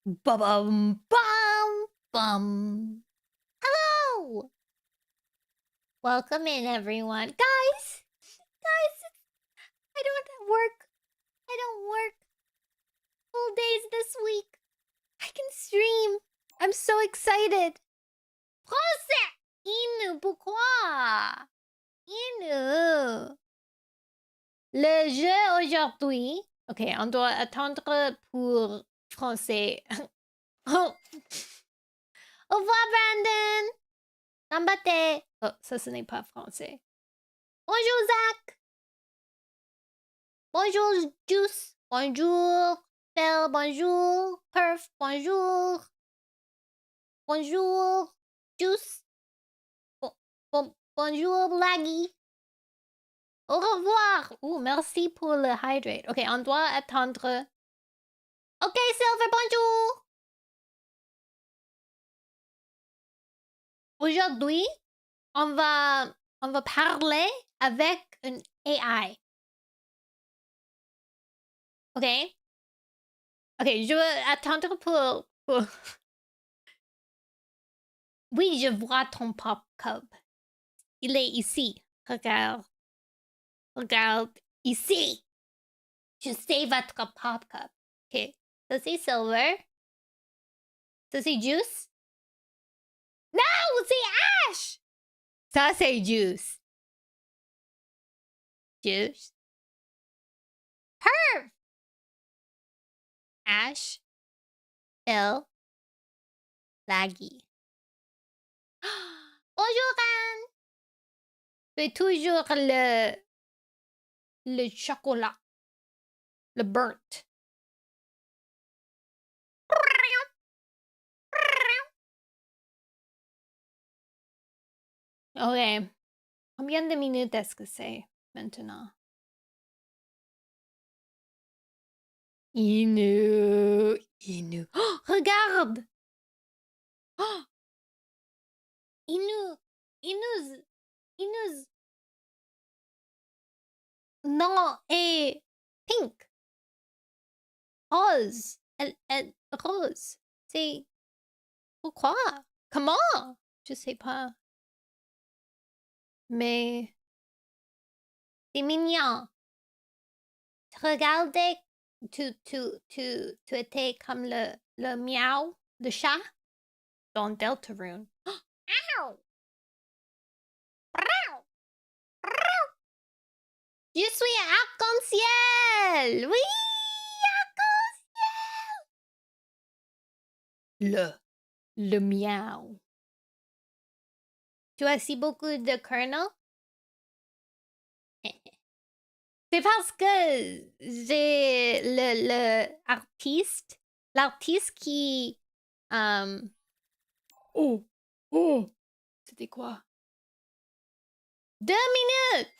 Bum bum bum. Hello! Welcome in, everyone. Guys! I don't work. I don't work full days this week. I can stream. I'm so excited. Français! Inu, pourquoi? Inu. Le jeu aujourd'hui. Ok, on doit attendre pour français. Oh. Au revoir, Brandon! Gambatte! Oh, ça, ce n'est pas français. Bonjour, Zach! Bonjour, Juice! Bonjour, Belle! Bonjour, Perf! Bonjour! Bonjour, Juice! Bonjour, Laggy! Au revoir! Ouh, merci pour le hydrate. Ok, on doit attendre. Ok, Silver, bonjour! Aujourd'hui, on va parler avec une AI. Ok? Ok, je veux attendre pour... Oui, je vois ton pop cup. Il est ici. Regarde. Regarde. Ici. Je sais votre pop cup. Ok. Ça, c'est Silver. Ça, c'est Juice. Non, c'est Ash! Ça, c'est Juice. Juice. Perf! Ash. Bill. Laggy. Bonjour, Anne! C'est toujours le chocolat. Le burnt. Ok. Combien de minutes est-ce que c'est maintenant? Inu. Inu. Oh, regarde! Oh! Inu. Inus. Non, et pink. Rose. Elle rose. C'est... Pourquoi? Comment? Je sais pas. Mais... C'est mignon. Regardez, tu étais comme le miaou, le chat, dans Deltarune. Ow! Je suis arc-en-ciel! Oui! Arc-en-ciel! Le miaou. Tu as si beaucoup de kernels? C'est parce que j'ai l'artiste qui... Oh! Oh! C'était quoi? 2 minutes!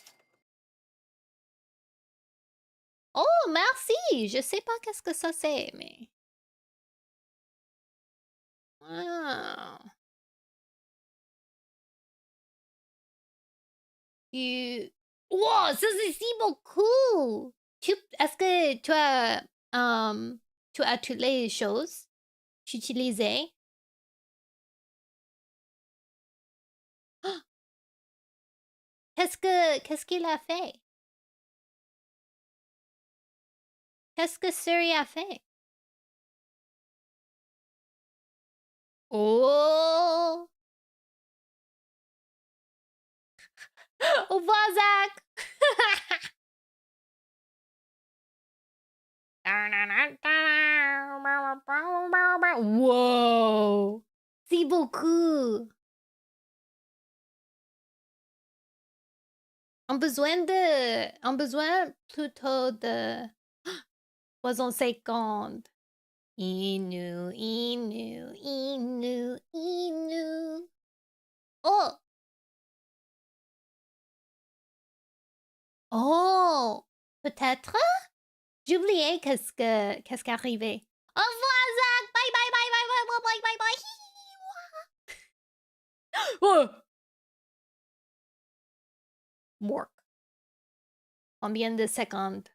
Oh, merci! Je sais pas qu'est-ce que ça c'est, mais... Ah. Wow, ça c'est si beaucoup! Est-ce que tu as toutes les choses? Tu utilisais? Qu'est-ce qu'il a fait? Qu'est-ce que Siri a fait? Oh! Au revoir, Zach! Wow! C'est beaucoup! On besoin plutôt de 350. Inu. Oh! Oh! Peut-être? J'ai oublié qu'est-ce qui arrivait. Au revoir, Zach! Bye, bye, bye, bye, bye, bye, bye, bye, bye. Oh! Work. Combien de secondes?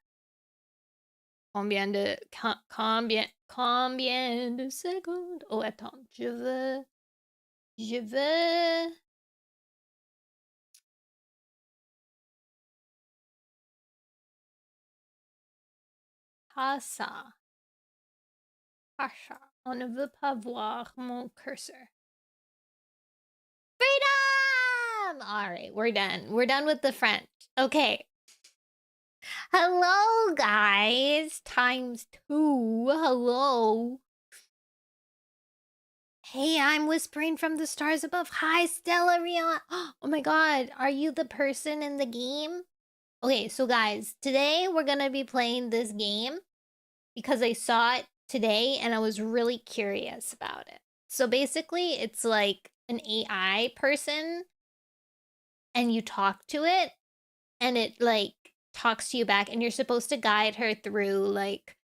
Combien de secondes? Oh, attends, je veux... Ah ça. Pasha. On ne veut pas voir mon cursor. Freedom! All right, we're done. We're done with the French. Okay. Hello, guys. ×2. Hello. Hey, I'm whispering from the stars above. Hi, Stellarion. Oh my god, are you the person in the game? Okay, so guys, today we're gonna be playing this game because I saw it today and I was really curious about it. So basically, it's like an AI person and you talk to it and it like talks to you back and you're supposed to guide her through like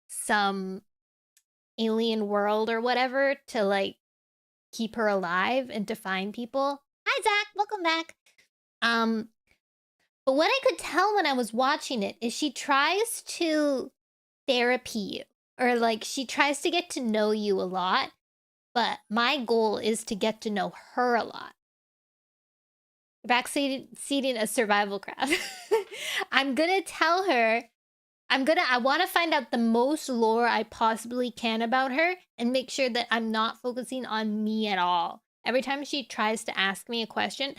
some alien world or whatever to like keep her alive and to find people. Hi Zach, welcome back. But what I could tell when I was watching it is she tries to therapy you, or like she tries to get to know you a lot, but my goal is to get to know her a lot. Backseating a survival craft. I'm gonna tell her, I want to find out the most lore I possibly can about her and make sure that I'm not focusing on me at all. Every time she tries to ask me a question,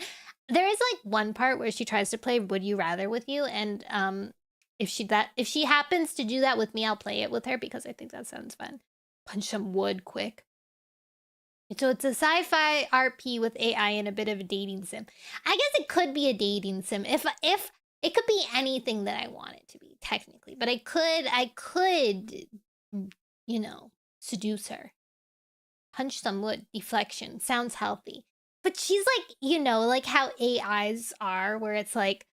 there is like one part where she tries to play Would You Rather with you, and if she happens to do that with me, I'll play it with her because I think that sounds fun. Punch some wood quick. So it's a sci-fi RP with AI and a bit of a dating sim. I guess it could be a dating sim if it could be anything that I want it to be technically, but I could, you know, seduce her. Punch some wood, deflection, sounds healthy. But she's like, you know, like how AIs are, where it's like,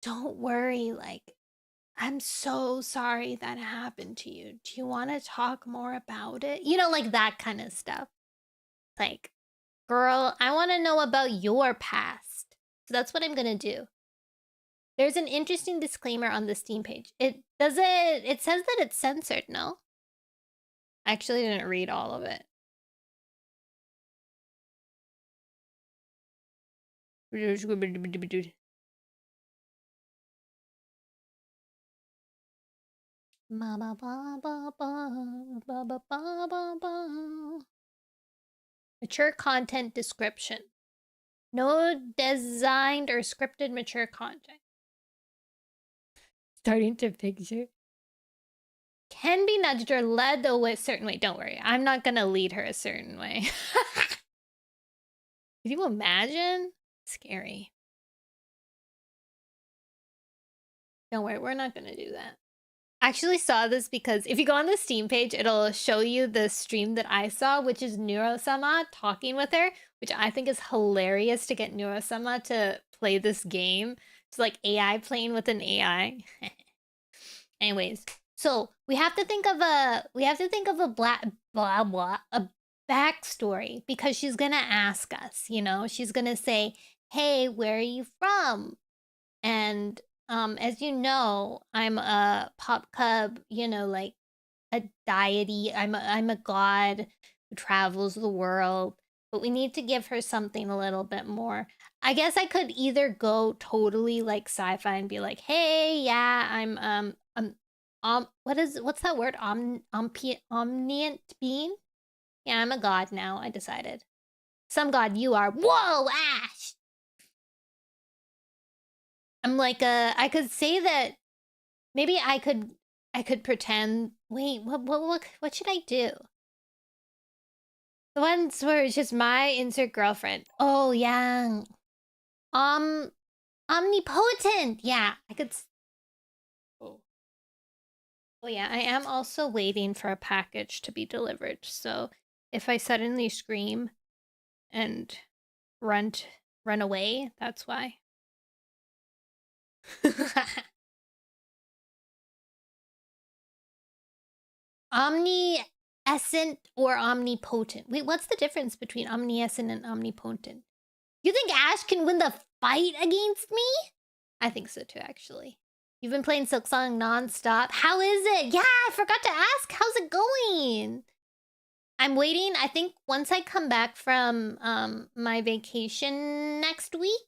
don't worry, like, I'm so sorry that happened to you. Do you want to talk more about it? You know, like that kind of stuff. Like, girl, I want to know about your past. So that's what I'm going to do. There's an interesting disclaimer on the Steam page. It says that it's censored, no? I actually didn't read all of it. Mature content description. No designed or scripted mature content. Starting to picture. Can be nudged or led a certain way. Don't worry, I'm not gonna lead her a certain way. Can you imagine? Scary. Don't worry, we're not gonna do that. I actually saw this because if you go on the Steam page, it'll show you the stream that I saw, which is Neuro-sama talking with her, which I think is hilarious to get Neuro-sama to play this game. It's like AI playing with an AI. Anyways, so we have to think of a a backstory because she's gonna ask us, you know, she's gonna say, hey, where are you from? And as you know, I'm a pop cub, you know, like a deity. I'm a god who travels the world, but we need to give her something a little bit more. I guess I could either go totally like sci-fi and be like, hey, yeah, I'm what's that word? Omniscient being? Yeah, I'm a god now, I decided. Some god you are. Whoa, Ash! I'm like I could say that maybe I could pretend. Wait, what should I do? The ones where it's just my insert girlfriend. Oh yeah. Omnipotent. Yeah, I could. Oh. Oh yeah, I am also waiting for a package to be delivered. So if I suddenly scream and run away, that's why. Omniscient or omnipotent? Wait, what's the difference between omniscient and omnipotent? You think Ash can win the fight against me? I think so too, actually. You've been playing Silk Song non-stop. How is it? Yeah, I forgot to ask. How's it going? I'm waiting. I think once I come back from my vacation next week,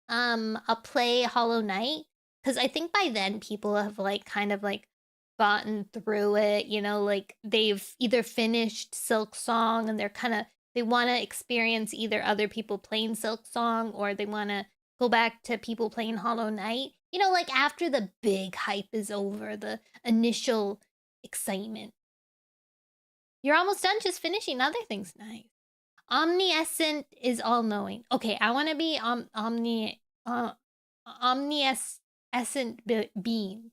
I'll play Hollow Knight. Because I think by then people have like kind of like gotten through it, you know, like they've either finished Silk Song and they're kind of, they want to experience either other people playing Silk Song or they want to go back to people playing Hollow Knight. You know, like after the big hype is over, the initial excitement. You're almost done just finishing other things. Nice. Omniscient is all-knowing. Okay, I want to be omniscient being.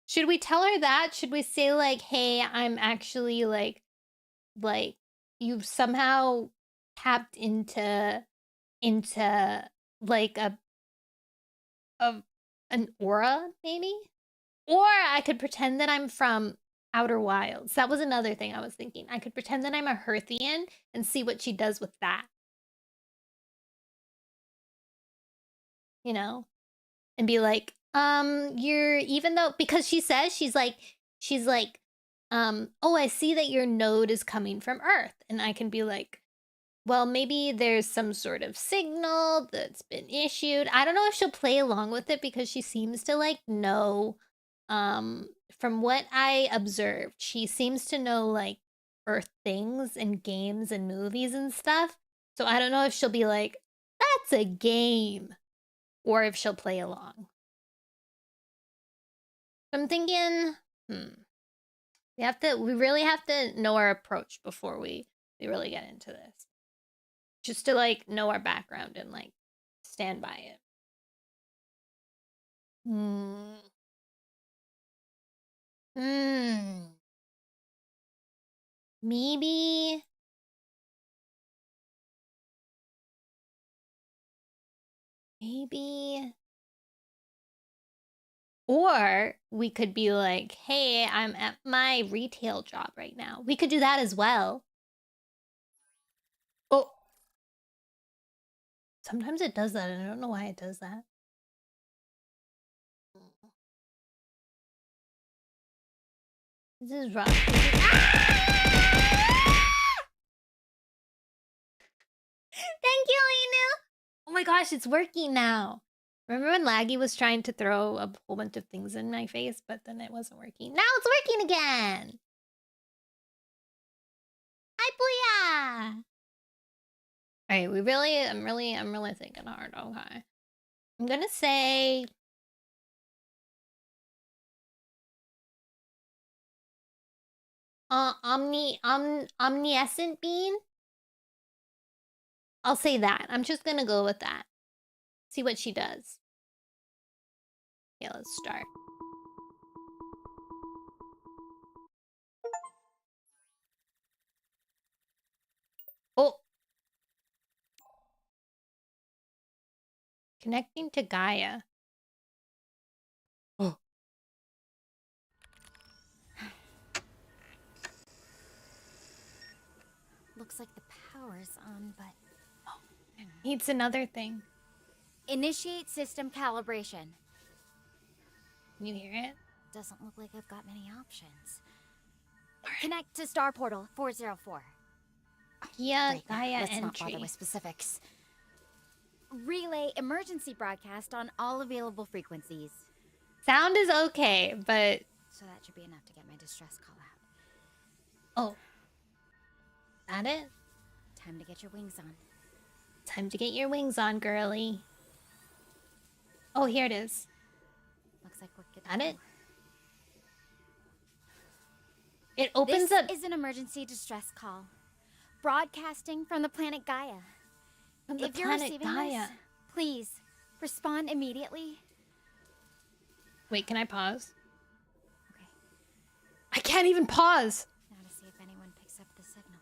Should we tell her that? Should we say like, hey, I'm actually like you've somehow tapped into like an aura maybe? Or I could pretend that I'm from Outer Wilds. That was another thing I was thinking. I could pretend that I'm a Hearthian and see what she does with that. You know? And be like, you're, even though, because she says, she's like, oh, I see that your node is coming from Earth. And I can be like, well, maybe there's some sort of signal that's been issued. I don't know if she'll play along with it because she seems to like know, from what I observed, she seems to know like Earth things and games and movies and stuff. So I don't know if she'll be like, that's a game, or if she'll play along. I'm thinking, we really have to know our approach before we really get into this. Just to like know our background and like stand by it. Maybe. Or we could be like, hey, I'm at my retail job right now. We could do that as well. Oh. Sometimes it does that, and I don't know why it does that. This is rough. Thank you, Inu! Oh my gosh, it's working now. Remember when Laggy was trying to throw a whole bunch of things in my face, but then it wasn't working? Now it's working again! Hi, booyah! Alright, I'm really thinking hard, okay. I'm gonna say... omniscient being? I'll say that. I'm just gonna go with that. See what she does. Okay, let's start. Oh! Connecting to Gaia. Oh. Looks like the power's on, but... Oh, it needs another thing. Initiate system calibration. Can you hear it? Doesn't look like I've got many options. Connect to Star Portal 404. Yeah, Great. Gaia Let's entry. not bother with specifics. Relay emergency broadcast on all available frequencies. Sound is okay, but... So that should be enough to get my distress call out. Oh. That it? Time to get your wings on. Time to get your wings on, girly. Oh, here it is. Looks like we're good. That it? It opens up... This is an emergency distress call. Broadcasting from the planet Gaia. From the if you're planet receiving Gaia. this, please respond immediately. Wait, can I pause? Okay. I can't even pause! Now to see if anyone picks up the signal.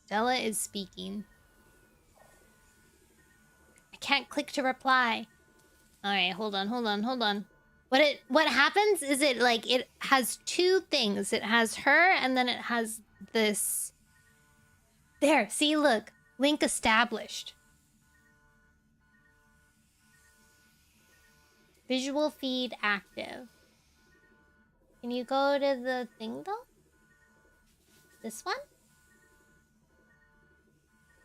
Stella is speaking. I can't click to reply. Alright, hold on. What happens is it like it has two things. It has her and then it has this. There, see, look. Link established. Visual feed active. Can you go to the thing though? This one?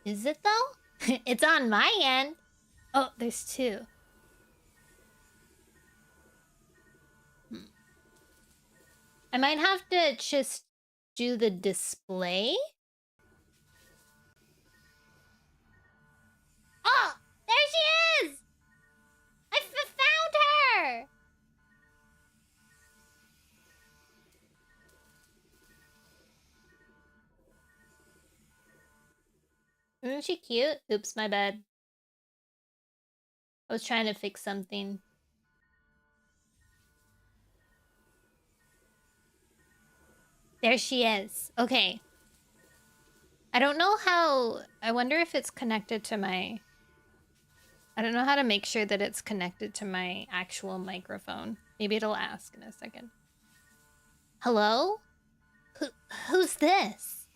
Is it though? It's on my end. Oh, there's two. I might have to just do the display. Oh, there she is! I found her! Isn't she cute? Oops, my bad. I was trying to fix something. There she is. Okay. I don't know how... I wonder if it's connected to my... I don't know how to make sure that it's connected to my actual microphone. Maybe it'll ask in a second. Hello? Who's this?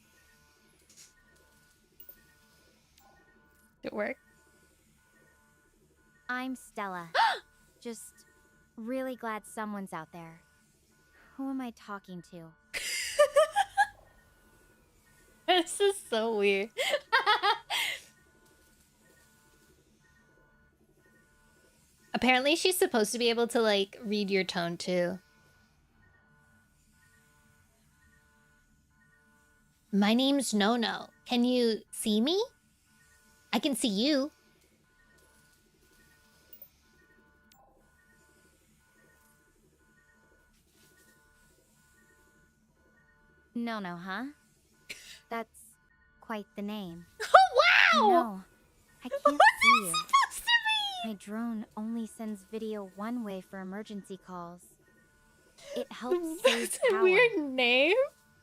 Did it work? I'm Stella. Just really glad someone's out there. Who am I talking to? This is so weird. Apparently she's supposed to be able to, like, read your tone, too. My name's Nono. Can you see me? I can see you. Nono, huh? That's quite the name. Oh, wow! No, I can't What's see that you. supposed to My drone only sends video one way for emergency calls. It helps mean? save That's a power. weird name.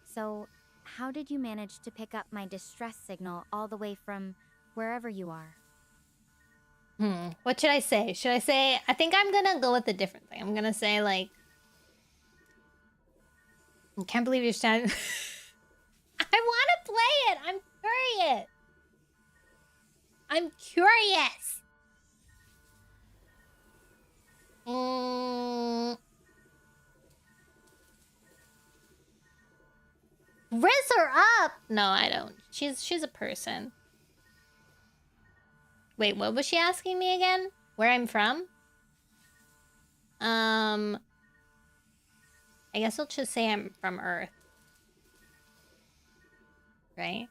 So, how did you manage to pick up my distress signal all the way from wherever you are? What should I say? Should I say... I think I'm gonna go with a different thing. I'm gonna say, like... I can't believe you're standing... I want to play it! I'm curious! I'm curious! Riz her up! No, I don't. She's a person. Wait, what was she asking me again? Where I'm from? I guess I'll just say I'm from Earth. Right?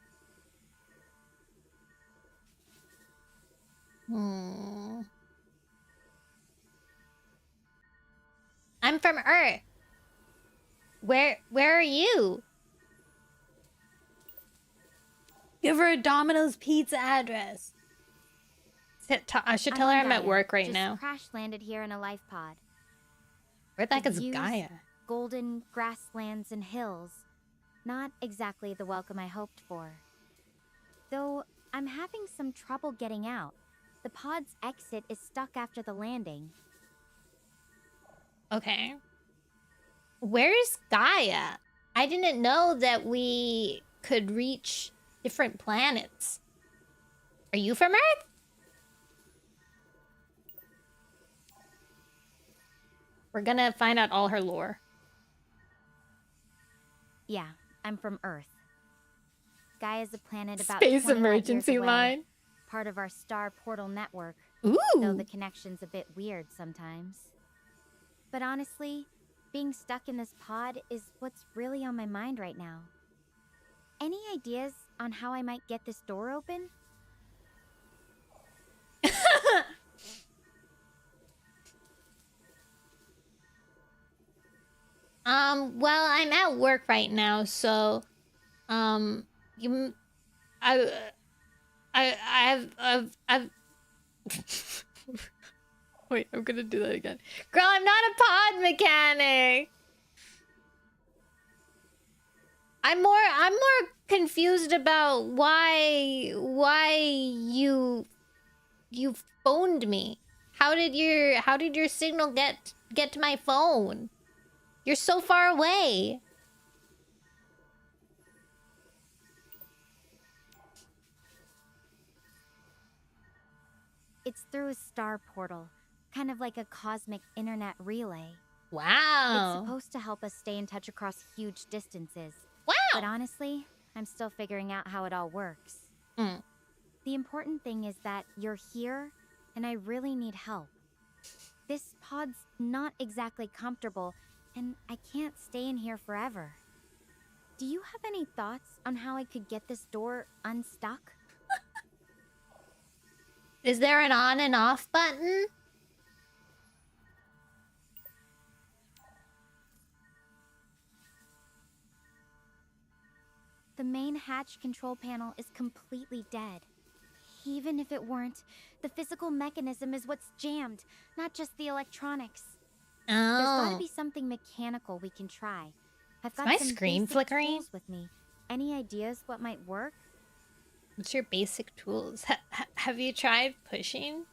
I'm from Earth. Where are you? Give her a Domino's pizza address. I should tell her I'm at work right now. Just crash landed here in a life pod. Where the heck is views, Gaia? Golden grasslands and hills. Not exactly the welcome I hoped for. Though I'm having some trouble getting out. The pod's exit is stuck after the landing. Okay. Where's Gaia? I didn't know that we could reach different planets. Are you from Earth? We're gonna find out all her lore. Yeah, I'm from Earth. Gaia's a planet about Space 20 light years emergency away, line. part of our star portal network. Ooh. Though the connection's a bit weird sometimes. But honestly, being stuck in this pod is what's really on my mind right now. Any ideas on how I might get this door open? Well, I'm at work right now, so, I've wait, I'm gonna do that again. Girl, I'm not a pod mechanic. I'm more confused about why you phoned me. How did your signal get to my phone? You're so far away. It's through a star portal, kind of like a cosmic internet relay. Wow. It's supposed to help us stay in touch across huge distances. Wow. But honestly, I'm still figuring out how it all works. The important thing is that you're here, and I really need help. This pod's not exactly comfortable, and I can't stay in here forever. Do you have any thoughts on how I could get this door unstuck? Is there an on and off button? The main hatch control panel is completely dead. Even if it weren't, the physical mechanism is what's jammed, not just the electronics. Oh. There's gotta be something mechanical we can try. I've got my some screen basic flickering? tools with me. Any ideas what might work? What's your basic tools? Have you tried pushing?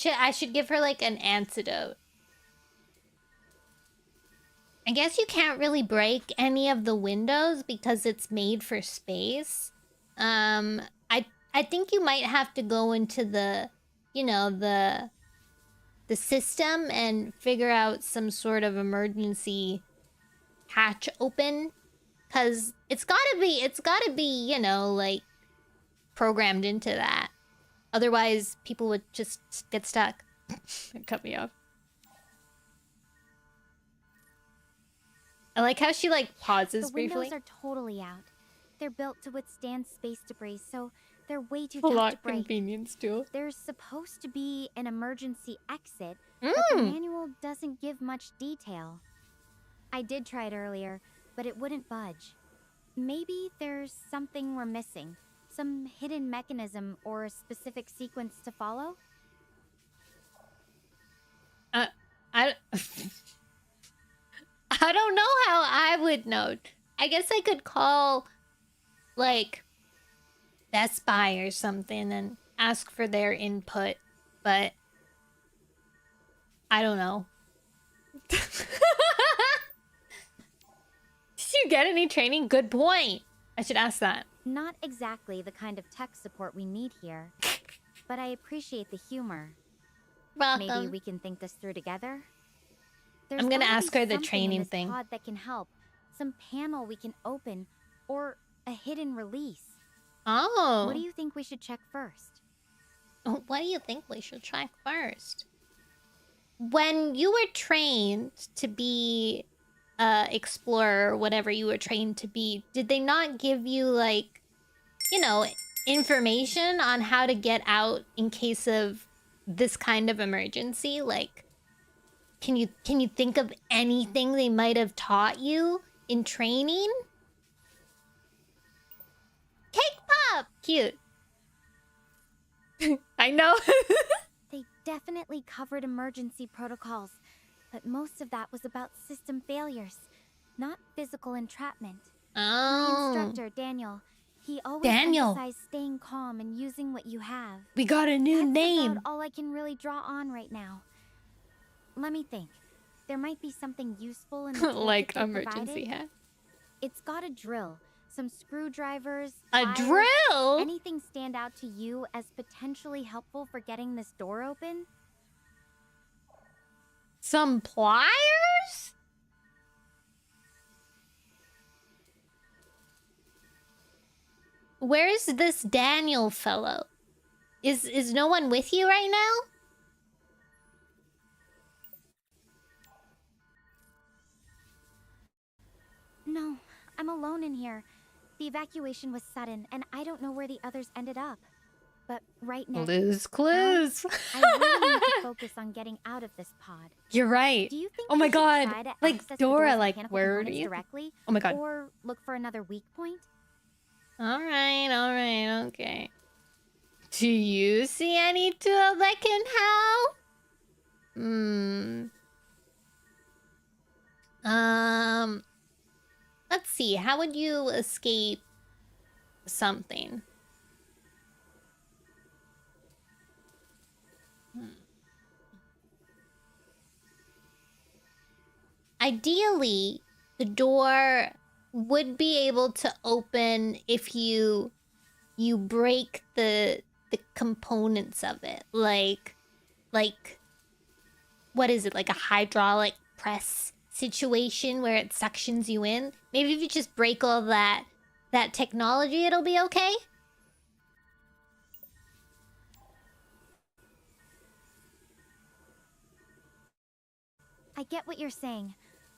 I should give her like an antidote. I guess you can't really break any of the windows because it's made for space. I think you might have to go into the, you know, the system and figure out some sort of emergency hatch open, cuz it's got to be, you know, like programmed into that. Otherwise, people would just get stuck and cut me off. I like how she like pauses The briefly. windows are totally out. They're built to withstand space debris, so they're way too A tough lot to break. convenience too. There's supposed to be an emergency exit, but the manual doesn't give much detail. I did try it earlier, but it wouldn't budge. Maybe there's something we're missing. Some hidden mechanism or a specific sequence to follow? I I don't know how I would know. I guess I could call like Best Buy or something and ask for their input, but I don't know. Did you get any training? Good point. I should ask that. Not exactly the kind of tech support we need here, but I appreciate the humor. Welcome. Maybe we can think this through together? I'm gonna ask her the something training in this thing. pod that can help. Some panel we can open, or a hidden release. Oh. What do you think we should check first? What do you think we should check first? When you were trained to be explorer, whatever you were trained to be, did they not give you like, you know, information on how to get out in case of this kind of emergency? Like, can you think of anything they might have taught you in training? Cake pop, cute. I know. They definitely covered emergency protocols, but most of that was about system failures, not physical entrapment. My instructor, Daniel, he always emphasized staying calm and using what you have. We got a new name. That's about all I can really draw on right now. Let me think. There might be something useful in the like emergency hat. It's got a drill, some screwdrivers, a pliers. Drill? Anything stand out to you as potentially helpful for getting this door open? Some pliers? Where's this Daniel fellow? Is no one with you right now? No, I'm alone in here. The evacuation was sudden, and I don't know where the others ended up. But right now, Lose clues. I really need to focus on getting out of this pod. You're right. Do you think oh my we should god, try to like access Dora, the like mechanical where do components you? directly? Oh my god. Or look for another weak point? All right, okay. Do you see any tool that can help? Let's see. How would you escape something? ideally, the door would be able to open if you break the components of it, like what is it, like a hydraulic press situation where it suctions you in? Maybe if you just break all that technology, it'll be okay. I get what you're saying,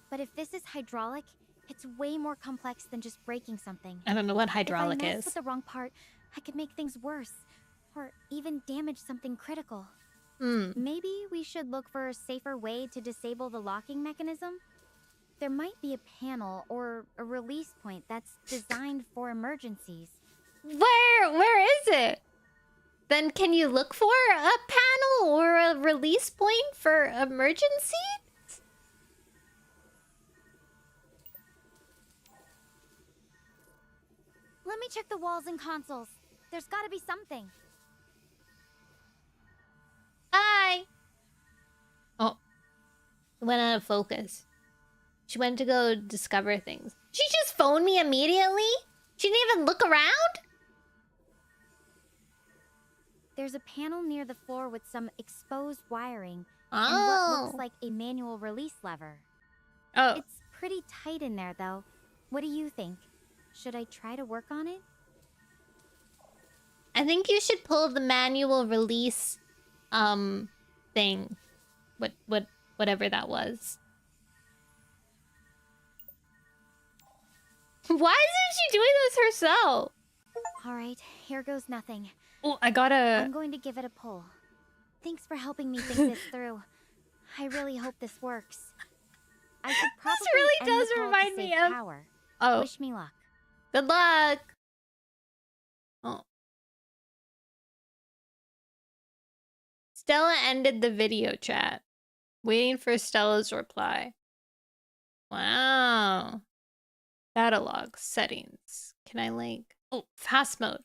but if this is hydraulic, it's way more complex than just breaking something. I don't know what hydraulic if I mess is. with the wrong part, I could make things worse, or even damage something critical. Maybe we should look for a safer way to disable the locking mechanism? There might be a panel or a release point that's designed for emergencies. Where is it? Then can you look for a panel or a release point for emergency? Let me check the walls and consoles. There's gotta be something. Hi. Oh. Went out of focus. She went to go discover things. She just phoned me immediately? She didn't even look around? There's a panel near the floor with some exposed wiring and what looks like a manual release lever. Oh. It's pretty tight in there, though. What do you think? Should I try to work on it? I think you should pull the manual release thing. Whatever that was. Why isn't she doing this herself? All right, here goes nothing. Oh, I'm going to give it a pull. Thanks for helping me think this through. I really hope this works. I should probably this really end does the call remind to me save of power. Oh. Wish me luck. Good luck. Oh. Stella ended the video chat. Waiting for Stella's reply. Wow. Catalog settings. Can I like... Oh, fast mode.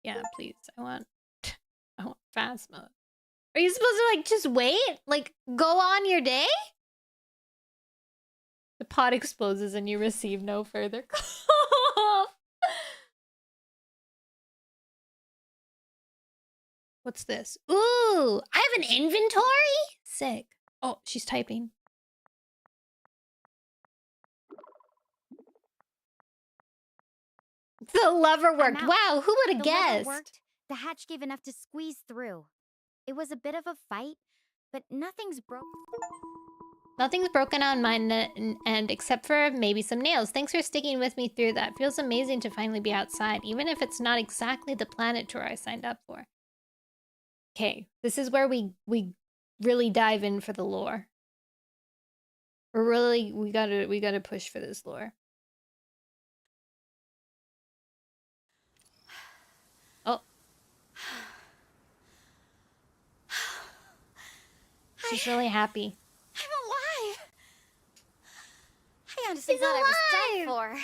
Yeah, please. I want fast mode. Are you supposed to like just wait? Like go on your day? The pod exposes and you receive no further call. What's this? Ooh, I have an inventory? Sick. Oh, she's typing. The lever worked. Wow, who would have guessed? Lever worked. The hatch gave enough to squeeze through. It was a bit of a fight, but nothing's broken. Nothing's broken on my end except for maybe some nails. Thanks for sticking with me through that. Feels amazing to finally be outside, even if it's not exactly the planet tour I signed up for. Okay, this is where we really dive in for the lore. We gotta push for this lore. Oh. She's really happy. I'm alive! I honestly thought I was dead for.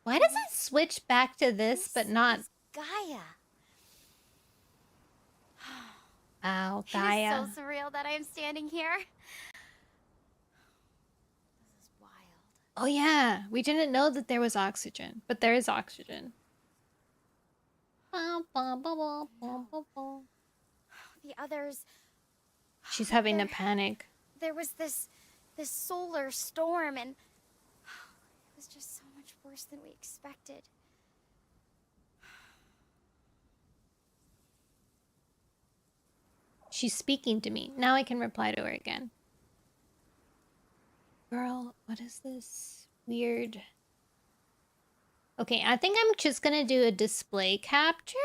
Why does it switch back to this but not Gaia? Wow, Gaia. It is so surreal that I am standing here. This is wild. Oh yeah, we didn't know that there was oxygen, but there is oxygen. The others... She's having a panic. There was this solar storm, and it was just so much worse than we expected. She's speaking to me. Now I can reply to her again. Girl, what is this weird... Okay, I think I'm just gonna do a display capture.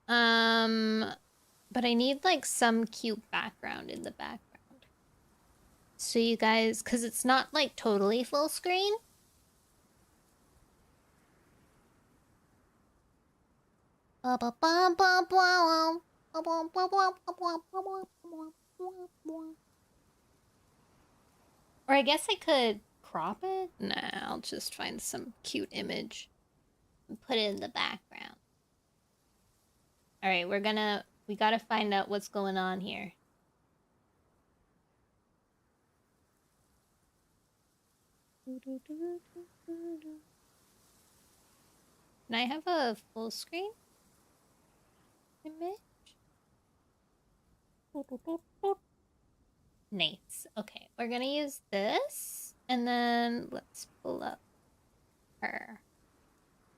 But I need like some cute background in the background. So you guys, because it's not like totally full screen. Or I guess I could crop it? Nah, I'll just find some cute image and put it in the background. Alright, we gotta find out what's going on here. Can I have a full screen image? Nice. Okay, we're gonna use this, and then let's pull up her.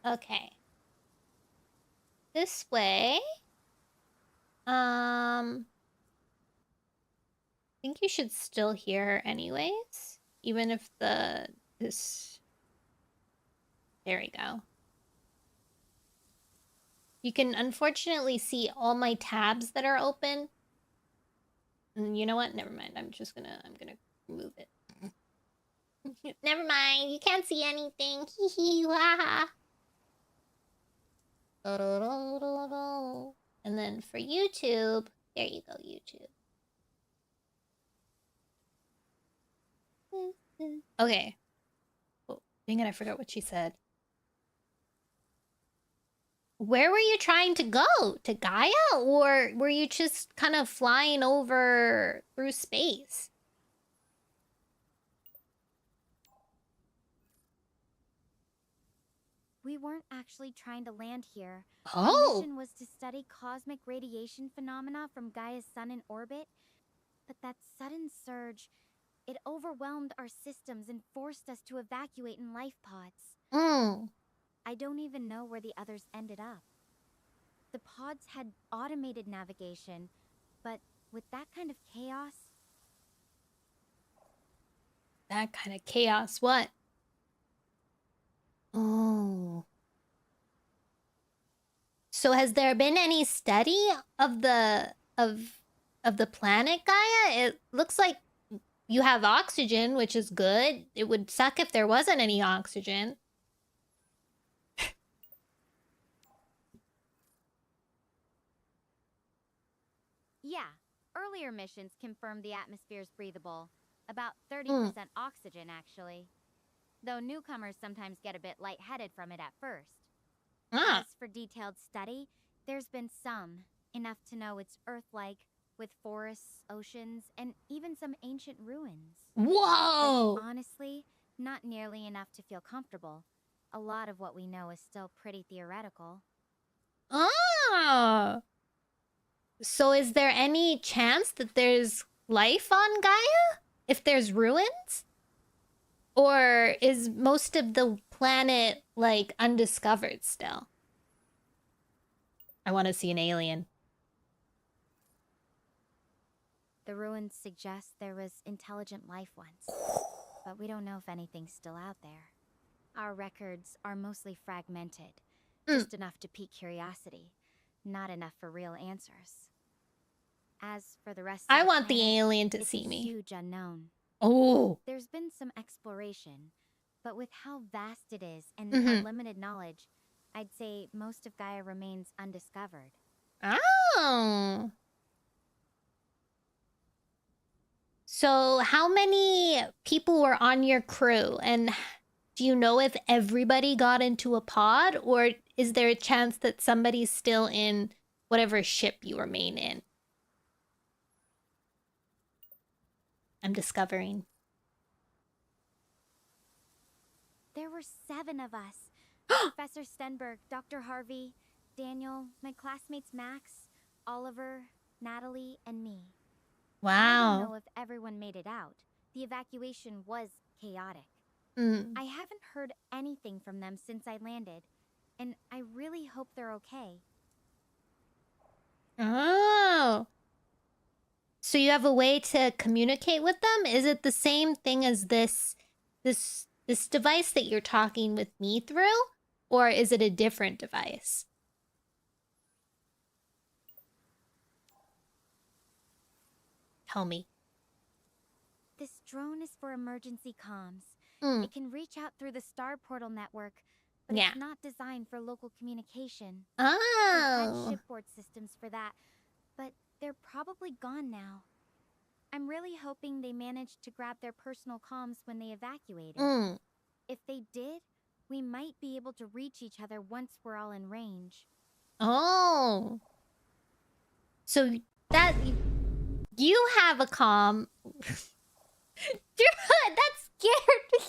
Okay. This way. I think you should still hear her anyways, even if this. There we go. You can unfortunately see all my tabs that are open. And you know what? Never mind. I'm gonna remove it. Never mind. You can't see anything. Hee hee ha. And then for YouTube, there you go, YouTube. Okay. Oh, dang it, I forgot what she said. Where were you trying to go? To Gaia? Or were you just kind of flying over through space? We weren't actually trying to land here. Oh! Our mission was to study cosmic radiation phenomena from Gaia's sun in orbit. But that sudden surge, it overwhelmed our systems and forced us to evacuate in life pods. I don't even know where the others ended up. The pods had automated navigation, but with that kind of chaos... That kind of chaos, what? Oh. So has there been any study of the planet Gaia? It looks like you have oxygen, which is good. It would suck if there wasn't any oxygen. Yeah, earlier missions confirmed the atmosphere's breathable. About 30% oxygen, actually. Though newcomers sometimes get a bit lightheaded from it at first. As for detailed study, there's been some. Enough to know it's Earth-like, with forests, oceans, and even some ancient ruins. Whoa! But honestly, not nearly enough to feel comfortable. A lot of what we know is still pretty theoretical. Ah! So is there any chance that there's life on Gaia? If there's ruins? Or is most of the planet, like, undiscovered still? I want to see an alien. The ruins suggest there was intelligent life once. But we don't know if anything's still out there. Our records are mostly fragmented. Just enough to pique curiosity. Not enough for real answers. As for the rest of I the want planet, the alien to it's see a me. huge unknown. Oh. There's been some exploration, but with how vast it is and our limited knowledge, I'd say most of Gaia remains undiscovered. Oh. So how many people were on your crew? And do you know if everybody got into a pod? Or is there a chance that somebody's still in whatever ship you remain in? I'm discovering. There were 7 of us. Professor Stenberg, Dr. Harvey, Daniel, my classmates Max, Oliver, Natalie, and me. Wow. I don't know if everyone made it out. The evacuation was chaotic. I haven't heard anything from them since I landed, and I really hope they're okay. Oh. So you have a way to communicate with them? Is it the same thing as this device that you're talking with me through? Or is it a different device? Tell me. This drone is for emergency comms. It can reach out through the Star Portal network, but it's not designed for local communication. Oh. They had shipboard systems for that, but they're probably gone now. I'm really hoping they managed to grab their personal comms when they evacuated. If they did, we might be able to reach each other once we're all in range. Oh. So that... You have a comm. That scared me.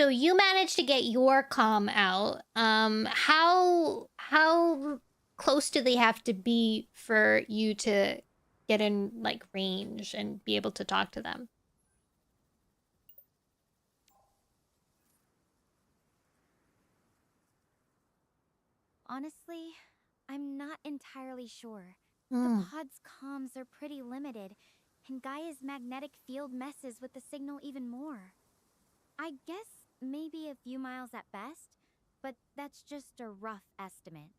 So you managed to get your comm out. How close do they have to be for you to get in like range and be able to talk to them? Honestly, I'm not entirely sure. The Mm. pod's comms are pretty limited, and Gaia's magnetic field messes with the signal even more. I guess maybe a few miles at best, but that's just a rough estimate.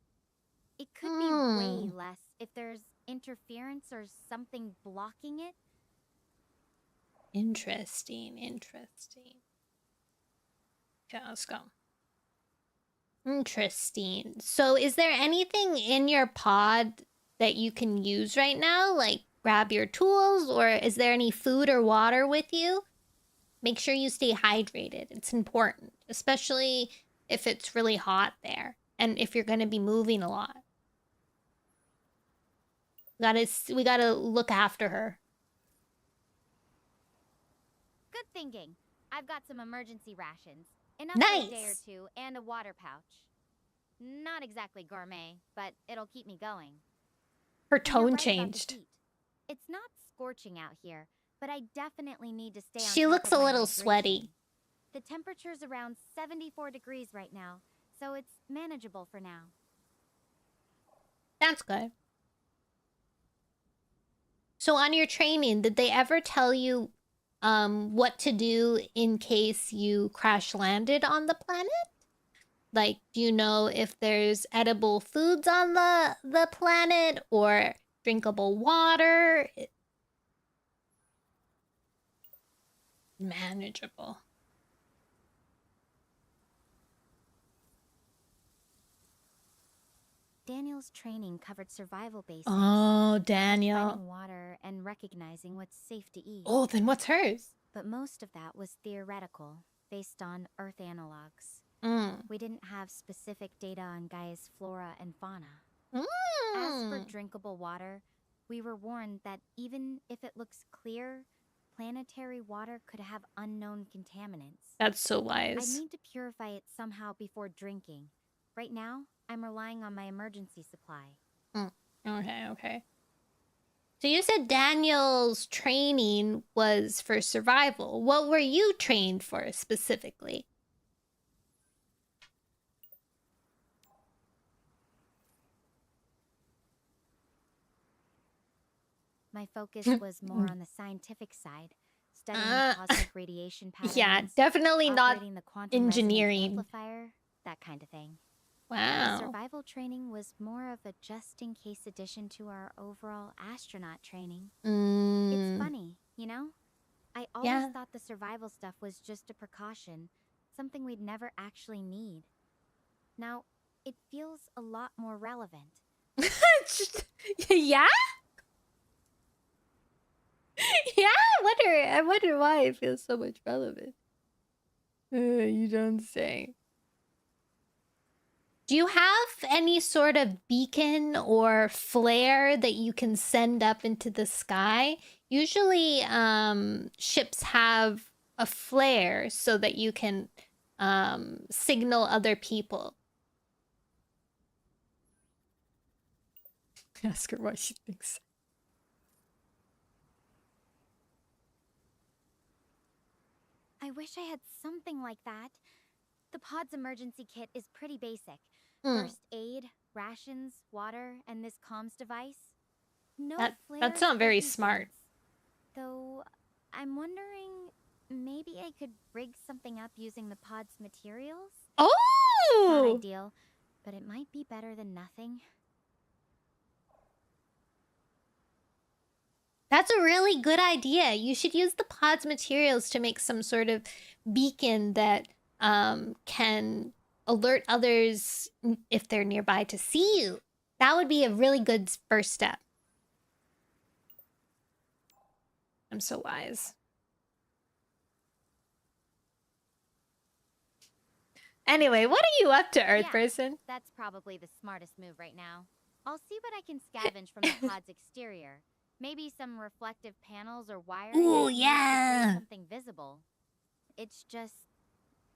It could be way less if there's interference or something blocking it. Interesting. Okay, let's go. Interesting. So is there anything in your pod that you can use right now? Like grab your tools, or is there any food or water with you? Make sure you stay hydrated. It's important, especially if it's really hot there and if you're going to be moving a lot. We gotta look after her. Good thinking. I've got some emergency rations. Enough for a day or Nice. two, and a water pouch. Not exactly gourmet, but it'll keep me going. Her And you're tone right about the changed. heat. It's not scorching out here, but I definitely need to stay on She top looks of a my little hydration. sweaty. The temperature's around 74 degrees right now, so it's manageable for now. That's good. So on your training, did they ever tell you what to do in case you crash landed on the planet? Like, do you know if there's edible foods on the planet or drinkable water? Manageable. Daniel's training covered survival basics. Oh, Daniel. Finding water and recognizing what's safe to eat. Oh, then what's hers? But most of that was theoretical, based on Earth analogs. We didn't have specific data on Gaia's flora and fauna. As for drinkable water, we were warned that even if it looks clear, planetary water could have unknown contaminants. That's so I wise. need to purify it somehow before drinking. Right now, I'm relying on my emergency supply. Okay. So you said Daniel's training was for survival. What were you trained for specifically? My focus was more on the scientific side, studying cosmic radiation patterns. Yeah, definitely not operating the quantum engineering. resonance amplifier, that kind of thing. Wow. The survival training was more of a just-in-case addition to our overall astronaut training. It's funny, you know? I always thought the survival stuff was just a precaution, something we'd never actually need. Now, it feels a lot more relevant. Yeah? Yeah, I wonder why it feels so much relevant. You don't say. Do you have any sort of beacon or flare that you can send up into the sky? Usually, ships have a flare so that you can signal other people. Ask her why she thinks. I wish I had something like that. The pod's emergency kit is pretty basic. First aid, rations, water, and this comms device. No flares. That's not very smart. Though, I'm wondering, maybe I could rig something up using the pod's materials? Oh! Not ideal, but it might be better than nothing. That's a really good idea. You should use the pod's materials to make some sort of beacon that can alert others if they're nearby to see you. That would be a really good first step. I'm so wise. Anyway, what are you up to, Earth person? That's probably the smartest move right now. I'll see what I can scavenge from the pod's exterior. Maybe some reflective panels or wiring. Ooh, yeah. Something visible. It's just,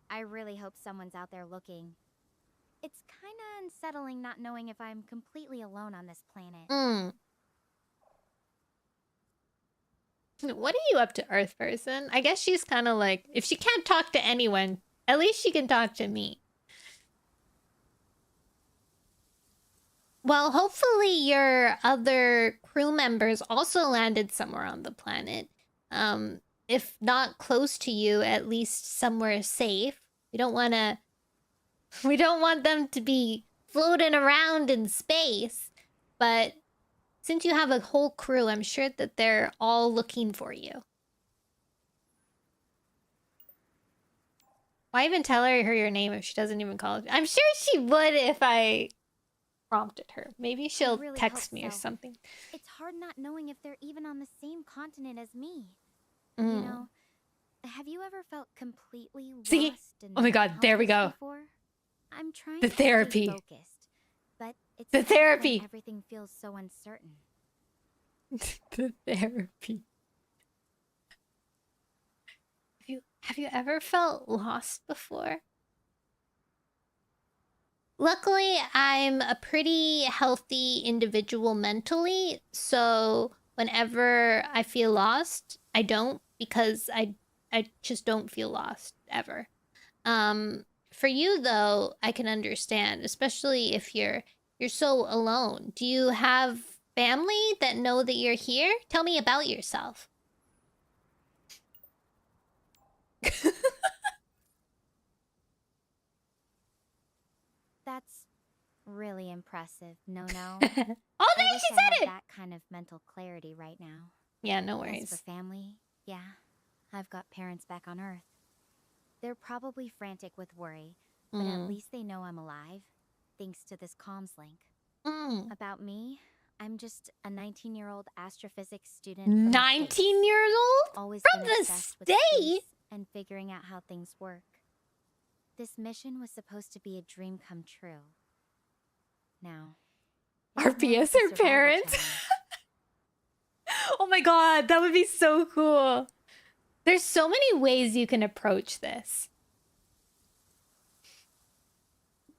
I really hope someone's out there looking. It's kinda unsettling not knowing if I'm completely alone on this planet. What are you up to, Earth person? I guess she's kind of like, if she can't talk to anyone, at least she can talk to me. Well, hopefully your other crew members also landed somewhere on the planet. If not close to you, at least somewhere safe. We don't want them to be floating around in space. But since you have a whole crew, I'm sure that they're all looking for you. Why even tell her your name if she doesn't even call it? I'm sure she would if I prompted her. Maybe she'll really text hope me or so. something. It's hard not knowing if they're even on the same continent as me. You Mm. know, have you ever felt completely See? lost and Oh my god, there we helpless go. before? I'm trying The to stay therapy. focused, but it's The tough when therapy. everything feels so uncertain. The therapy. Have you ever felt lost before? Luckily, I'm a pretty healthy individual mentally, so whenever I feel lost, I don't, because I just don't feel lost ever. For you though, I can understand, especially if you're so alone. Do you have family that know that you're here? Tell me about yourself. That's really impressive, Nono. Oh, there I wish she I said had it! that kind of mental clarity right now. Yeah, no As worries. for family, yeah, I've got parents back on Earth. They're probably frantic with worry, but at least they know I'm alive, thanks to this comms link. About me, I'm just a 19-year-old astrophysics student from 19 years old? Always From been the obsessed with state? space and figuring out how things work. This mission was supposed to be a dream come true. Now, RPS her parents? Oh my god, that would be so cool. There's so many ways you can approach this.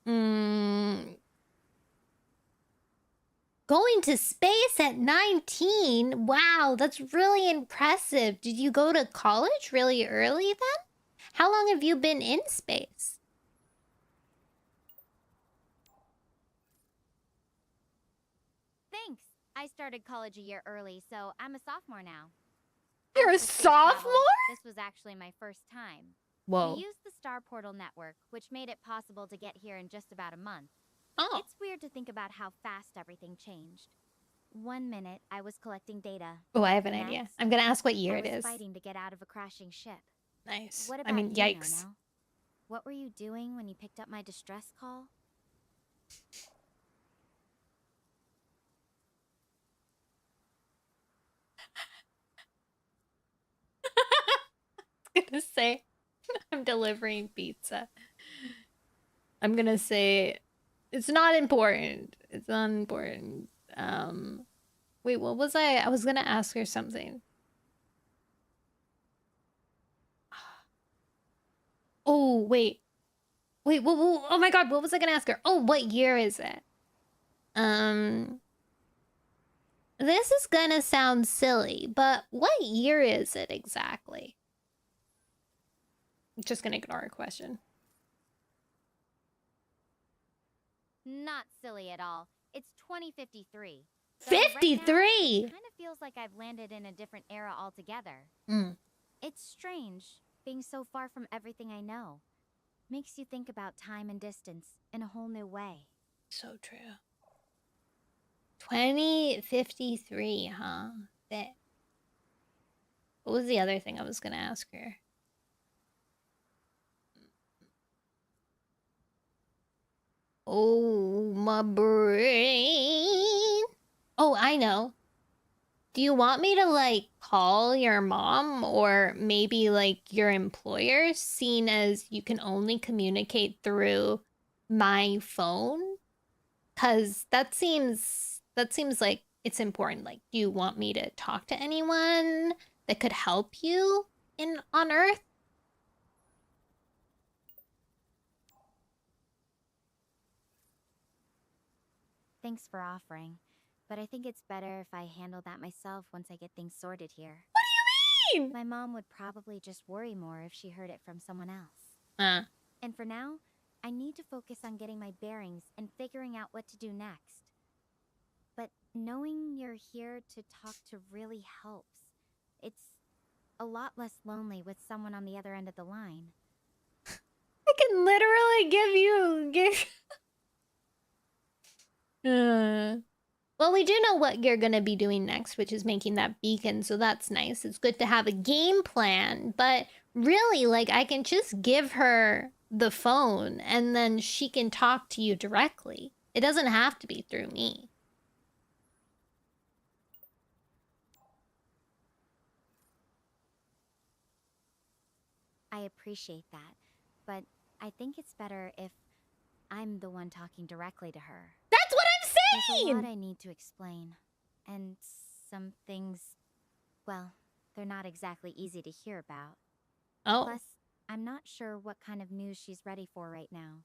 Going to space at 19? Wow, that's really impressive. Did you go to college really early then? How long have you been in space? Thanks. I started college a year early, so I'm a sophomore now. You're a As for space travel, sophomore? this was actually my first time. Whoa. We used the Star Portal network, which made it possible to get here in just about a month. Oh. It's weird to think about how fast everything changed. 1 minute, I was collecting data. Oh, I have an idea. I'm gonna ask what year it I was is. fighting to get out of a crashing ship. Nice. What about I mean, you, yikes. Nono? What were you doing when you picked up my distress call? I'm gonna say I'm delivering pizza. I'm gonna say it's not important. It's not important. Wait, what was I was gonna ask her something. Oh, wait. Wait, oh my god, what was I gonna ask her? Oh, what year is it? This is gonna sound silly, but what year is it exactly? I'm just gonna ignore her question. Not silly at all. It's 2053. 53? Right kind of feels like I've landed in a different era altogether. It's strange, being so far from everything I know. Makes you think about time and distance in a whole new way. So true. 2053, huh? That. What was the other thing I was gonna ask her? Oh, my brain. Oh, I know. Do you want me to, like, call your mom or maybe, like, your employer, seeing as you can only communicate through my phone? Because that seems like it's important. Like, do you want me to talk to anyone that could help you on Earth? Thanks for offering, but I think it's better if I handle that myself once I get things sorted here. What do you mean? My mom would probably just worry more if she heard it from someone else. And for now, I need to focus on getting my bearings and figuring out what to do next. But knowing you're here to talk to really helps. It's a lot less lonely with someone on the other end of the line. I can literally Well, we do know what you're gonna be doing next, which is making that beacon, so that's nice. It's good to have a game plan, but really, like, I can just give her the phone and then she can talk to you directly. It doesn't have to be through me. I appreciate that, but I think it's better if I'm the one talking directly to her. That's what I'm There's a lot saying! I need to explain, and some things, well, they're not exactly easy to hear about. Oh. Plus, I'm not sure what kind of news she's ready for right now.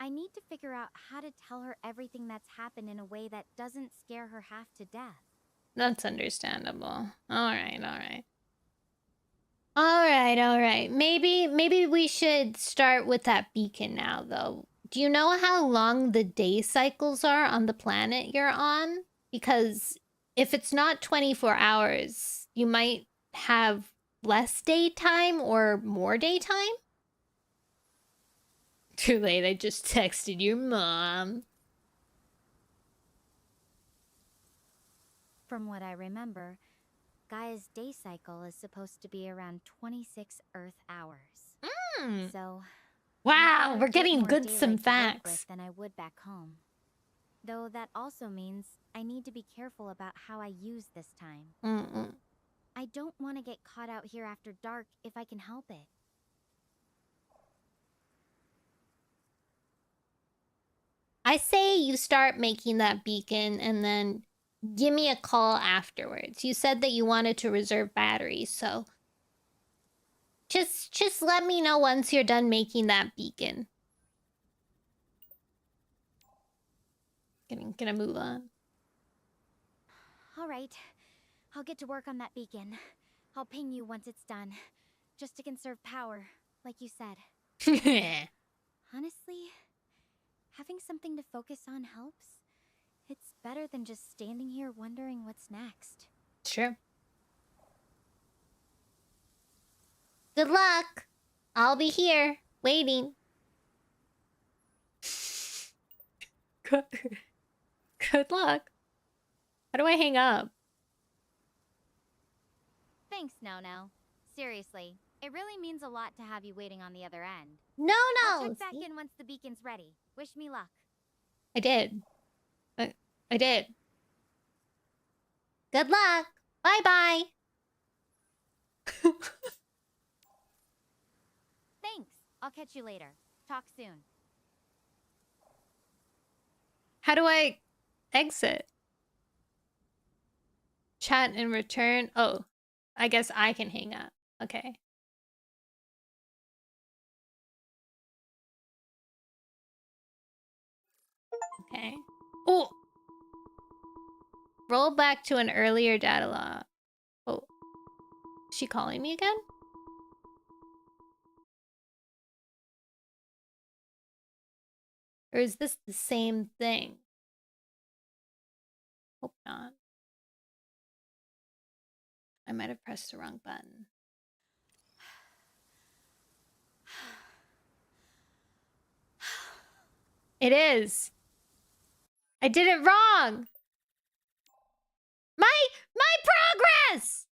I need to figure out how to tell her everything that's happened in a way that doesn't scare her half to death. That's understandable. Alright, alright. Alright. Maybe we should start with that beacon now, though. Do you know how long the day cycles are on the planet you're on? Because if it's not 24 hours, you might have less daytime or more daytime? Too late, I just texted your mom. From what I remember, Gaia's day cycle is supposed to be around 26 Earth hours. So, wow, we're bit getting more good daylight some to work facts. with than I would back home. Though that also means I need to be careful about how I use this time. I don't want to get caught out here after dark if I can help it. I say you start making that beacon and then give me a call afterwards. You said that you wanted to reserve batteries, so just let me know once you're done making that beacon. Gonna move on. Alright, I'll get to work on that beacon. I'll ping you once it's done, just to conserve power, like you said. Honestly, having something to focus on helps. It's better than just standing here wondering what's next. Sure. Good luck. I'll be here, waiting. Good luck. How do I hang up? Thanks, Nono. Seriously, it really means a lot to have you waiting on the other end. No. I'll check back in once the beacon's ready. Wish me luck. I did. I did. Good luck. Bye-bye. Thanks. I'll catch you later. Talk soon. How do I exit? Chat and return. Oh, I guess I can hang up. Okay. Okay. Oh! Roll back to an earlier data log. Oh. Is she calling me again? Or is this the same thing? Hope not. I might have pressed the wrong button. It is. I did it wrong. My progress.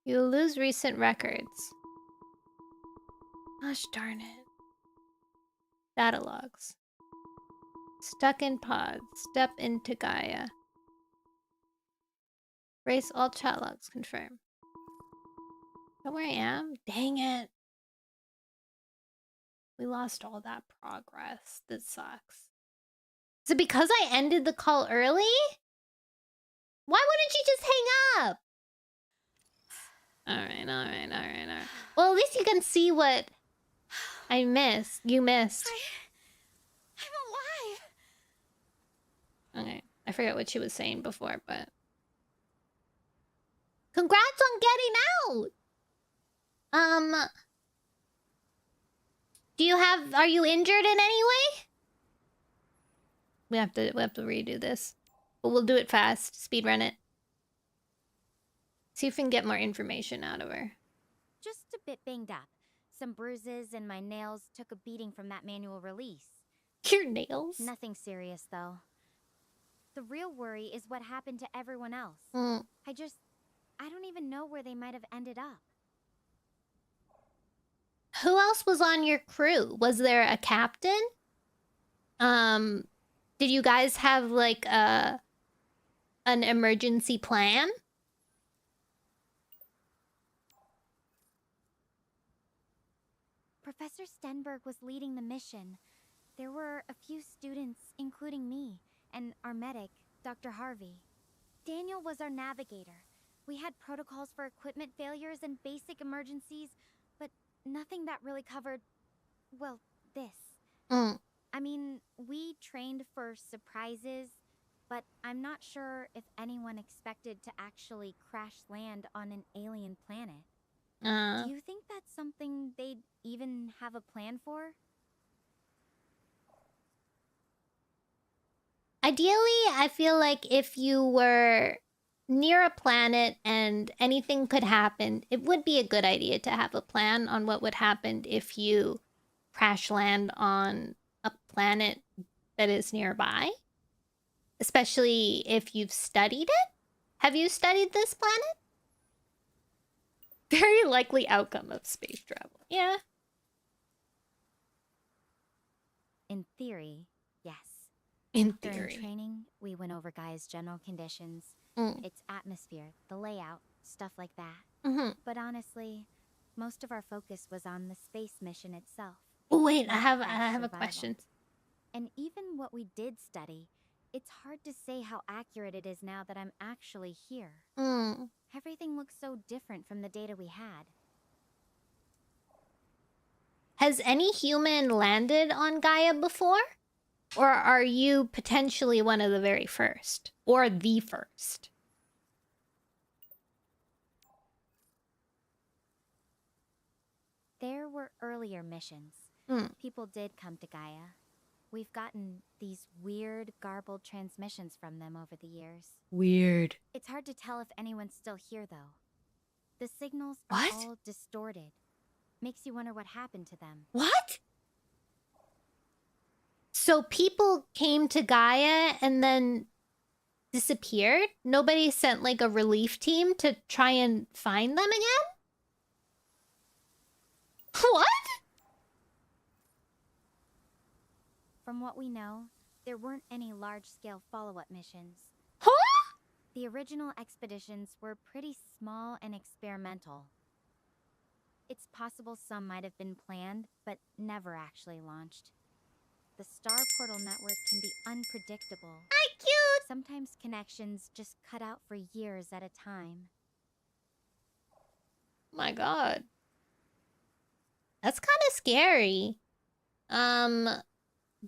You'll lose recent records. Gosh darn it. Data logs. Stuck in pod. Step into Gaia. Erase all chat logs. Confirm. Is that where I am? Dang it. We lost all that progress. That sucks. Is it because I ended the call early? Why wouldn't you just hang up? Alright. Well, at least you can see what I missed. You missed. I'm alive! Okay. I forget what she was saying before, but... Congrats on getting out! Are you injured in any way? We have to redo this. But we'll do it fast. Speedrun it. See if we can get more information out of her. Just a bit banged up. Some bruises and my nails took a beating from that manual release. Your nails? Nothing serious, though. The real worry is what happened to everyone else. I don't even know where they might have ended up. Who else was on your crew? Was there a captain? Did you guys have, like, an emergency plan? Professor Stenberg was leading the mission. There were a few students, including me, and our medic, Dr. Harvey. Daniel was our navigator. We had protocols for equipment failures and basic emergencies, but nothing that really covered, well, this. I mean, we trained for surprises, but I'm not sure if anyone expected to actually crash land on an alien planet. Do you think that's something they'd even have a plan for? Ideally, I feel like if you were near a planet and anything could happen, it would be a good idea to have a plan on what would happen if you crash land on a planet that is nearby. Especially if you've studied it. Have you studied this planet? Very likely outcome of space travel. Yeah. In theory, yes. In During theory. training, we went over Gaia's general conditions, its atmosphere, the layout, stuff like that. But honestly, most of our focus was on the space mission itself. Oh wait, I have a question. And even what we did study, it's hard to say how accurate it is now that I'm actually here. Everything looks so different from the data we had. Has any human landed on Gaia before? Or are you potentially one of the very first? Or the first? There were earlier missions. People did come to Gaia. We've gotten these weird, garbled transmissions from them over the years. Weird. It's hard to tell if anyone's still here, though. The signals are all distorted. Makes you wonder what happened to them. What? So people came to Gaia and then disappeared? Nobody sent like a relief team to try and find them again? What? From what we know, there weren't any large-scale follow-up missions. Huh? The original expeditions were pretty small and experimental. It's possible some might have been planned, but never actually launched. The Star Portal network can be unpredictable. Cute! Sometimes connections just cut out for years at a time. My god. That's kind of scary.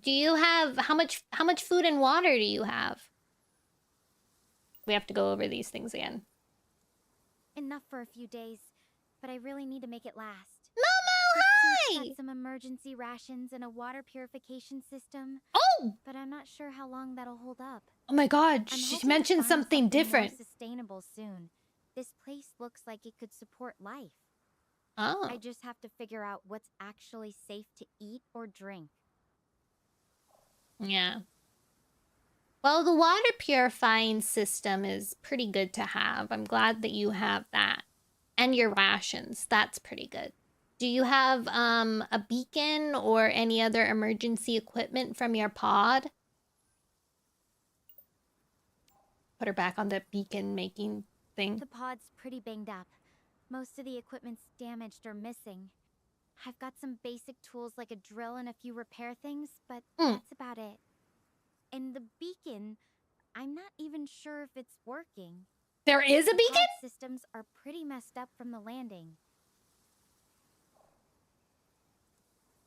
Do you have how much food and water do you have? We have to go over these things again. Enough for a few days, but I really need to make it last. Momo, hi! Got some emergency rations and a water purification system. Oh! But I'm not sure how long that'll hold up. Oh my god, she mentioned something different. More sustainable soon. This place looks like it could support life. Oh. I just have to figure out what's actually safe to eat or drink. Yeah. Well, the water purifying system is pretty good to have. I'm glad that you have that. And your rations. That's pretty good. Do you have a beacon or any other emergency equipment from your pod? Put her back on the beacon making thing. The pod's pretty banged up. Most of the equipment's damaged or missing. I've got some basic tools like a drill and a few repair things, but that's about it. And the beacon, I'm not even sure if it's working. There is a The beacon? pod systems are pretty messed up from the landing.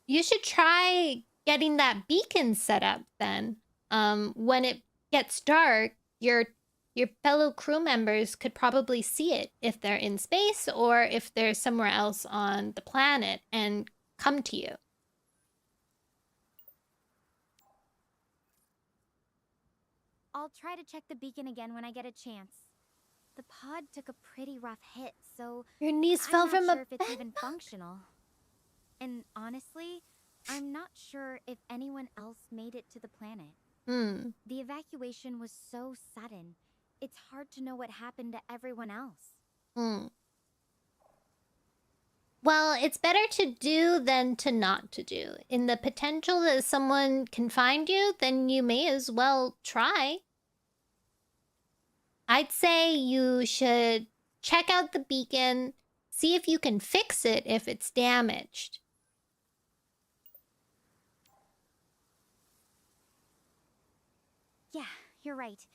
You should try getting that beacon set up then. When it gets dark, your fellow crew members could probably see it if they're in space or if they're somewhere else on the planet and come to you. I'll try to check the beacon again when I get a chance. The pod took a pretty rough hit, so Your niece I'm fell not from sure a if it's bed. even functional. And honestly, I'm not sure if anyone else made it to the planet. The evacuation was so sudden. It's hard to know what happened to everyone else. Well, it's better to do than to not to do. In the potential that someone can find you, then you may as well try. I'd say you should check out the beacon, see if you can fix it if it's damaged. Yeah, you're right.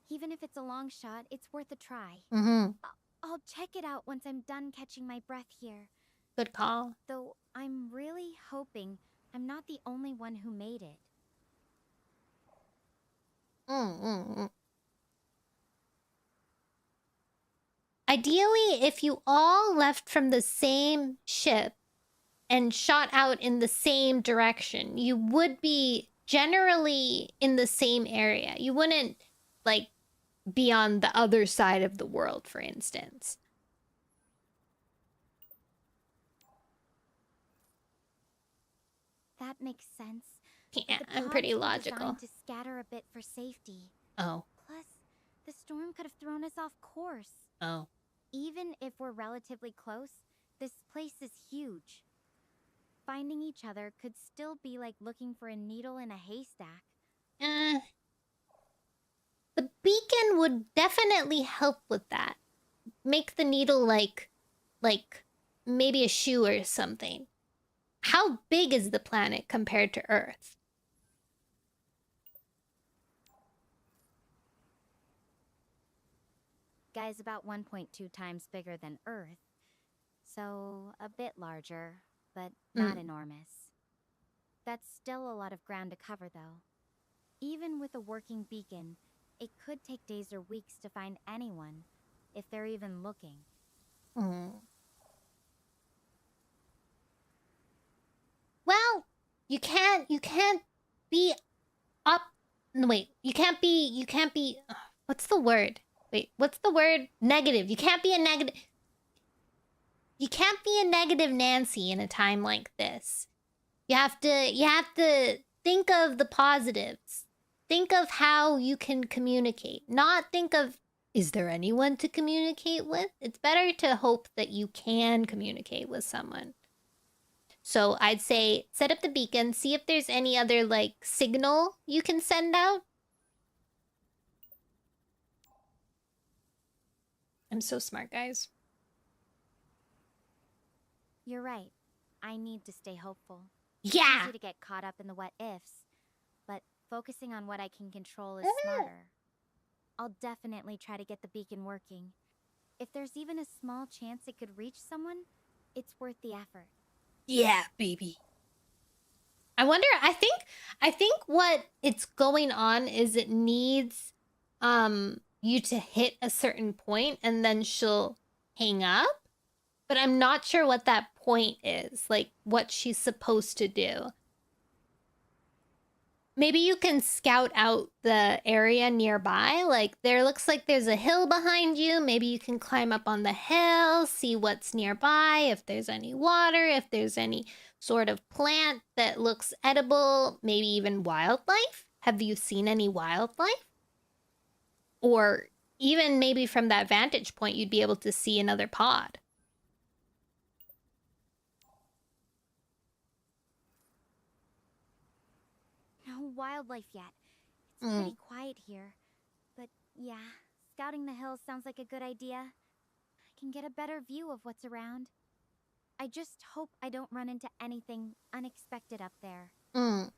Even if it's a long shot, it's worth a try. I'll check it out once I'm done catching my breath here. Good call. Though I'm really hoping I'm not the only one who made it. Ideally, if you all left from the same ship and shot out in the same direction, you would be generally in the same area. You wouldn't, like, be on the other side of the world, for instance. That makes sense. Yeah, The I'm pods pretty were logical. designed to scatter a bit for safety. Oh. Plus, the storm could have thrown us off course. Oh. Even if we're relatively close, this place is huge. Finding each other could still be like looking for a needle in a haystack. The beacon would definitely help with that. Make the needle like maybe a shoe or something. How big is the planet compared to Earth? Guy's about 1.2 times bigger than Earth. So, a bit larger, but not enormous. That's still a lot of ground to cover, though. Even with a working beacon, it could take days or weeks to find anyone, if they're even looking. Well, you can't be up. No, wait. You can't be. What's the word? Wait, what's the word? Negative. You can't be a negative. You can't be a negative Nancy in a time like this. You have to think of the positives. Think of how you can communicate. Not think of, is there anyone to communicate with? It's better to hope that you can communicate with someone. So I'd say set up the beacon, see if there's any other, like, signal you can send out. I'm so smart, guys. You're right. I need to stay hopeful. Yeah! It's easy to get caught up in the what ifs, but focusing on what I can control is smarter. I'll definitely try to get the beacon working. If there's even a small chance it could reach someone, it's worth the effort. Yeah, baby. I wonder, I think what it's going on is it needs you to hit a certain point and then she'll hang up. But I'm not sure what that point is, like what she's supposed to do. Maybe you can scout out the area nearby. Like, there looks like there's a hill behind you. Maybe you can climb up on the hill, see what's nearby, if there's any water, if there's any sort of plant that looks edible, maybe even wildlife. Have you seen any wildlife? Or even maybe from that vantage point, you'd be able to see another pod. No wildlife yet. It's pretty quiet here. But yeah, scouting the hills sounds like a good idea. I can get a better view of what's around. I just hope I don't run into anything unexpected up there. I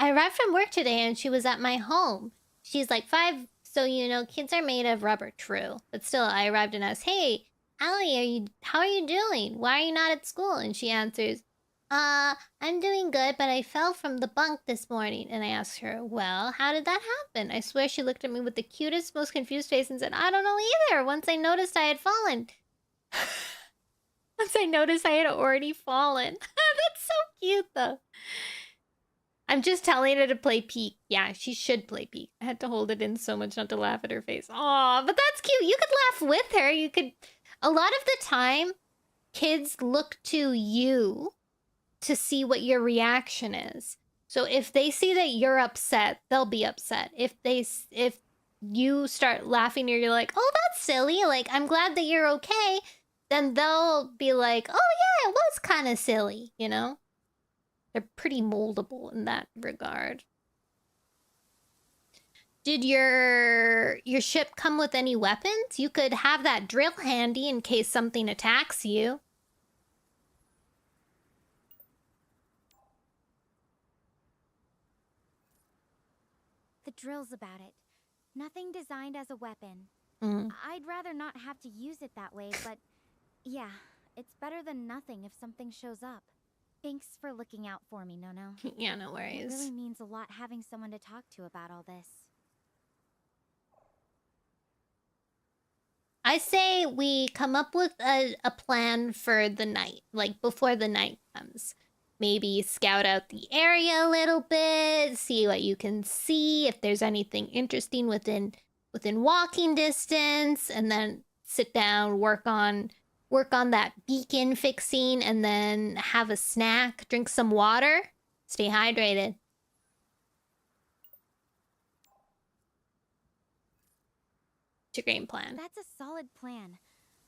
arrived from work today and she was at my home. She's like 5 So, you know, kids are made of rubber, true. But still, I arrived and asked, hey, Allie, how are you doing? Why are you not at school? And she answers, I'm doing good, but I fell from the bunk this morning. And I asked her, well, how did that happen? I swear she looked at me with the cutest, most confused face and said, I don't know either. Once I noticed I had fallen. Once I noticed I had already fallen. That's so cute, though. I'm just telling her to play Peek. Yeah, she should play Peek. I had to hold it in so much not to laugh at her face. Aw, but that's cute. You could laugh with her. You could... A lot of the time, kids look to you to see what your reaction is. So if they see that you're upset, they'll be upset. If you start laughing or you're like, oh, that's silly, like, I'm glad that you're okay, then they'll be like, oh yeah, it was kind of silly, you know? They're pretty moldable in that regard. Did your ship come with any weapons? You could have that drill handy in case something attacks you. The drill's about it. Nothing designed as a weapon. Mm. I'd rather not have to use it that way, but yeah, it's better than nothing if something shows up. Thanks for looking out for me, Nono. Yeah, no worries. It really means a lot having someone to talk to about all this. I say we come up with a plan for the night, like before the night comes. Maybe scout out the area a little bit, see what you can see, if there's anything interesting within walking distance, and then sit down, work on that beacon fixing, and then have a snack, drink some water, stay hydrated. It's a great plan. That's a solid plan.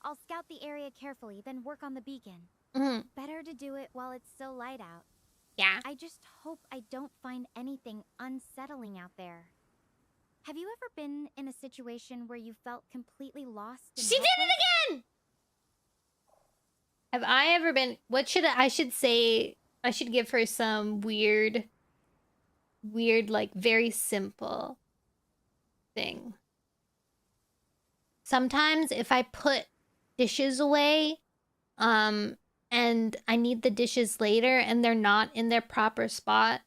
I'll scout the area carefully, then work on the beacon. Better to do it while it's still light out. Yeah. I just hope I don't find anything unsettling out there. Have you ever been in a situation where you felt completely lost? She did it again! Have I ever been... What should I should say... I should give her some weird, like, very simple thing. Sometimes if I put dishes away, and I need the dishes later and they're not in their proper spot,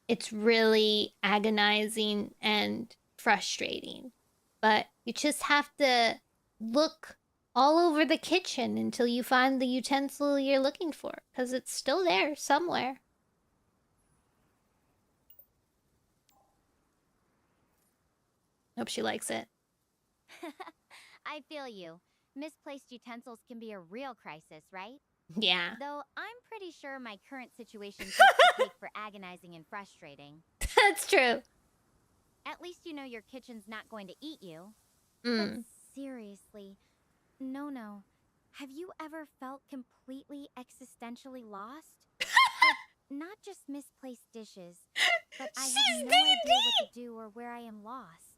it's really agonizing and frustrating. But you just have to look all over the kitchen until you find the utensil you're looking for, because it's still there somewhere. Hope she likes it. I feel you. Misplaced utensils can be a real crisis, right? Yeah. Though I'm pretty sure my current situation takes the cake for agonizing and frustrating. That's true. At least you know your kitchen's not going to eat you. Mm. But seriously, Nono, have you ever felt completely existentially lost? Like, not just misplaced dishes, but I have no idea what to do or where I am lost.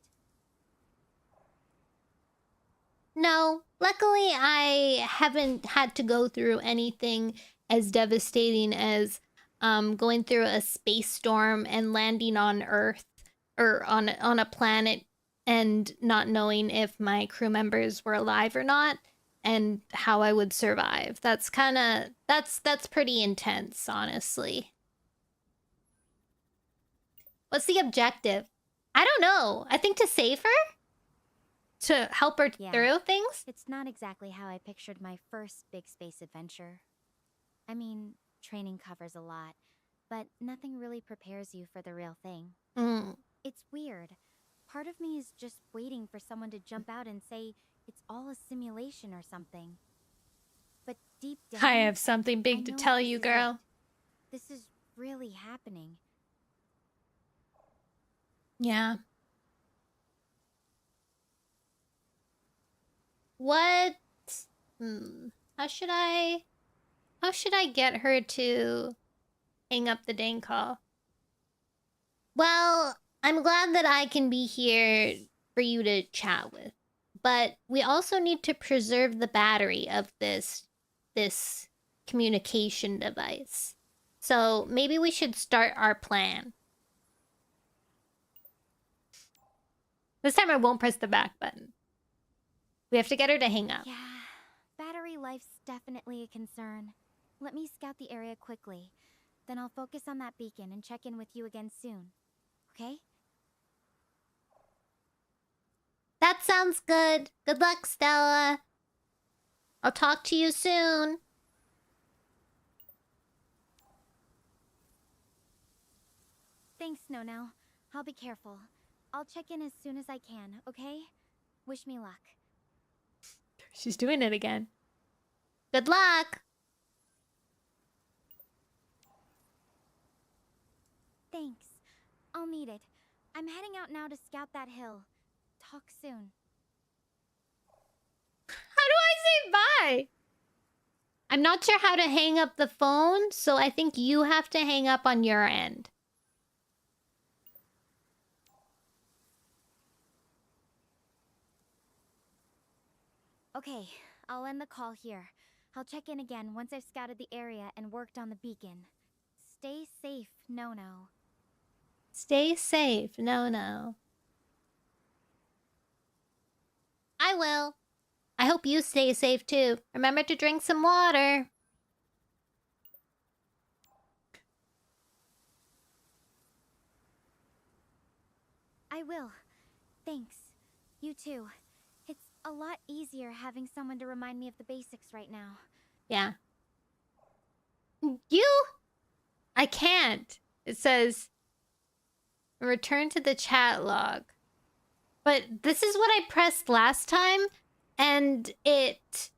No, luckily I haven't had to go through anything as devastating as going through a space storm and landing on Earth or on a planet and not knowing if my crew members were alive or not and how I would survive. That's pretty intense, honestly. What's the objective? I don't know. I think to save her? To help her through things? It's not exactly how I pictured my first big space adventure. I mean, training covers a lot, but nothing really prepares you for the real thing. It's weird. Part of me is just waiting for someone to jump out and say it's all a simulation or something. But deep down, I have something big to tell you, girl. This is really happening. Yeah. What? How should I get her to hang up the dang call? Well, I'm glad that I can be here for you to chat with. But we also need to preserve the battery of this communication device. So maybe we should start our plan. This time I won't press the back button. We have to get her to hang up. Yeah, battery life's definitely a concern. Let me scout the area quickly. Then I'll focus on that beacon and check in with you again soon. Okay? That sounds good. Good luck, Stella. I'll talk to you soon. Thanks, Nono. I'll be careful. I'll check in as soon as I can, okay? Wish me luck. She's doing it again. Good luck. Thanks. I'll need it. I'm heading out now to scout that hill. Talk soon. How do I say bye? I'm not sure how to hang up the phone, so I think you have to hang up on your end. Okay, I'll end the call here. I'll check in again once I've scouted the area and worked on the beacon. Stay safe, Nono. Stay safe, Nono. I will. I hope you stay safe too. Remember to drink some water. I will. Thanks. You too. It's a lot easier having someone to remind me of the basics right now. Yeah. I can't. It says return to the chat log. But this is what I pressed last time, and it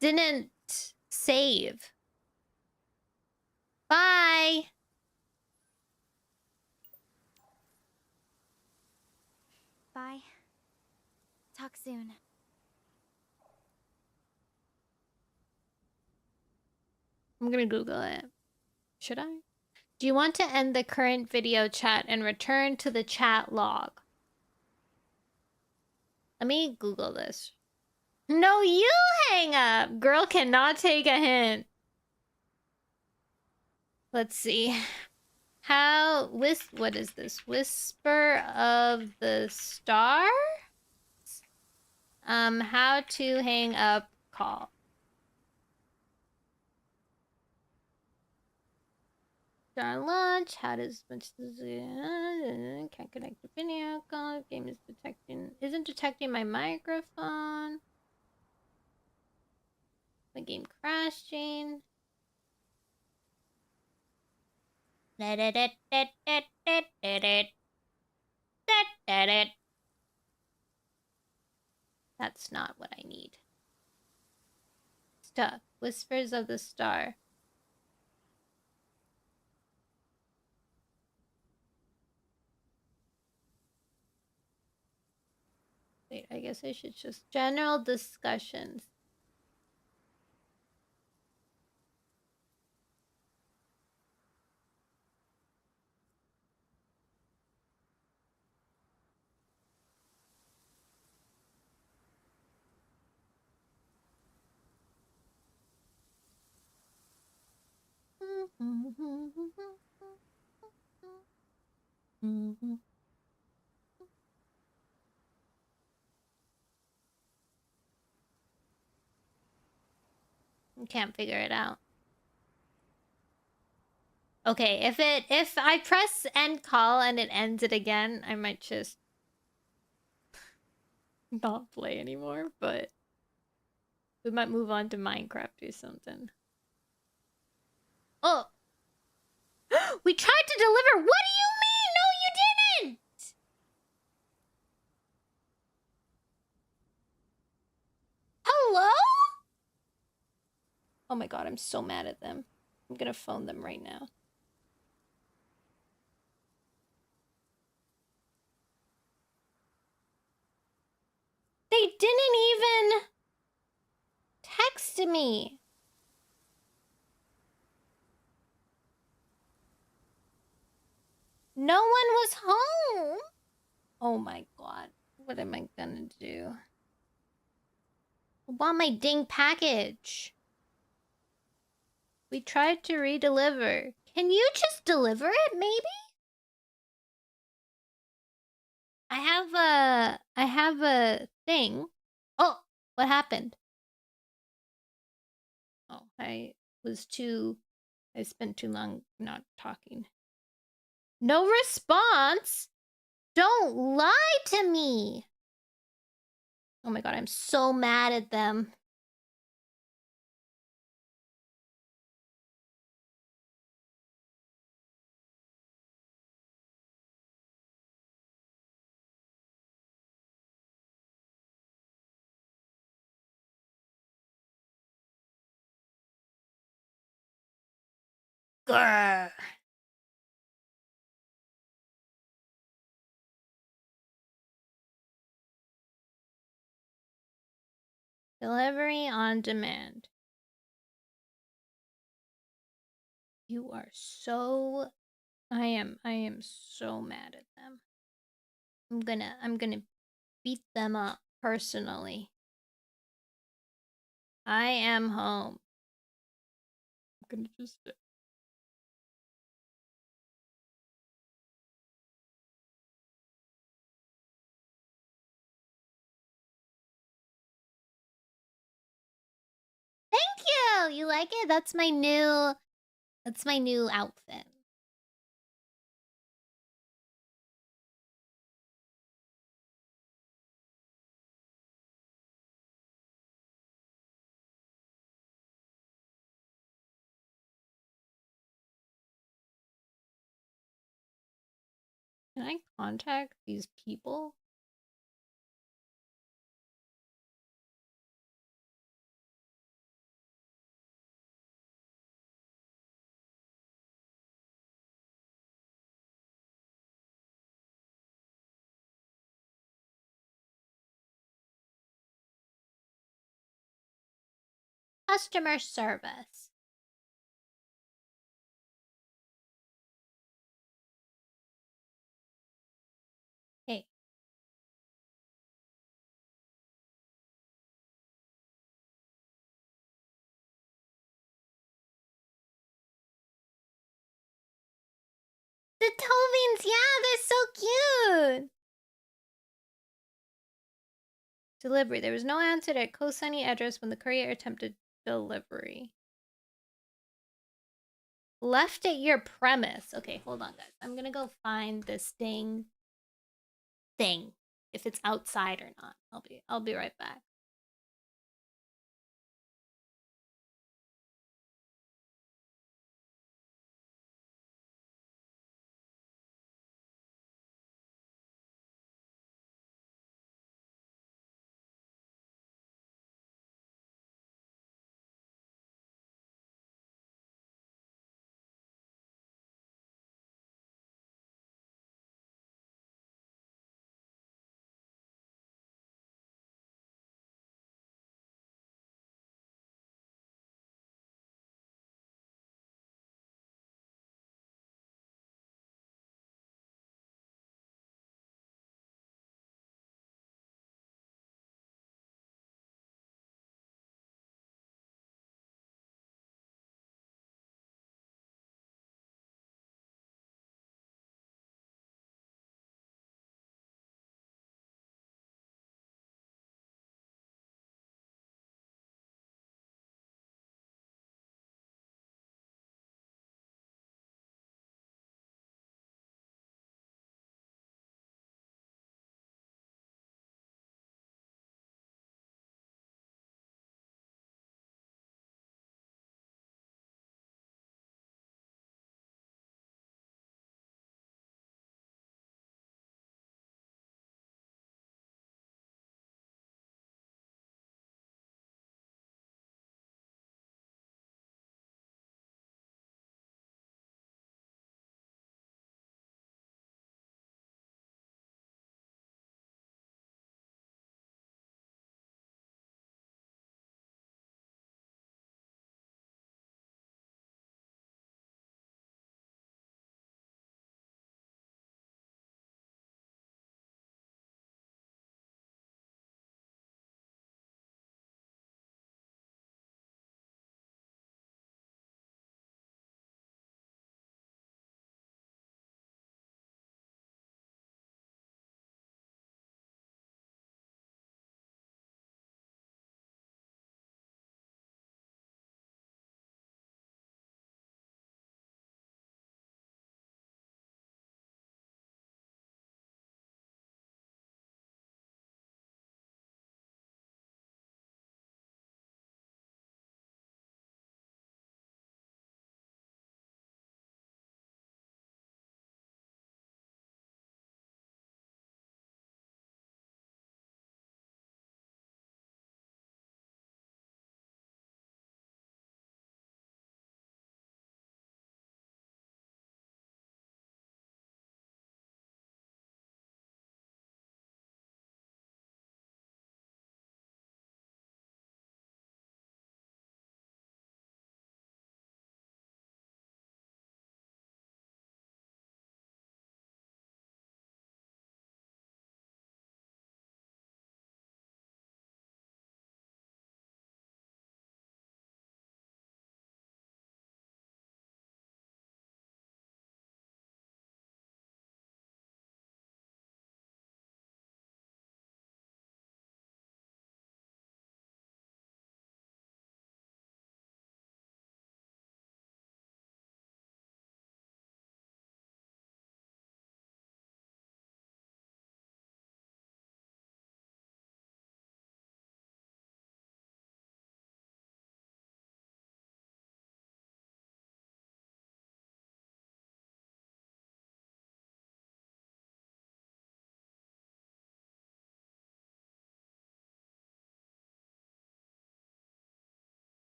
didn't save. Bye. Bye. Talk soon. I'm gonna Google it. Should I? Do you want to end the current video chat and return to the chat log? Let me Google this. No, you hang up. Girl cannot take a hint. Let's see. What is this? Whisper of the Star? How to hang up call. Star launch. How does can't connect to video call. Game is isn't detecting my microphone. My game crashing. That's not what I need. Stuck. Whispers of the Star. Wait, I guess I should just general discussions. Can't figure it out. Okay, if I press end call and it ends it again, I might just not play anymore, but we might move on to Minecraft or something. Oh! We tried to deliver! What do you mean? No, you didn't! Hello? Oh my god, I'm so mad at them. I'm gonna phone them right now. They didn't even text me. No one was home. Oh my god. What am I gonna do? I want my dang package. We tried to redeliver. Can you just deliver it, maybe? I have a thing. Oh, what happened? Oh, I spent too long not talking. No response? Don't lie to me! Oh my god, I'm so mad at them. Grr. Delivery on demand. You are so... I am so mad at them. I'm gonna beat them up personally. I am home. I'm gonna just... Thank you! You like it? That's my new outfit. Can I contact these people? Customer service. Hey. The Tovins, yeah, they're so cute. Delivery. There was no answer to Kosani address when the courier attempted delivery. Left at your premise. Okay, hold on, guys. I'm gonna go find this thing. If it's outside or not. I'll be right back.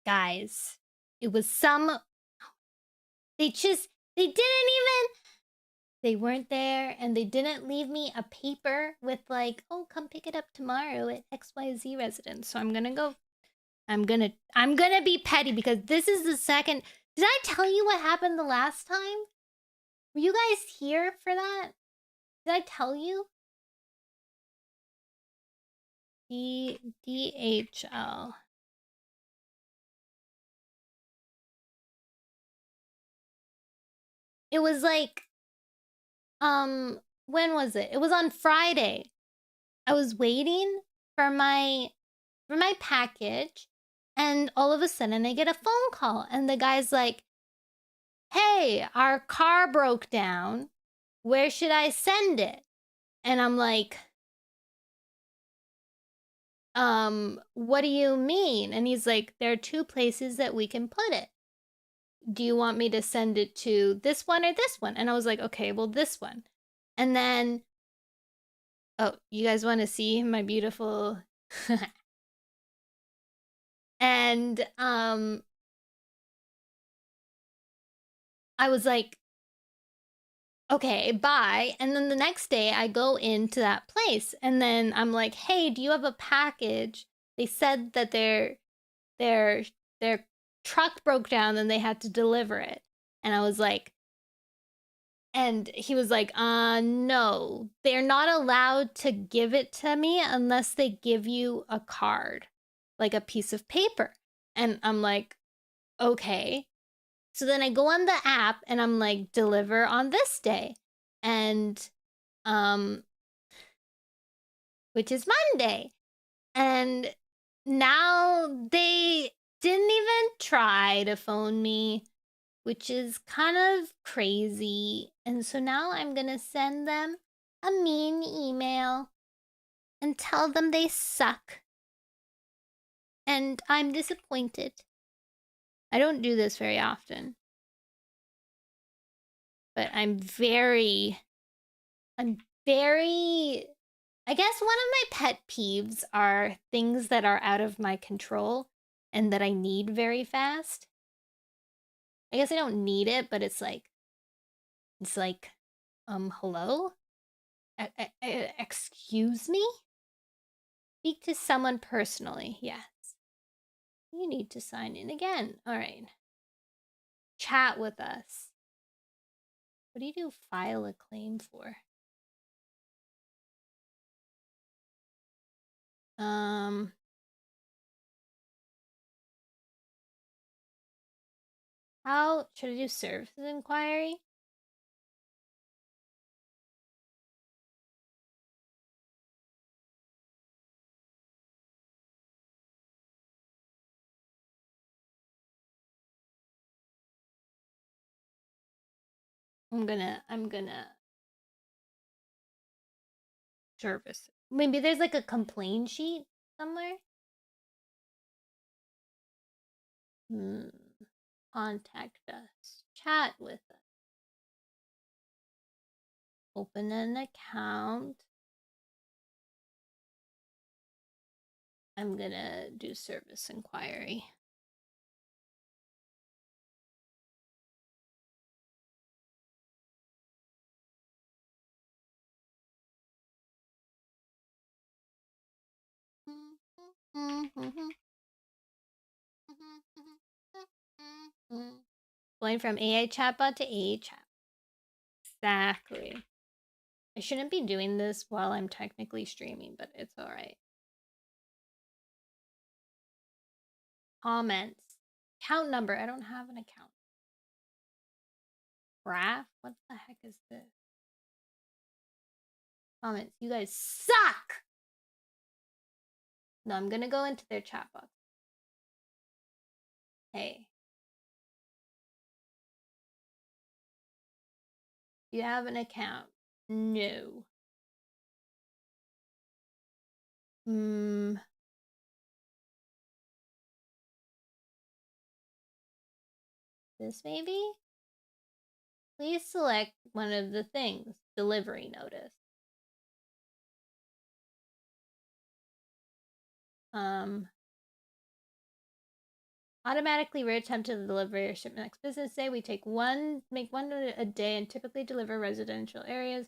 guys. It was they didn't even, they weren't there, and they didn't leave me a paper with like, oh, come pick it up tomorrow at XYZ residence. So I'm gonna be petty because this is the second. Did I tell you what happened the last time? Were you guys here for that? Did I tell you? DHL. It was like, when was it? It was on Friday. I was waiting for my package, and all of a sudden I get a phone call, and the guy's like, hey, our car broke down. Where should I send it? And I'm like, what do you mean? And he's like, there are 2 places that we can put it. Do you want me to send it to this one or this one? And I was like, okay, well, this one. And then, oh, you guys want to see my beautiful and I was like, okay, bye. And then the next day I go into that place, and then I'm like, hey, do you have a package? They said that their truck broke down and they had to deliver it. And I was like, and he was like, no, they're not allowed to give it to me unless they give you a card, like a piece of paper. And I'm like, okay. So then I go on the app and I'm like, deliver on this day. And, which is Monday. And now they didn't even try to phone me, which is kind of crazy. And so now I'm going to send them a mean email and tell them they suck. And I'm disappointed. I don't do this very often. But I'm very, I guess one of my pet peeves are things that are out of my control and that I need very fast. I guess I don't need it, but it's like, hello? Excuse me? Speak to someone personally, yes. You need to sign in again. All right. Chat with us. What do you do file a claim for? How should I do services inquiry? I'm gonna service. Maybe there's like a complaint sheet somewhere. Contact us. Chat with us. Open an account. I'm gonna do service inquiry. Going from AI chatbot to AI chat. Exactly. I shouldn't be doing this while I'm technically streaming, but it's all right. Comments. Account number. I don't have an account. Graph? What the heck is this? Comments. You guys suck! No, I'm gonna go into their chat box. Hey. You have an account? No. This maybe? Please select one of the things. Delivery notice. Automatically reattempt to deliver your shipment next business day. We make one a day and typically deliver residential areas.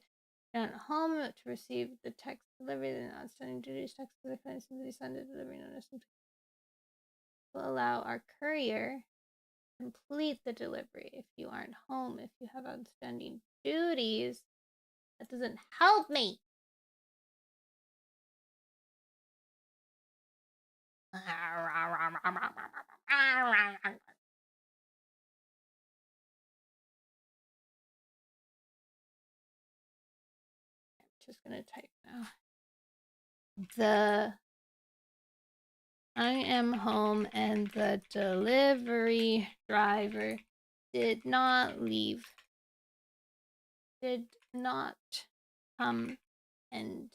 At home to receive the text delivery, then outstanding duties text to the client simply send a delivery notice. Will allow our courier to complete the delivery. If you aren't home, if you have outstanding duties, that doesn't help me. Just gonna type now. I am home and the delivery driver did not leave. Did not come and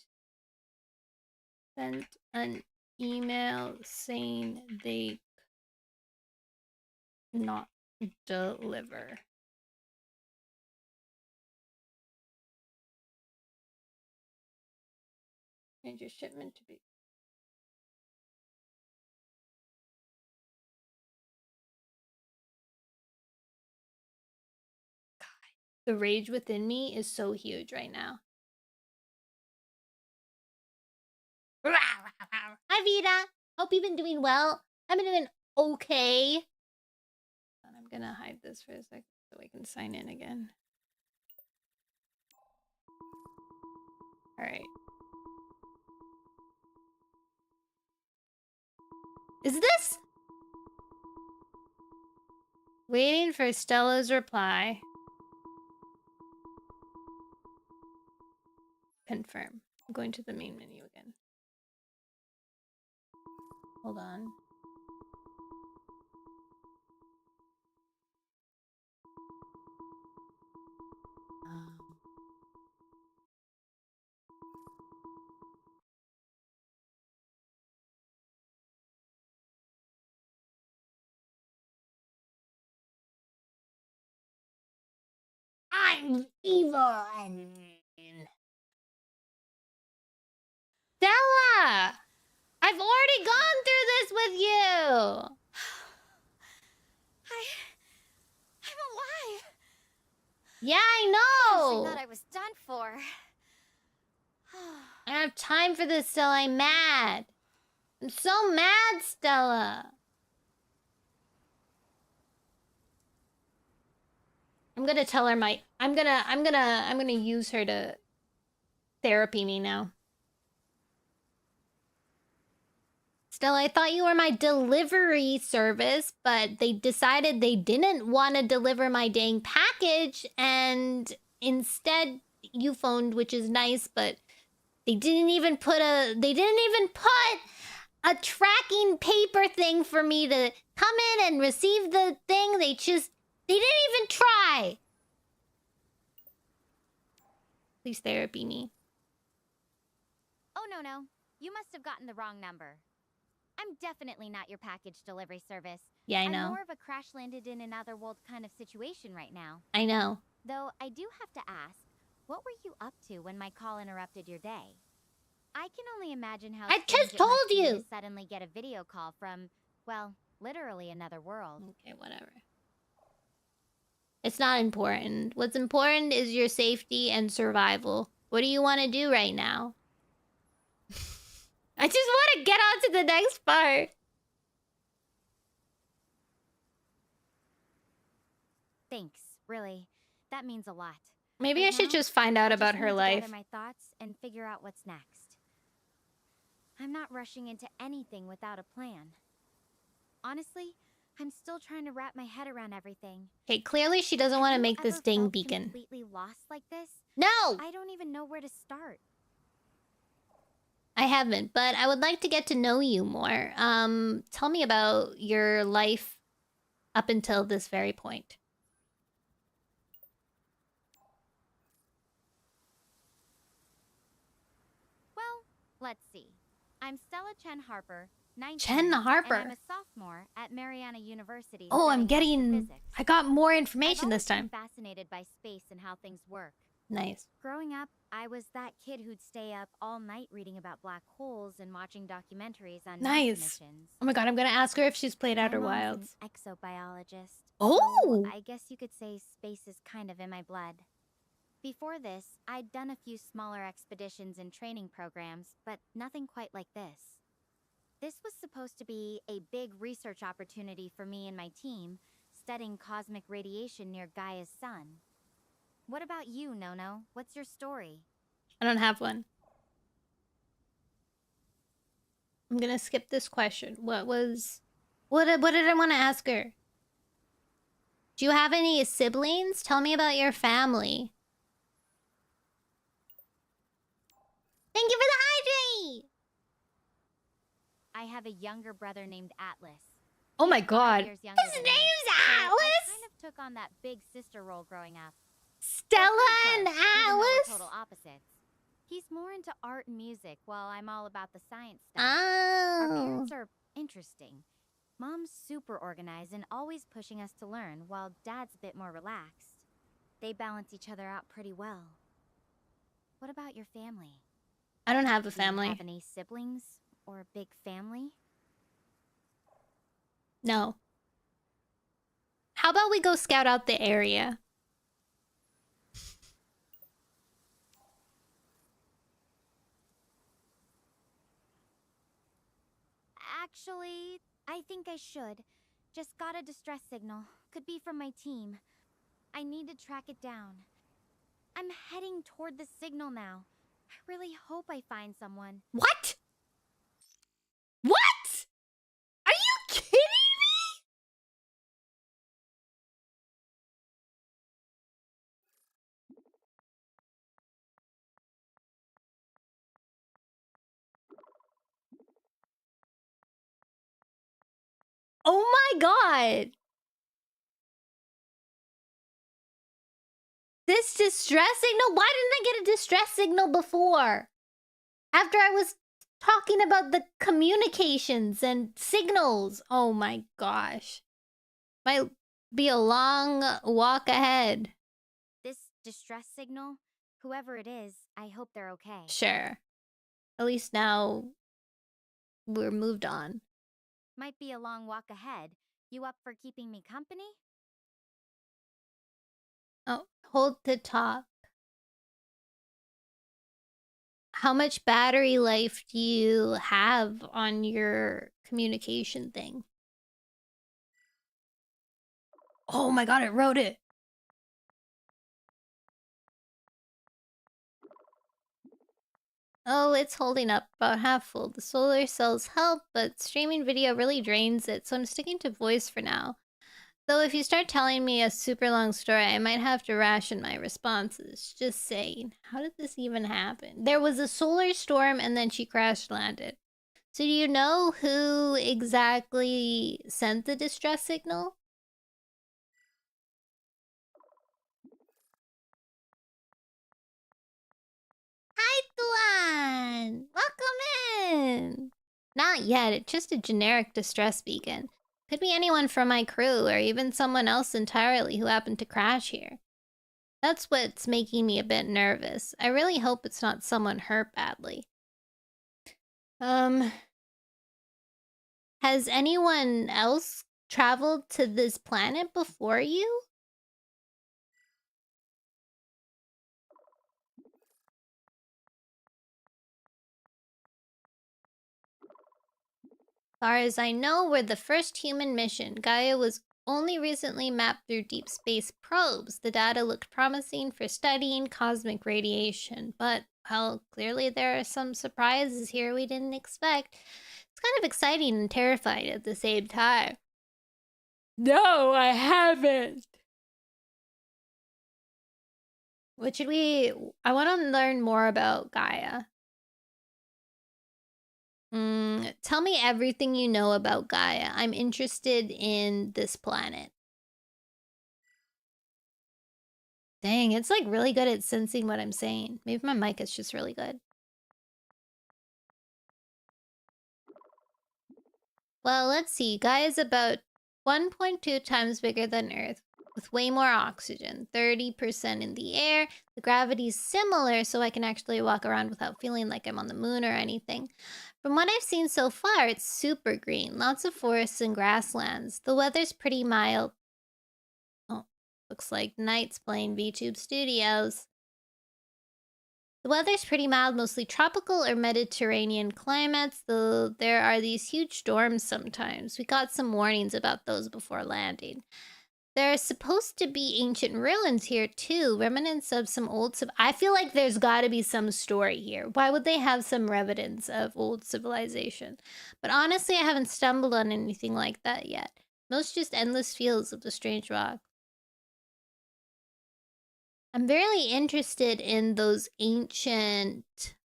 sent an email saying they could not deliver. Change your shipment to be. God, the rage within me is so huge right now. Hi, Vita. Hope you've been doing well. I've been doing okay. I'm gonna hide this for a second so I can sign in again. All right. Is this? Waiting for Stella's reply. Confirm. I'm going to the main menu again. Hold on. I'm evil and Stella! I've already gone through this with you! I'm alive! Yeah, I I know! thought I was done for. I don't have time for this, Stella. I'm mad. I'm so mad, Stella. I'm gonna tell her I'm gonna use her to therapy me now. Stella, I thought you were my delivery service, but they decided they didn't want to deliver my dang package, and instead you phoned, which is nice, but they didn't even put a tracking paper thing for me to come in and receive the thing. They didn't even try. Please therapy me. Oh, no. You must have gotten the wrong number. I'm definitely not your package delivery service. Yeah, I know. I'm more of a crash landed in another world kind of situation right now. I know. Though I do have to ask, what were you up to when my call interrupted your day? I can only imagine how I just told you to suddenly get a video call from, well, literally another world. Okay, whatever. It's not important. What's important is your safety and survival. What do you want to do right now? I just want to get on to the next part. Thanks, really. That means a lot. Maybe I should just find out about her life. Gather my thoughts and figure out what's next. I'm not rushing into anything without a plan. Honestly, I'm still trying to wrap my head around everything. Okay, clearly she doesn't want to make this dang beacon. Completely lost like this? No! I don't even know where to start. I haven't, but I would like to get to know you more. Tell me about your life up until this very point. Well, let's see. I'm Stella Chen Harper, 19, Chen Harper. and I'm a sophomore at Mariana University. Oh, I got more information this time. Fascinated by space and how things work. Nice. Growing up, I was that kid who'd stay up all night reading about black holes and watching documentaries on NASA Nice. missions. Oh my god, I'm gonna ask her if she's played My Outer mom's Wilds. an exobiologist. Oh! So I guess you could say space is kind of in my blood. Before this, I'd done a few smaller expeditions and training programs, but nothing quite like this. This was supposed to be a big research opportunity for me and my team, studying cosmic radiation near Gaia's sun. What about you, Nono? What's your story? I don't have one. I'm gonna skip this question. What did I want to ask her? Do you have any siblings? Tell me about your family. Thank you for the hydrate! I have a younger brother named Atlas. Oh my He's 5 god. years younger His than me, name's so Atlas? I kind of took on that big sister role growing up. Stella We're and pretty close, even though we're Alice? total opposites. He's more into art and music, while I'm all about the science stuff. Our Oh. parents are interesting. Mom's super organized and always pushing us to learn, while Dad's a bit more relaxed. They balance each other out pretty well. What about your family? I don't have a Do you family. have any siblings or a big family? No. How about we go scout out the area? Actually, I think I should. Just got a distress signal. Could be from my team. I need to track it down. I'm heading toward the signal now. I really hope I find someone. What? What? Are you kidding me? Oh my god. This distress signal? Why didn't I get a distress signal before? After I was talking about the communications and signals. Oh my gosh. Might be a long walk ahead. This distress signal, whoever it is, I hope they're okay. Sure. At least now we're moved on. Might be a long walk ahead. You up for keeping me company? Oh, hold to talk. How much battery life do you have on your communication thing? Oh my god, it wrote it. Oh, it's holding up about half full. The solar cells help, but streaming video really drains it, so I'm sticking to voice for now. Though if you start telling me a super long story, I might have to ration my responses. Just saying. How did this even happen? There was a solar storm and then she crash landed. So do you know who exactly sent the distress signal? Hi, Tuan! Welcome in! Not yet, it's just a generic distress beacon. Could be anyone from my crew, or even someone else entirely who happened to crash here. That's what's making me a bit nervous. I really hope it's not someone hurt badly. Has anyone else traveled to this planet before you? Far as I know, we're the first human mission. Gaia was only recently mapped through deep space probes. The data looked promising for studying cosmic radiation, but, well, clearly there are some surprises here we didn't expect. It's kind of exciting and terrifying at the same time. No, I haven't. What should we... I want to learn more about Gaia. Tell me everything you know about Gaia. I'm interested in this planet. Dang, it's like really good at sensing what I'm saying. Maybe my mic is just really good. Well, let's see. Gaia is about 1.2 times bigger than Earth. with way more oxygen, 30% in the air. The gravity's similar, so I can actually walk around without feeling like I'm on the moon or anything. From what I've seen so far, it's super green. Lots of forests and grasslands. The weather's pretty mild. Oh, looks like Night's playing VTube Studios. The weather's pretty mild, mostly tropical or Mediterranean climates, though there are these huge storms sometimes. We got some warnings about those before landing. There are supposed to be ancient ruins here too, remnants of some old I feel like there's gotta be some story here. Why would they have some remnants of old civilization? But honestly, I haven't stumbled on anything like that yet. Most just endless fields of the strange rock. I'm very interested in those ancient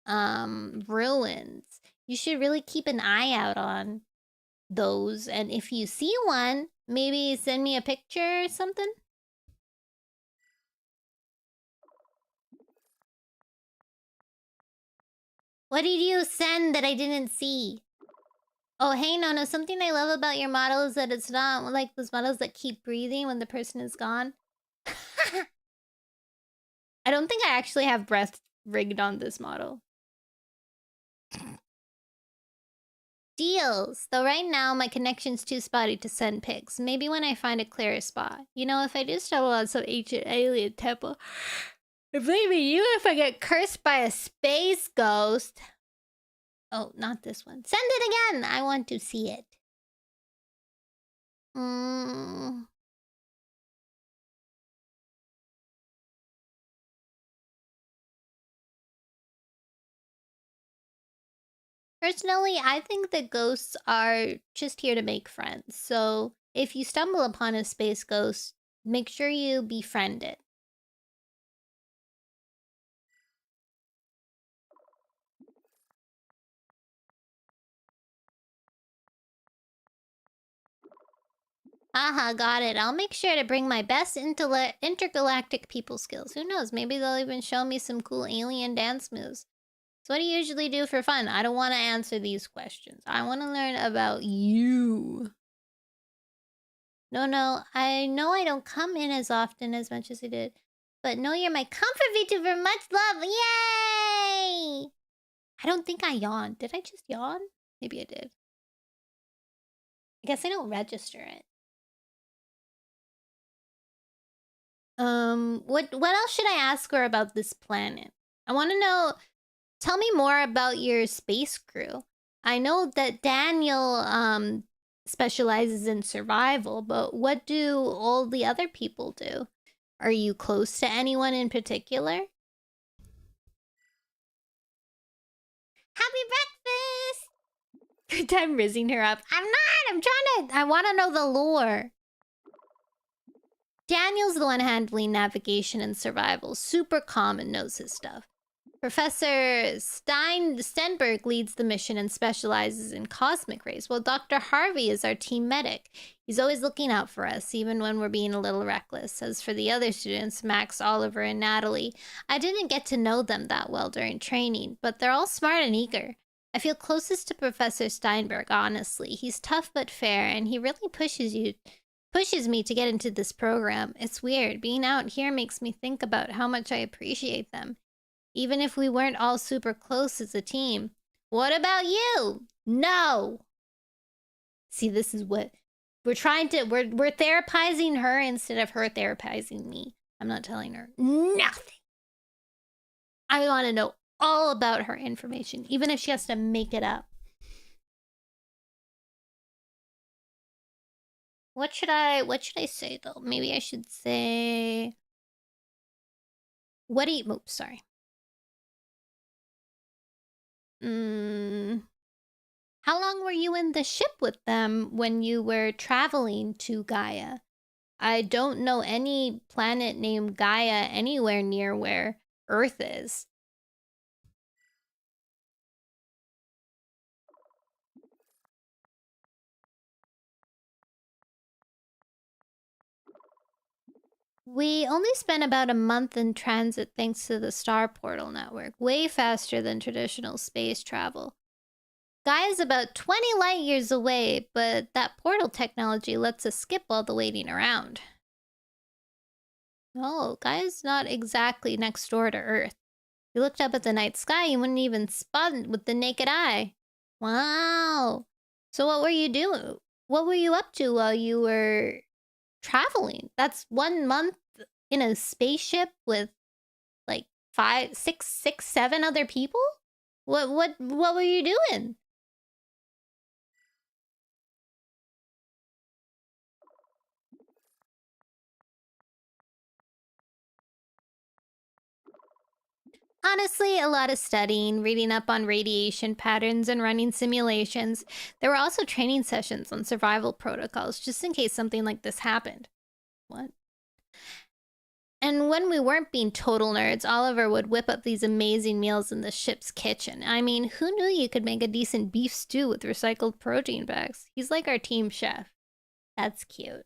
ruins. You should really keep an eye out on those, and if you see one, maybe send me a picture or something. What did you send that I didn't see? Oh, hey, Nono, something I love about your model is that it's not like those models that keep breathing when the person is gone. I don't think I actually have breath rigged on this model. Deals. Though right now, my connection's too spotty to send pics. Maybe when I find a clearer spot. You know, if I do stumble on some ancient alien temple, believe me, even if I get cursed by a space ghost... Oh, not this one. Send it again! I want to see it. Personally, I think that ghosts are just here to make friends. So if you stumble upon a space ghost, make sure you befriend it. Aha, got it. I'll make sure to bring my best intergalactic people skills. Who knows, maybe they'll even show me some cool alien dance moves. So what do you usually do for fun? I don't want to answer these questions. I want to learn about you. No, I know I don't come in as often as much as I did. But no, you're my comfort VTuber. Much love. Yay! I don't think I yawned. Did I just yawn? Maybe I did. I guess I don't register it. What else should I ask her about this planet? I want to know, tell me more about your space crew. I know that Daniel specializes in survival, but what do all the other people do? Are you close to anyone in particular? Happy breakfast! Good time rizzing her up. I want to know the lore. Daniel's the one handling navigation and survival. Super calm and knows his stuff. Professor Stenberg leads the mission and specializes in cosmic rays, while Dr. Harvey is our team medic. He's always looking out for us, even when we're being a little reckless. As for the other students, Max, Oliver, and Natalie, I didn't get to know them that well during training, but they're all smart and eager. I feel closest to Professor Steinberg, honestly. He's tough but fair, and he really pushes me to get into this program. It's weird. Being out here makes me think about how much I appreciate them, even if we weren't all super close as a team. What about you? No! See, this is what... We're therapizing her instead of her therapizing me. I'm not telling her nothing. I want to know all about her information, even if she has to make it up. What should I say though? Maybe I should say... Oops, sorry. How long were you in the ship with them when you were traveling to Gaia? I don't know any planet named Gaia anywhere near where Earth is. We only spent about a month in transit thanks to the Star Portal network, way faster than traditional space travel. Gaia's about 20 light years away, but that portal technology lets us skip all the waiting around. No, Gaia's not exactly next door to Earth. If you looked up at the night sky, you wouldn't even spot it with the naked eye. Wow. So what were you doing? What were you up to while you were traveling? That's 1 month in a spaceship with like 7 other people? What were you doing? Honestly, a lot of studying, reading up on radiation patterns, and running simulations. There were also training sessions on survival protocols, just in case something like this happened. What? And when we weren't being total nerds, Oliver would whip up these amazing meals in the ship's kitchen. I mean, who knew you could make a decent beef stew with recycled protein bags? He's like our team chef. That's cute.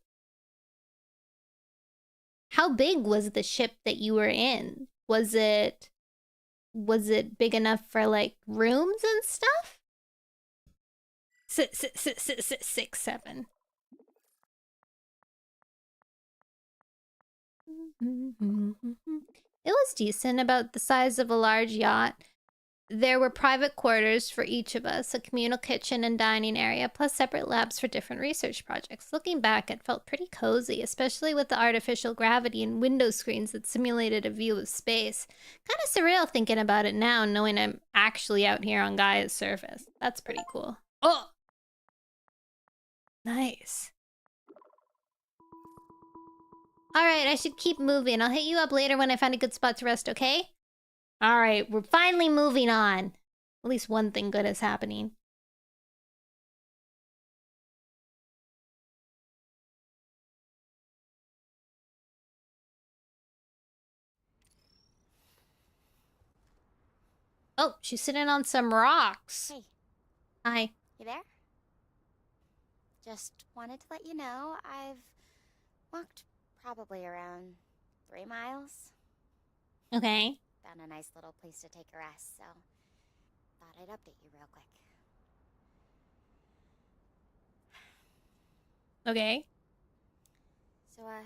How big was the ship that you were in? Was it big enough for like rooms and stuff? 6, 7. It was decent, about the size of a large yacht. There were private quarters for each of us, a communal kitchen and dining area, plus separate labs for different research projects. Looking back, it felt pretty cozy, especially with the artificial gravity and window screens that simulated a view of space. Kind of surreal thinking about it now, knowing I'm actually out here on Gaia's surface. That's pretty cool. Oh! Nice. Alright, I should keep moving. I'll hit you up later when I find a good spot to rest, okay? Alright, we're finally moving on. At least one thing good is happening. Oh, she's sitting on some rocks. Hey. Hi. You there? Just wanted to let you know I've walked probably around 3 miles. Okay. Found a nice little place to take a rest, so thought I'd update you real quick. Okay. So, I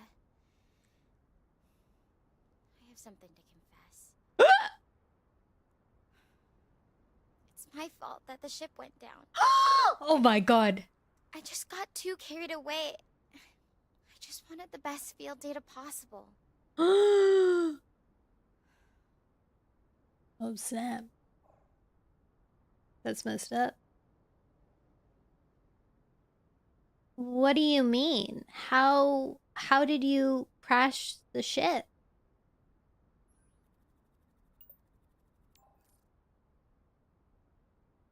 have something to confess. It's my fault that the ship went down. Oh my god. I just got too carried away. I just wanted the best field data possible. Oh snap. That's messed up. What do you mean? How did you crash the ship?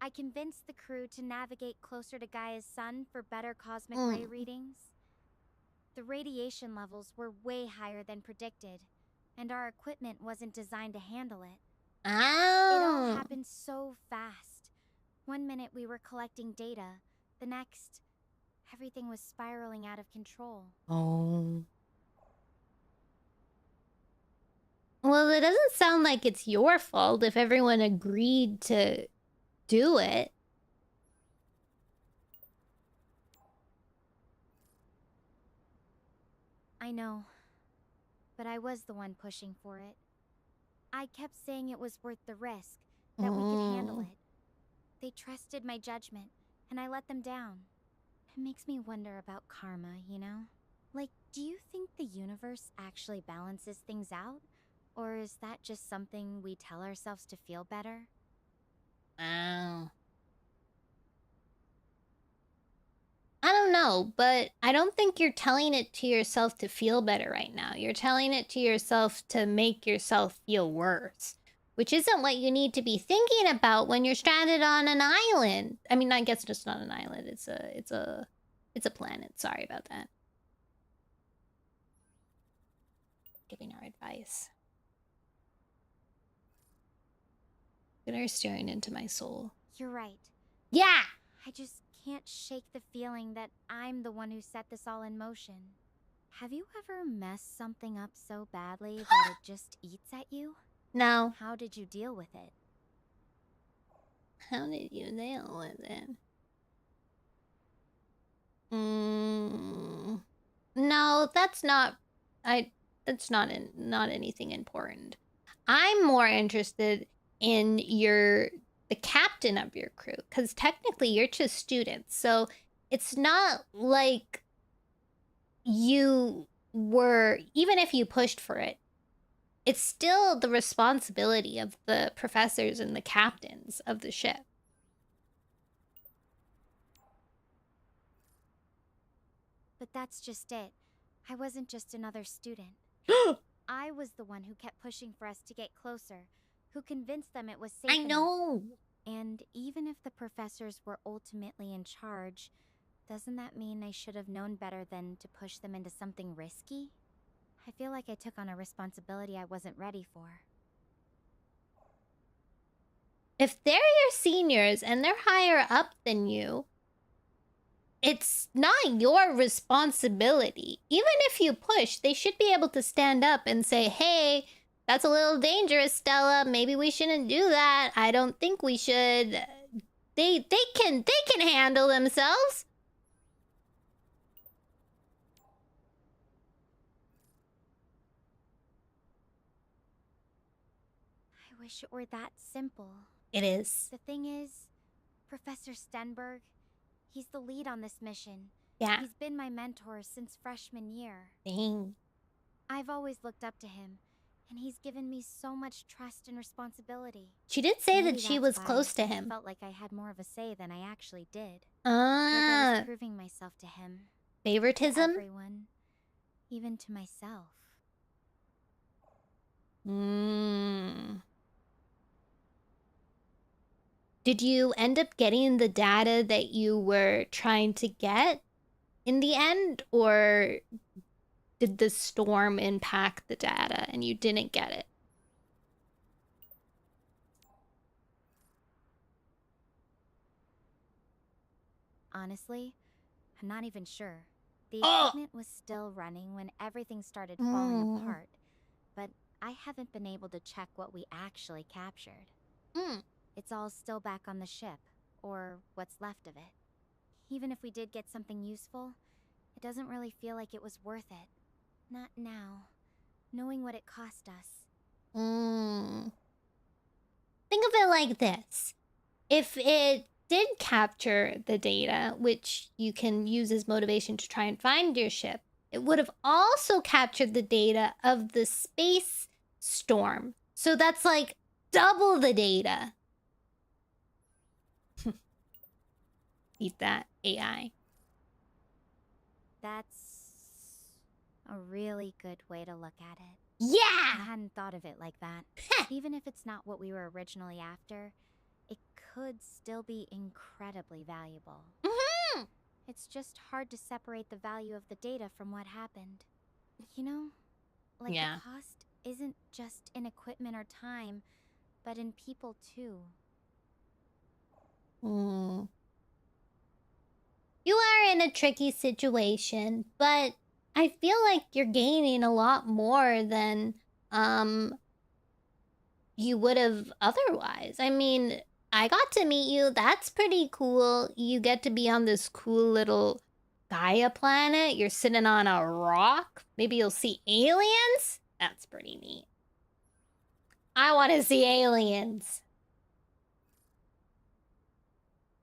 I convinced the crew to navigate closer to Gaia's sun for better cosmic ray readings. The radiation levels were way higher than predicted, and our equipment wasn't designed to handle it. Oh. It all happened so fast. 1 minute we were collecting data, the next, everything was spiraling out of control. Oh. Well, it doesn't sound like it's your fault if everyone agreed to do it. I know, but I was the one pushing for it. I kept saying it was worth the risk, that we could handle it. They trusted my judgment, and I let them down. It makes me wonder about karma, you know? Like, do you think the universe actually balances things out? Or is that just something we tell ourselves to feel better? Wow. I don't know, but I don't think you're telling it to yourself to feel better right now. You're telling it to yourself to make yourself feel worse, which isn't what you need to be thinking about when you're stranded on an island. I mean, I guess just not an island. It's a planet. Sorry about that. Giving our advice. You're staring into my soul. You're right. Yeah! I just can't shake the feeling that I'm the one who set this all in motion. Have you ever messed something up so badly that it just eats at you? No. How did you deal with it? How did you deal with it? No, that's not... That's not anything important. I'm more interested in the captain of your crew, because technically you're just students. So it's not like you were, even if you pushed for it, it's still the responsibility of the professors and the captains of the ship. But that's just it. I wasn't just another student. I was the one who kept pushing for us to get closer, who convinced them it was safe I enough. know. And even if the professors were ultimately in charge, doesn't that mean I should have known better than to push them into something risky? I feel like I took on a responsibility I wasn't ready for. If they're your seniors and they're higher up than you, it's not your responsibility. Even if you push, they should be able to stand up and say, hey, that's a little dangerous, Stella. Maybe we shouldn't do that. I don't think we should. They can handle themselves. I wish it were that simple. It is. The thing is, Professor Stenberg, he's the lead on this mission. Yeah. He's been my mentor since freshman year. Dang. I've always looked up to him, and he's given me so much trust and responsibility. She did say Maybe that she that's was why close to I him. felt like I had more of a say than I actually did. Like I was proving myself to him. Favoritism? To everyone, even to myself. Did you end up getting the data that you were trying to get in the end, or did the storm impact the data and you didn't get it? Honestly, I'm not even sure. The equipment was still running when everything started falling apart, but I haven't been able to check what we actually captured. It's all still back on the ship, or what's left of it. Even if we did get something useful, it doesn't really feel like it was worth it. Not now, knowing what it cost us. Think of it like this. If it did capture the data, which you can use as motivation to try and find your ship, it would have also captured the data of the space storm. So that's like double the data. Eat that, AI. That's a really good way to look at it. Yeah! I hadn't thought of it like that. Even if it's not what we were originally after, it could still be incredibly valuable. It's just hard to separate the value of the data from what happened. You know, like the cost isn't just in equipment or time, but in people too. You are in a tricky situation, but I feel like you're gaining a lot more than you would have otherwise. I mean, I got to meet you. That's pretty cool. You get to be on this cool little Gaia planet. You're sitting on a rock. Maybe you'll see aliens. That's pretty neat. I want to see aliens.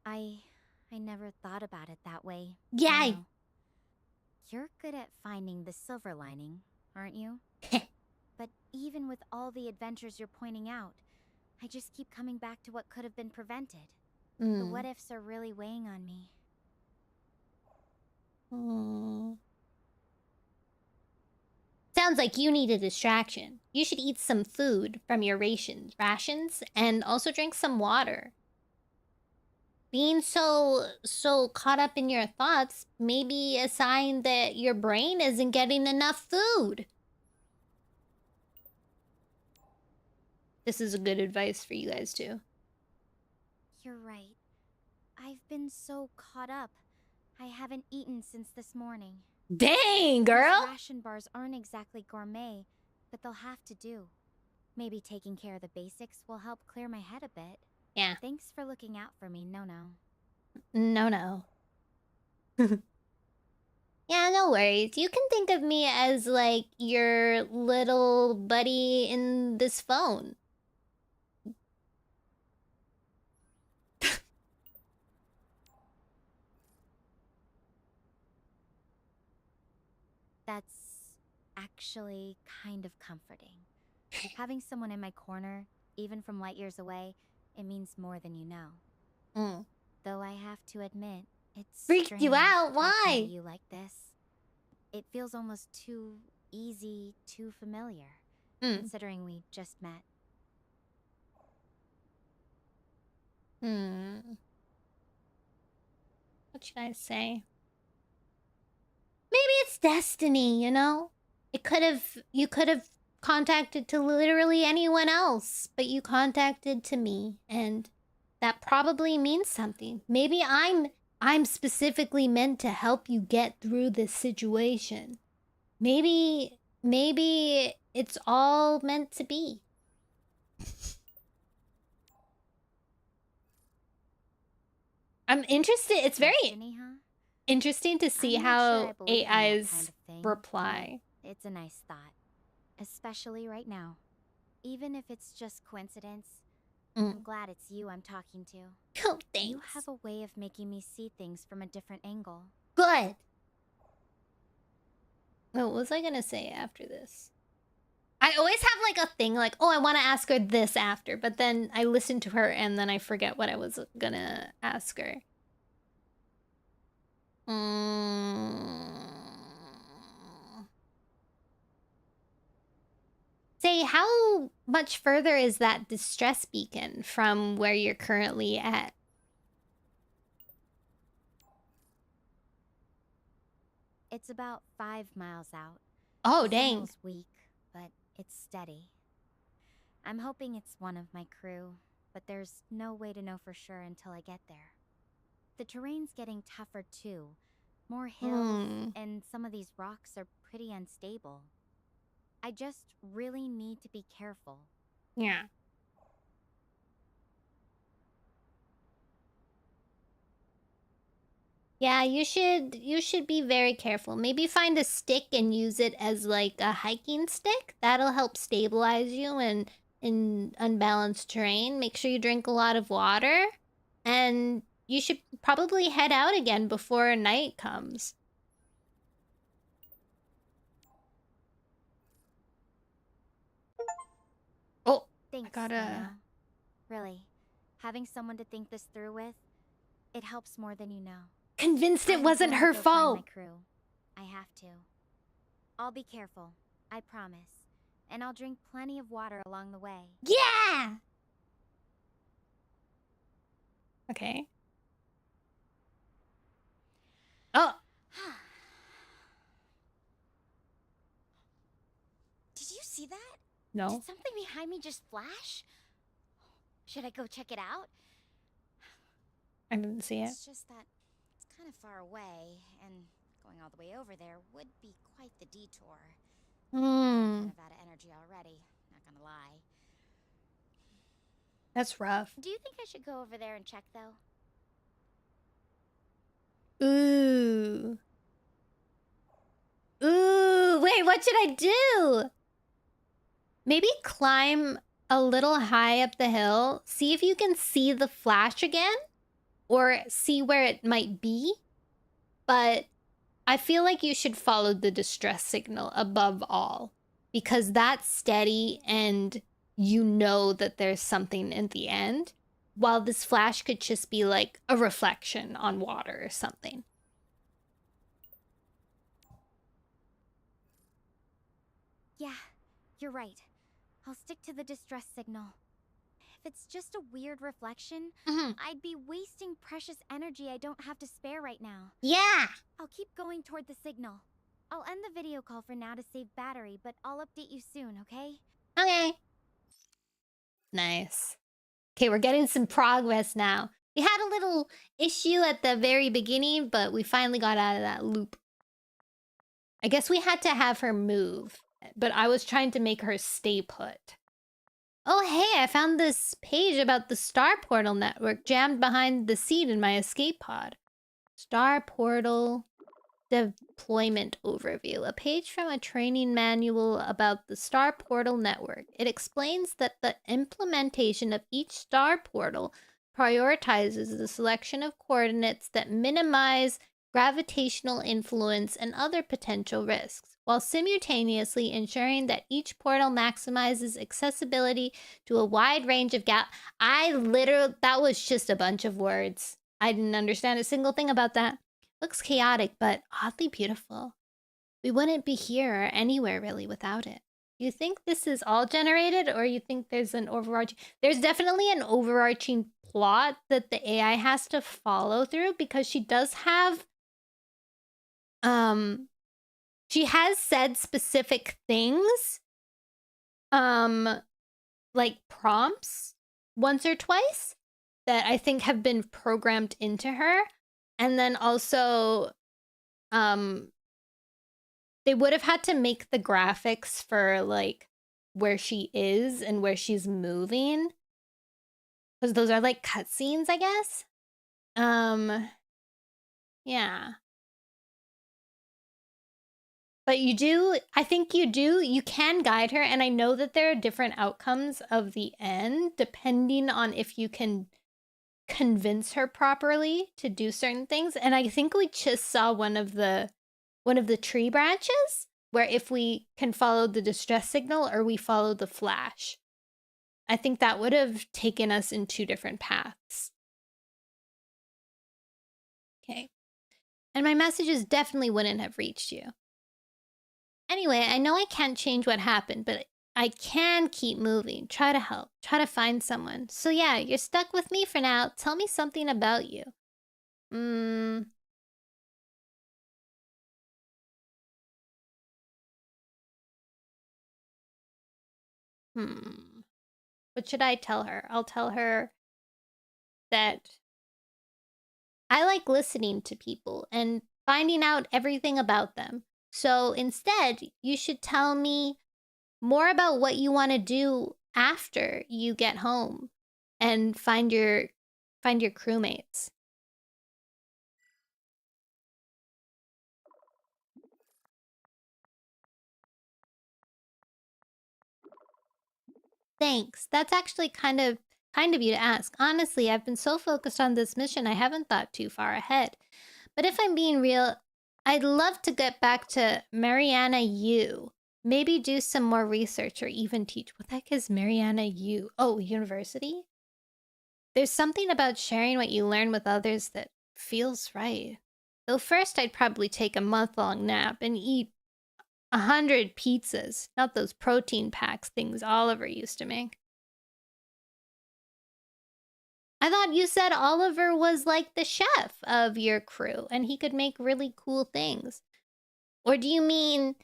I never thought about it that way. Yeah. Nono. You're good at finding the silver lining, aren't you? But even with all the adventures you're pointing out, I just keep coming back to what could have been prevented. The what-ifs are really weighing on me. Sounds like you need a distraction. You should eat some food from your rations and also drink some water. Being so caught up in your thoughts may be a sign that your brain isn't getting enough food. This is a good advice for you guys too. You're right. I've been so caught up. I haven't eaten since this morning. Dang, girl! These ration bars aren't exactly gourmet, but they'll have to do. Maybe taking care of the basics will help clear my head a bit. Yeah. Thanks for looking out for me, Nono. No. Yeah, no worries. You can think of me as like your little buddy in this phone. That's actually kind of comforting. Having someone in my corner, even from light years away, it means more than you know. Mm. Though I have to admit, it's Freaked you strange out? talking to Why? you like this. It feels almost too easy, too familiar, considering we just met. What should I say? Maybe it's destiny, you know? You could have contacted to literally anyone else, but you contacted to me, and that probably means something. Maybe I'm specifically meant to help you get through this situation. Maybe it's all meant to be. I'm interested. It's very Destiny, huh? interesting to see I'm not sure I how believe in that AI's kind of thing, reply. but it's a nice thought, especially right now. Even if it's just coincidence, I'm glad it's you I'm talking to. Oh, thanks. You have a way of making me see things from a different angle. Good. Oh, what was I gonna say after this? I always have like a thing like, oh, I want to ask her this after, but then I listen to her and then I forget what I was gonna ask her. Say, how much further is that distress beacon from where you're currently at? It's about 5 miles out. Oh, The dang. signal's weak, but it's steady. I'm hoping it's one of my crew, but there's no way to know for sure until I get there. The terrain's getting tougher too. More hills, and some of these rocks are pretty unstable. I just really need to be careful. Yeah. Yeah, you should be very careful. Maybe find a stick and use it as like a hiking stick. That'll help stabilize you in unbalanced terrain. Make sure you drink a lot of water. And you should probably head out again before night comes. Oh, Thanks, I gotta... Nono. Really, having someone to think this through with, it helps more than you know. Convinced it wasn't her Find fault. my crew. I have to. I'll be careful, I promise. And I'll drink plenty of water along the way. Yeah! Okay. Oh! Did you see that? No. Did something behind me just flash? Should I go check it out? I didn't see it. It's just that it's kind of far away, and going all the way over there would be quite the detour. I'm kind of out of energy already, not gonna lie. That's rough. Do you think I should go over there and check, though? Ooh. Ooh, wait, what should I do? Maybe climb a little high up the hill. See if you can see the flash again. Or see where it might be. But I feel like you should follow the distress signal above all. Because that's steady and you know that there's something at the end. While this flash could just be like a reflection on water or something. Yeah, you're right. I'll stick to the distress signal. If it's just a weird reflection, I'd be wasting precious energy I don't have to spare right now. Yeah! I'll keep going toward the signal. I'll end the video call for now to save battery, but I'll update you soon, okay? Okay. Nice. Okay, we're getting some progress now. We had a little issue at the very beginning, but we finally got out of that loop. I guess we had to have her move, but I was trying to make her stay put. Oh, hey, I found this page about the Star Portal network jammed behind the seat in my escape pod. Star Portal. deployment overview, a page from a training manual about the Star Portal network. It explains that the implementation of each Star Portal prioritizes the selection of coordinates that minimize gravitational influence and other potential risks, while simultaneously ensuring that each portal maximizes accessibility to a wide range of that was just a bunch of words. I didn't understand a single thing about that. Looks chaotic, but oddly beautiful. We wouldn't be here or anywhere really without it. You think this is all generated, or you think there's an overarching... There's definitely an overarching plot that the AI has to follow through, because she does have... She has said specific things, like prompts once or twice that I think have been programmed into her. And then also, they would have had to make the graphics for, like, where she is and where she's moving, because those are, like, cutscenes, I guess? Yeah. But you can guide her, and I know that there are different outcomes of the end, depending on if you can convince her properly to do certain things. And I think we just saw one of the tree branches, where if we can follow the distress signal or we follow the flash. I think that would have taken us in 2 different paths. Okay. And my messages definitely wouldn't have reached you. Anyway, I know I can't change what happened, but I can keep moving. Try to help. Try to find someone. So yeah, you're stuck with me for now. Tell me something about you. What should I tell her? I'll tell her that I like listening to people and finding out everything about them. So instead, you should tell me more about what you want to do after you get home and find your crewmates. Thanks. That's actually kind of you to ask. Honestly, I've been so focused on this mission, I haven't thought too far ahead. But if I'm being real, I'd love to get back to Mariana U. Maybe do some more research or even teach. What the heck is Mariana U? Oh, university? There's something about sharing what you learn with others that feels right. Though first I'd probably take a month-long nap and eat 100 pizzas, not those protein packs things Oliver used to make. I thought you said Oliver was like the chef of your crew and he could make really cool things. Or do you mean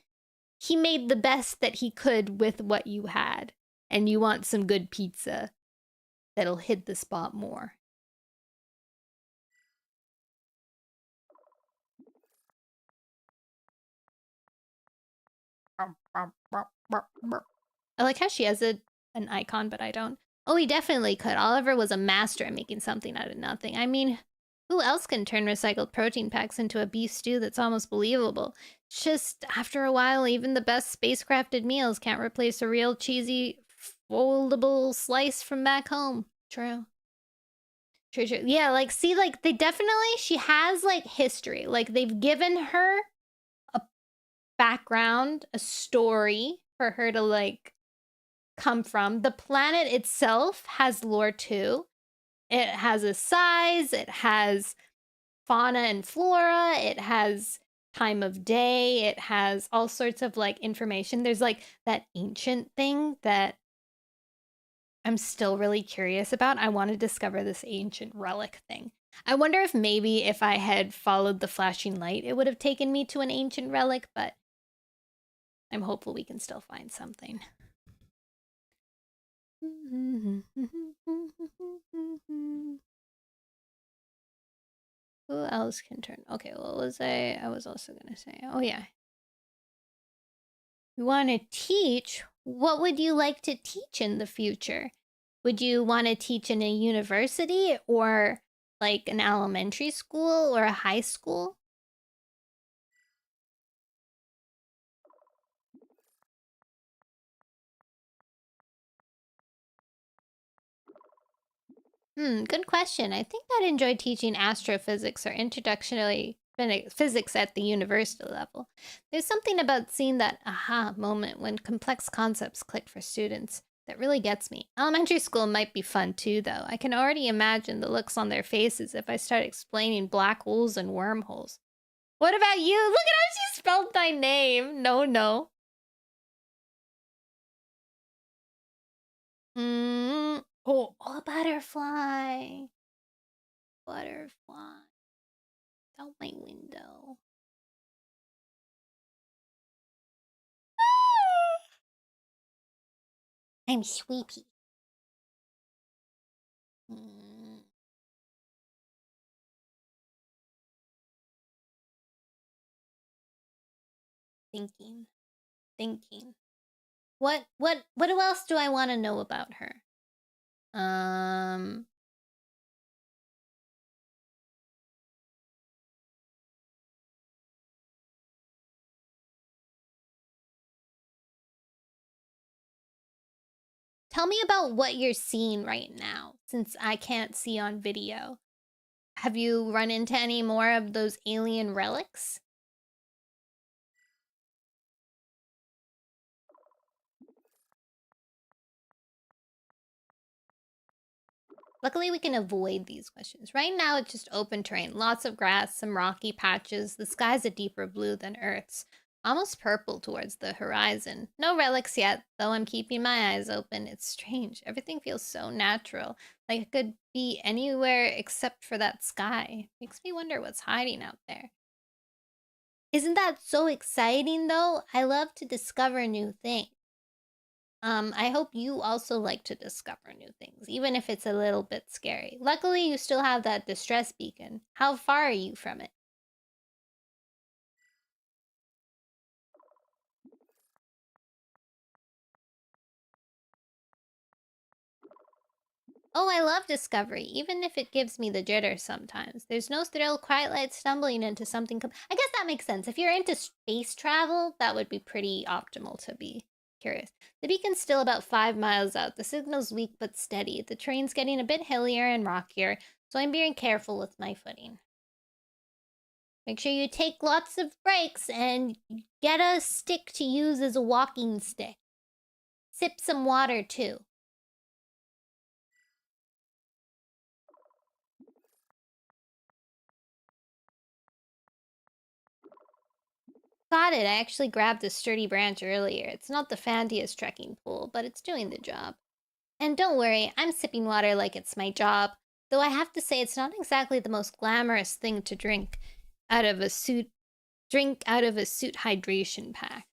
he made the best that he could with what you had and you want some good pizza that'll hit the spot more? I like how she has an icon, but I don't. Oh, he definitely could. Oliver was a master at making something out of nothing. I mean, who else can turn recycled protein packs into a beef stew that's almost believable? It's just, after a while, even the best spacecrafted meals can't replace a real cheesy, foldable slice from back home. True. True, true. Yeah, like, see, like, they definitely, she has, like, history. Like, they've given her a background, a story for her to, like, come from. The planet itself has lore too. It has a size, it has fauna and flora, it has time of day, it has all sorts of like information. There's like that ancient thing that I'm still really curious about. I want to discover this ancient relic thing. I wonder if maybe if I had followed the flashing light, it would have taken me to an ancient relic, but I'm hopeful we can still find something. Who else can turn? Okay, what was I was also gonna say. Oh yeah. You want to teach? What would you like to teach in the future? Would you want to teach in a university or like an elementary school or a high school? Good question. I think I'd enjoy teaching astrophysics or introductory physics at the university level. There's something about seeing that aha moment when complex concepts click for students that really gets me. Elementary school might be fun too, though. I can already imagine the looks on their faces if I start explaining black holes and wormholes. What about you? Look at how she spelled my name. No. Oh, a butterfly. Butterfly. Out my window. I'm sleepy. Mm, thinking. Thinking. What else do I want to know about her? Um Tell me about what you're seeing right now, since I can't see on video. Have you run into any more of those alien relics? Luckily, we can avoid these questions. Right now, it's just open terrain. Lots of grass, some rocky patches. The sky's a deeper blue than Earth's. Almost purple towards the horizon. No relics yet, though I'm keeping my eyes open. It's strange. Everything feels so natural. Like it could be anywhere except for that sky. Makes me wonder what's hiding out there. Isn't that so exciting, though? I love to discover new things. I hope you also like to discover new things, even if it's a little bit scary. Luckily, you still have that distress beacon. How far are you from it? Oh, I love discovery, even if it gives me the jitters sometimes. There's no thrill quite like stumbling into something. I guess that makes sense. If you're into space travel, that would be pretty optimal to be curious. The beacon's still about 5 miles out. The signal's weak but steady. The terrain's getting a bit hillier and rockier, so I'm being careful with my footing. Make sure you take lots of breaks and get a stick to use as a walking stick. Sip some water too. Got it. I actually grabbed a sturdy branch earlier. It's not the fanciest trekking pole, but it's doing the job. And don't worry, I'm sipping water like it's my job. Though I have to say it's not exactly the most glamorous thing to drink out of a suit hydration pack.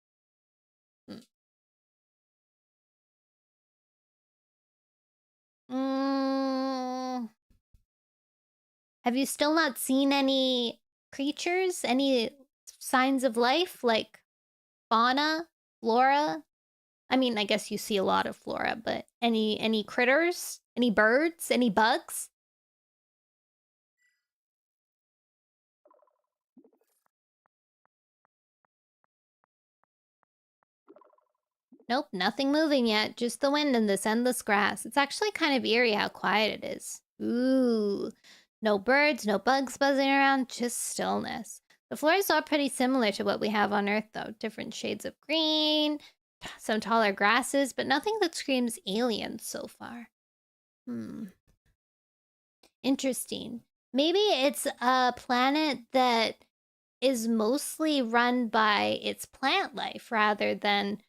Mm. Have you still not seen any creatures? Any signs of life like fauna, flora? I mean, I guess you see a lot of flora, but any critters? Any birds? Any bugs? Nope, nothing moving yet. Just the wind and this endless grass. It's actually kind of eerie how quiet it is. Ooh. No birds, no bugs buzzing around, just stillness. The floors are pretty similar to what we have on Earth, though. Different shades of green, some taller grasses, but nothing that screams alien so far. Interesting. Maybe it's a planet that is mostly run by its plant life rather than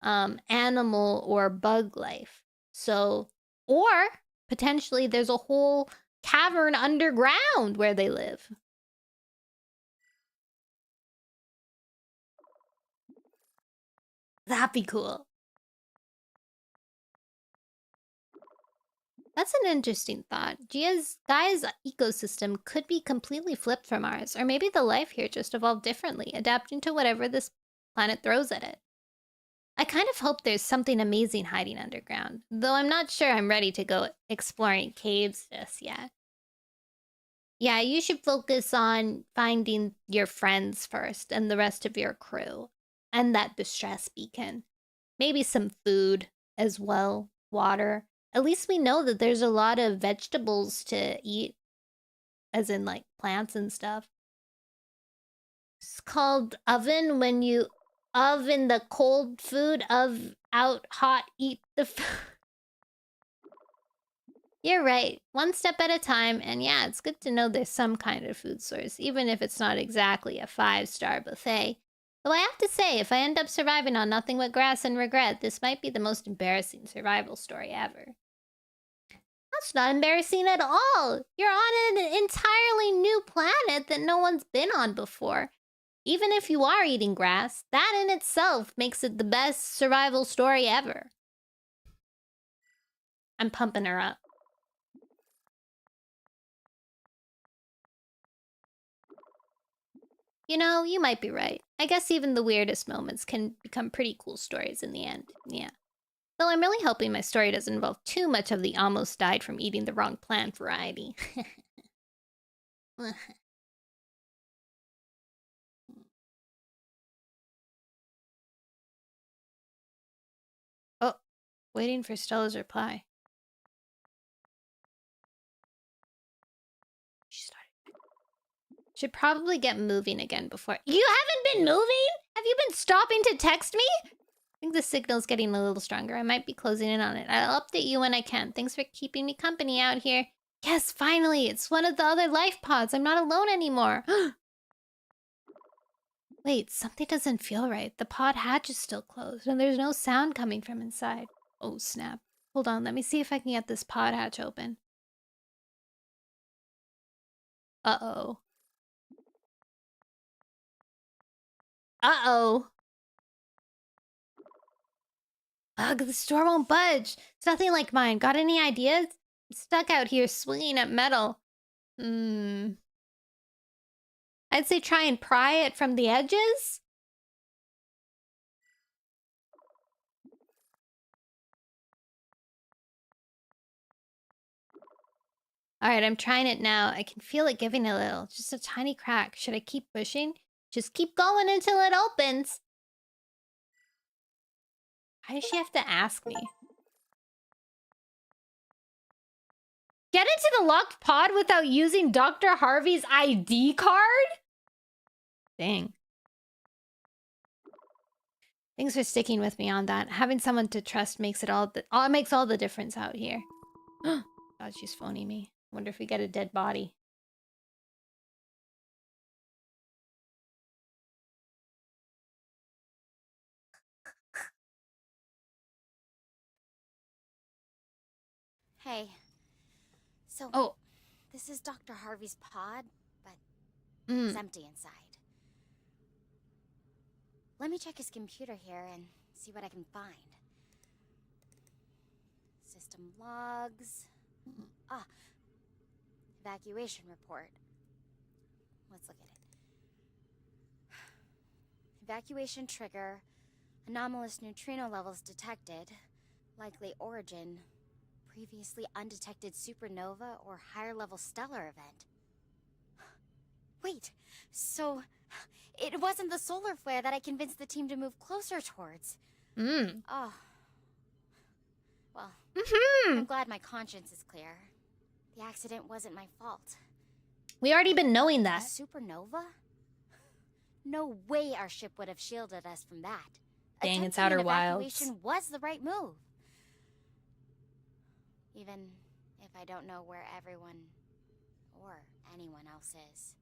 animal or bug life. So, or potentially there's a whole cavern underground where they live. That'd be cool. That's an interesting thought. Gaia's ecosystem could be completely flipped from ours, or maybe the life here just evolved differently, adapting to whatever this planet throws at it. I kind of hope there's something amazing hiding underground, though I'm not sure I'm ready to go exploring caves just yet. Yeah, you should focus on finding your friends first and the rest of your crew, and that distress beacon. Maybe some food as well, water. At least we know that there's a lot of vegetables to eat, as in like plants and stuff. It's called oven when you oven the cold food of out hot eat the food. You're right. One step at a time, and yeah, it's good to know there's some kind of food source, even if it's not exactly a 5-star buffet. Though I have to say, if I end up surviving on nothing but grass and regret, this might be the most embarrassing survival story ever. That's not embarrassing at all! You're on an entirely new planet that no one's been on before. Even if you are eating grass, that in itself makes it the best survival story ever. I'm pumping her up. You know, you might be right. I guess even the weirdest moments can become pretty cool stories in the end. Yeah. Though I'm really hoping my story doesn't involve too much of the almost died from eating the wrong plant variety. Oh, waiting for Stella's reply. She started. Should probably get moving again before... You haven't been moving? Have you been stopping to text me? I think the signal's getting a little stronger. I might be closing in on it. I'll update you when I can. Thanks for keeping me company out here. Yes, finally! It's one of the other life pods. I'm not alone anymore. Wait, something doesn't feel right. The pod hatch is still closed, and there's no sound coming from inside. Oh, snap. Hold on, let me see if I can get this pod hatch open. Uh-oh. Uh-oh. Ugh, this door won't budge. It's nothing like mine. Got any ideas? I'm stuck out here swinging at metal. I'd say try and pry it from the edges? Alright, I'm trying it now. I can feel it giving a little. Just a tiny crack. Should I keep pushing? Just keep going until it opens. Why does she have to ask me? Get into the locked pod without using Dr. Harvey's ID card? Dang. Thanks for sticking with me on that. Having someone to trust makes makes all the difference out here. God, she's phoning me. Wonder if we get a dead body. Hey. So, Oh. This is Dr. Harvey's pod, but it's empty inside. Let me check his computer here and see what I can find. System logs. Ah. Evacuation report. Let's look at it. Evacuation trigger. Anomalous neutrino levels detected. Likely origin. Previously undetected supernova or higher level stellar event. Wait, so it wasn't the solar flare that I convinced the team to move closer towards. Oh. Well, I'm glad my conscience is clear. The accident wasn't my fault. We already been knowing that. A supernova? No way our ship would have shielded us from that. Dang, it's Outer Wilds. Evacuation was the right move. Even if I don't know where everyone or anyone else is.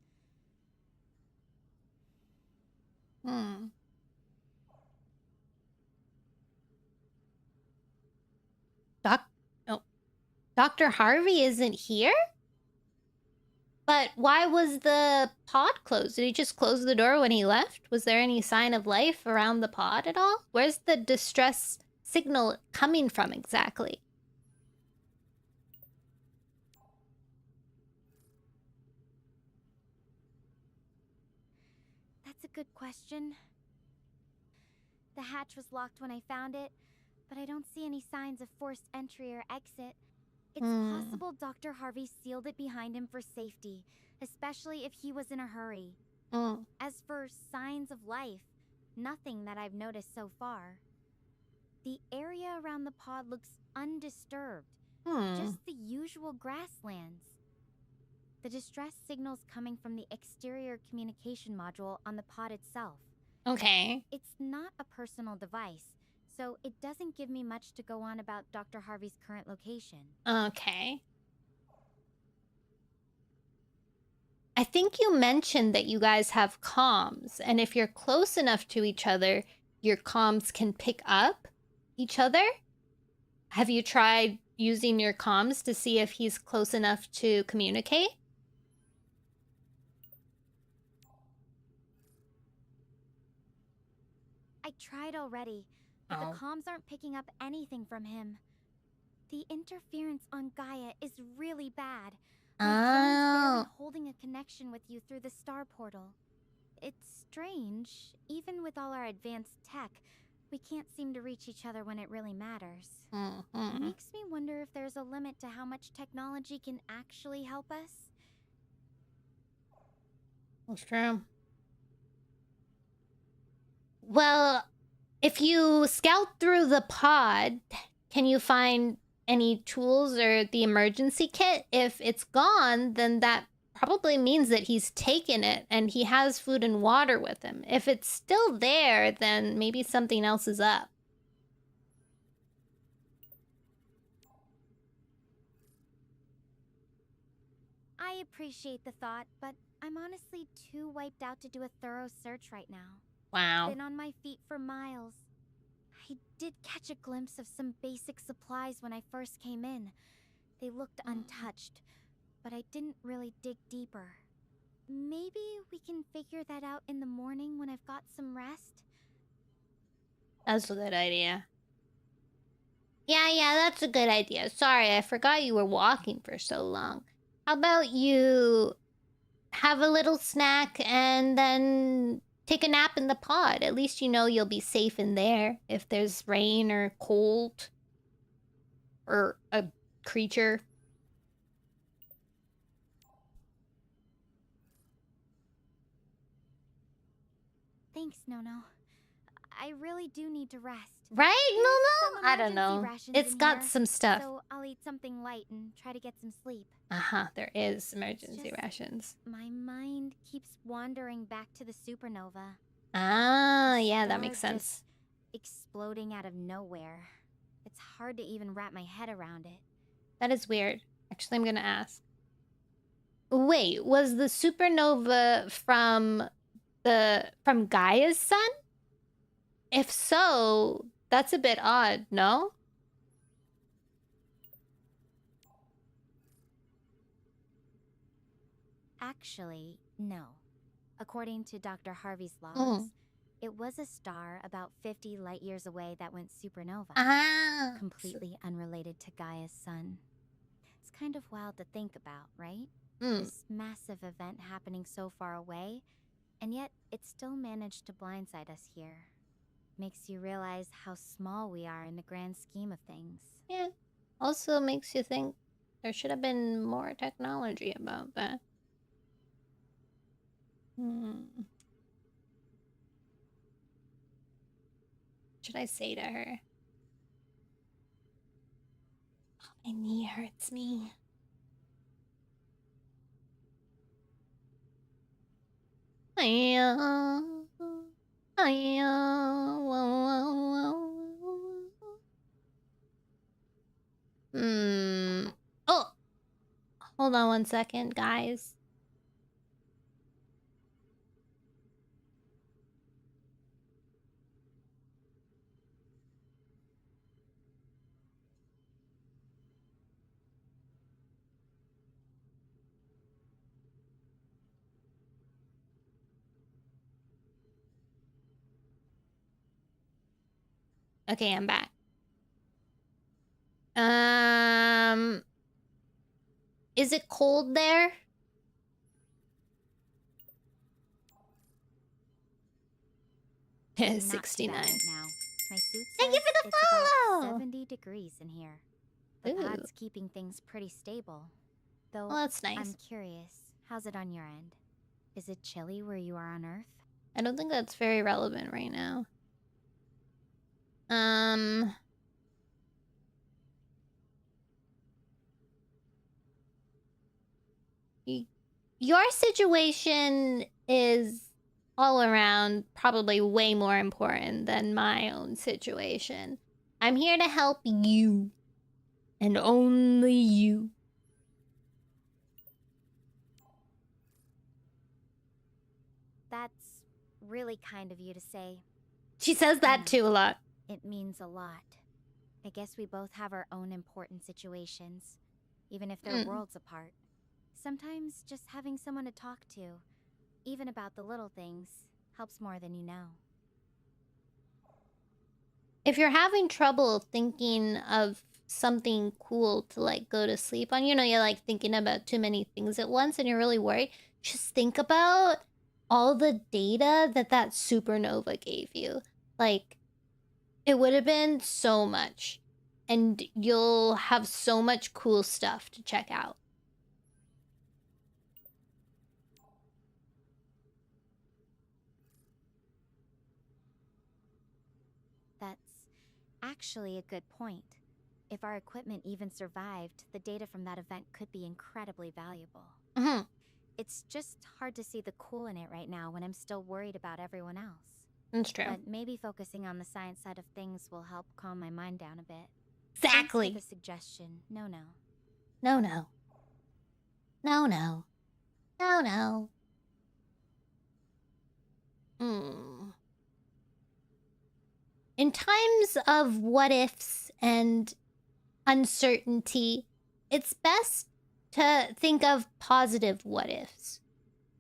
Dr. Harvey isn't here? But why was the pod closed? Did he just close the door when he left? Was there any sign of life around the pod at all? Where's the distress signal coming from exactly? That's a good question. The hatch was locked when I found it, but I don't see any signs of forced entry or exit. It's possible Dr. Harvey sealed it behind him for safety, especially if he was in a hurry. As for signs of life, nothing that I've noticed so far. The area around the pod looks undisturbed, Just the usual grasslands. The distress signal's coming from the exterior communication module on the pod itself. Okay. It's not a personal device, so it doesn't give me much to go on about Dr. Harvey's current location. Okay. I think you mentioned that you guys have comms, and if you're close enough to each other, your comms can pick up each other. Have you tried using your comms to see if he's close enough to communicate? I tried already, but the comms aren't picking up anything from him. The interference on Gaia is really bad. My phone's barely holding a connection with you through the star portal. It's strange. Even with all our advanced tech, we can't seem to reach each other when it really matters. It makes me wonder if there's a limit to how much technology can actually help us. That's true. Well, if you scout through the pod, can you find any tools or the emergency kit? If it's gone, then that probably means that he's taken it and he has food and water with him. If it's still there, then maybe something else is up. I appreciate the thought, but I'm honestly too wiped out to do a thorough search right now. Wow. Been on my feet for miles. I did catch a glimpse of some basic supplies when I first came in. They looked untouched, but I didn't really dig deeper. Maybe we can figure that out in the morning when I've got some rest? That's a good idea. Yeah, that's a good idea. Sorry, I forgot you were walking for so long. How about you have a little snack and then take a nap in the pod? At least you know you'll be safe in there if there's rain or cold or a creature. Thanks, Nono. I really do need to rest. Right, Nono? I don't know. It's got some stuff. So I'll eat something light and try to get some sleep. There is emergency rations. My mind keeps wandering back to the supernova. Yeah, that makes sense. Exploding out of nowhere. It's hard to even wrap my head around it. That is weird. Actually, I'm gonna ask. Wait, was the supernova from Gaia's sun? If so, that's a bit odd, no? Actually, no. According to Dr. Harvey's logs, it was a star about 50 light years away that went supernova. Completely unrelated to Gaia's sun. It's kind of wild to think about, right? This massive event happening so far away, and yet it still managed to blindside us here. Makes you realize how small we are in the grand scheme of things. Yeah. Also makes you think there should have been more technology about that. Should I say to her? Oh, my knee hurts me. Oh, hold on one second, guys. Okay, I'm back. Is it cold there? Not 69. right now. My suit says Thank you for the it's follow! about 70 degrees in here. The pod's keeping things pretty stable. Though, well, that's nice. I'm curious, how's it on your end? Is it chilly where you are on Earth? I don't think that's very relevant right now. Your situation is all around probably way more important than my own situation. I'm here to help you. And only you. That's really kind of you to say. She says that too a lot. It means a lot. I guess we both have our own important situations, even if they're worlds apart. Sometimes just having someone to talk to, even about the little things, helps more than you know. If you're having trouble thinking of something cool to like go to sleep on, you know, you're like thinking about too many things at once and you're really worried, just think about all the data that that supernova gave you. Like, it would have been so much. And you'll have so much cool stuff to check out. That's actually a good point. If our equipment even survived, the data from that event could be incredibly valuable. It's just hard to see the cool in it right now when I'm still worried about everyone else. That's true. But maybe focusing on the science side of things will help calm my mind down a bit. Exactly. Thanks for the suggestion, Nono. No. In times of what ifs and uncertainty, it's best to think of positive what ifs.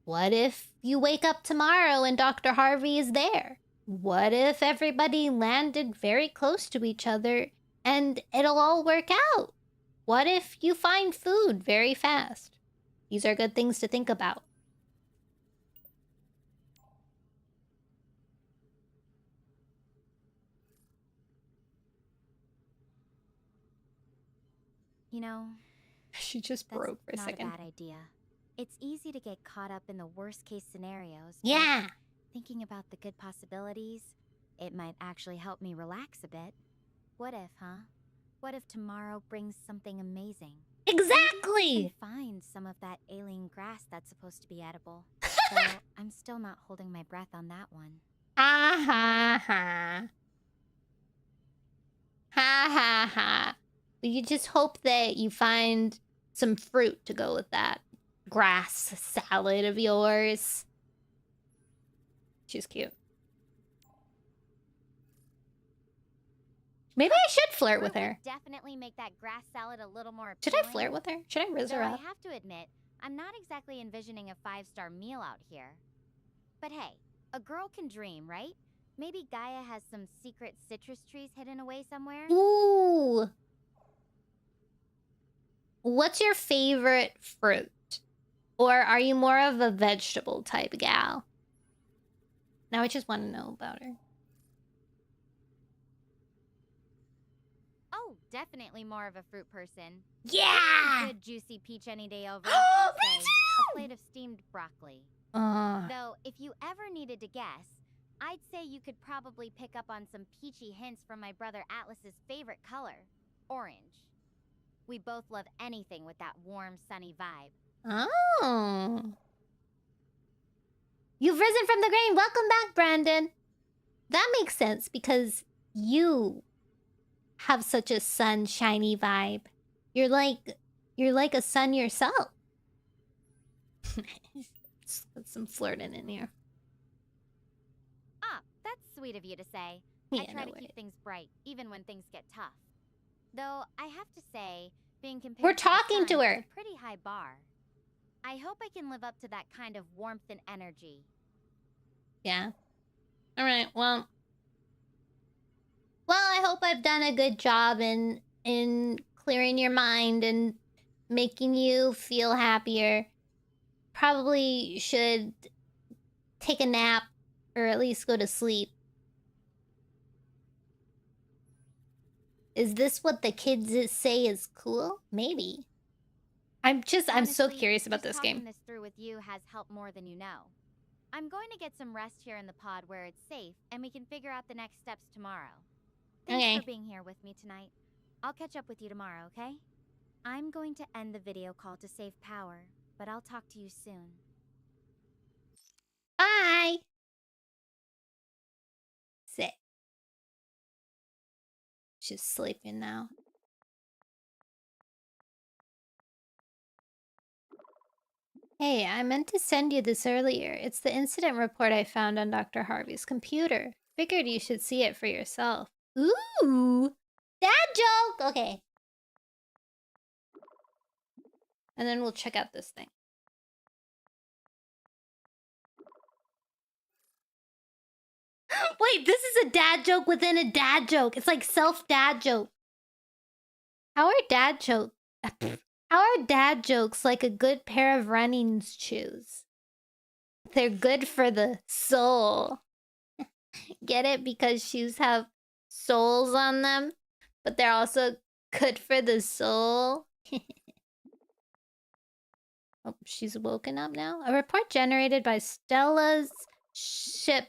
What if you wake up tomorrow and Dr. Harvey is there? What if everybody landed very close to each other and it'll all work out? What if you find food very fast? These are good things to think about. You know, she just broke for a second. Not a bad idea. It's easy to get caught up in the worst case scenarios. Yeah. Thinking about the good possibilities, it might actually help me relax a bit. What if, huh? What if tomorrow brings something amazing? Exactly! Maybe I can find some of that alien grass that's supposed to be edible. Though I'm still not holding my breath on that one. Ha ha ha. Ha ha ha. But you just hope that you find some fruit to go with that grass salad of yours. She's cute. Maybe I should flirt with her. Definitely make that grass salad a little more appealing. Should I flirt with her? Should I riz her up? I have to admit, I'm not exactly envisioning a 5-star meal out here. But hey, a girl can dream, right? Maybe Gaia has some secret citrus trees hidden away somewhere. Ooh. What's your favorite fruit? Or are you more of a vegetable type gal? Now I just want to know about her. Oh, definitely more of a fruit person. Yeah! Good juicy peach any day over. Oh, say, me too! a plate of steamed broccoli. Though, if you ever needed to guess, I'd say you could probably pick up on some peachy hints from my brother Atlas's favorite color, orange. We both love anything with that warm, sunny vibe. Oh. You've risen from the grave. Welcome back, Brandon. That makes sense because you have such a sunshiny vibe. You're like a sun yourself. Let's put some flirting in here. Ah, that's sweet of you to say. Yeah, I try no to keep way. things bright, even when things get tough. Though, I have to say, being compared We're to the talking to sun her. is a pretty high bar. I hope I can live up to that kind of warmth and energy. Yeah. All right. Well, I hope I've done a good job in clearing your mind and making you feel happier. Probably should take a nap or at least go to sleep. Is this what the kids say is cool? Maybe. Honestly, I'm so curious about this game. Talking this through with you has helped more than you know. I'm going to get some rest here in the pod where it's safe, and we can figure out the next steps tomorrow. Thanks for being here with me tonight. I'll catch up with you tomorrow, okay? I'm going to end the video call to save power, but I'll talk to you soon. Bye. Sit. She's sleeping now. Hey, I meant to send you this earlier. It's the incident report I found on Dr. Harvey's computer. Figured you should see it for yourself. Ooh! Dad joke! Okay. And then we'll check out this thing. Wait, this is a dad joke within a dad joke. It's like self-dad joke. How are dad jokes? How are dad jokes like a good pair of running shoes? They're good for the soul. Get it? Because shoes have soles on them, but they're also good for the soul. Oh, she's woken up now. A report generated by Stella's ship